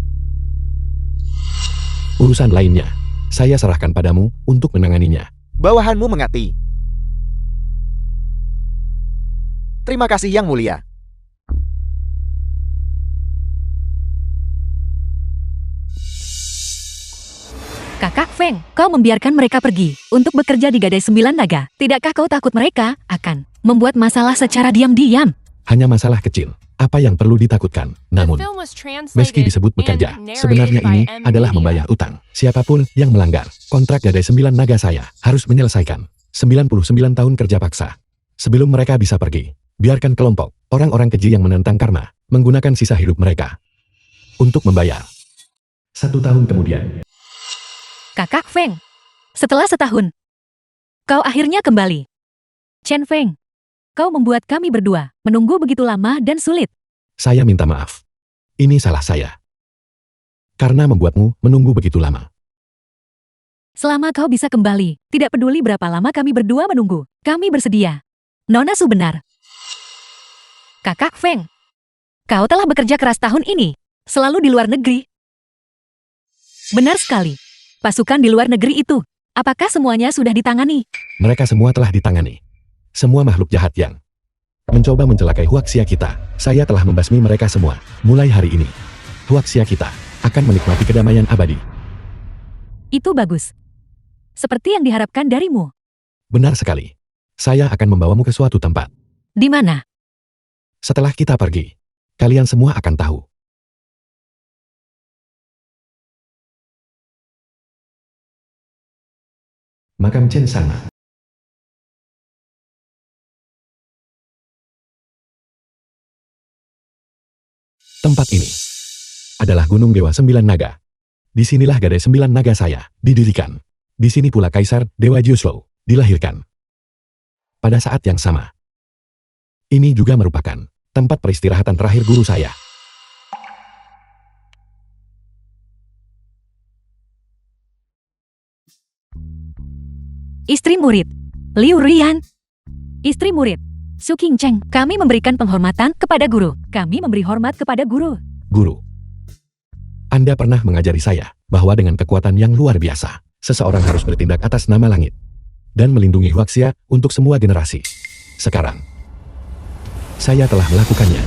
S1: Urusan lainnya, saya serahkan padamu untuk menanganinya.
S3: Bawahanmu mengerti. Terima kasih Yang Mulia.
S2: Kakak Feng, kau membiarkan mereka pergi untuk bekerja di Gadai 9 Naga. Tidakkah kau takut mereka akan membuat masalah secara diam-diam?
S1: Hanya masalah kecil. Apa yang perlu ditakutkan?
S4: The
S1: Namun,
S4: film was translated
S1: meski disebut bekerja,
S4: and
S1: sebenarnya
S4: narrated
S1: ini
S4: by M.
S1: adalah
S4: Media.
S1: membayar utang. Siapapun yang melanggar kontrak Gadai 9 Naga saya harus menyelesaikan 99 tahun kerja paksa. Sebelum mereka bisa pergi, biarkan kelompok orang-orang keji yang menentang karma menggunakan sisa hidup mereka untuk membayar. 1 tahun kemudian,
S2: Kakak Feng, setelah setahun, kau akhirnya kembali. Chen Feng, kau membuat kami berdua menunggu begitu lama dan sulit.
S1: saya minta maaf. Ini salah saya. Karena membuatmu menunggu begitu lama.
S2: Selama kau bisa kembali, tidak peduli berapa lama kami berdua menunggu, kami bersedia. Nona Su benar. Kakak Feng, kau telah bekerja keras tahun ini, selalu di luar negeri. Benar sekali. Pasukan di luar negeri itu, apakah semuanya sudah ditangani?
S1: Mereka semua telah ditangani. Semua makhluk jahat yang mencoba mencelakai Huaxia kita, saya telah membasmi mereka semua. Mulai hari ini, Huaxia kita akan menikmati kedamaian abadi.
S2: Itu bagus. Seperti yang diharapkan darimu.
S1: Benar sekali. Saya akan membawamu ke suatu tempat.
S2: Di mana?
S1: Setelah kita pergi, kalian semua akan tahu. Makam Chen sana. Tempat ini adalah Gunung Dewa 9 Naga. Disinilah Gadai 9 Naga saya didirikan. Di sini pula Kaisar Dewa Jiushou dilahirkan. Pada saat yang sama, ini juga merupakan tempat peristirahatan terakhir guru saya.
S2: Istri murid, Liu Rian. Istri murid, Su Qingcheng. Kami memberikan penghormatan kepada guru. Kami memberi hormat kepada guru.
S1: Guru, Anda pernah mengajari saya bahwa dengan kekuatan yang luar biasa, seseorang harus bertindak atas nama langit dan melindungi Huaxia untuk semua generasi. Sekarang, saya telah melakukannya.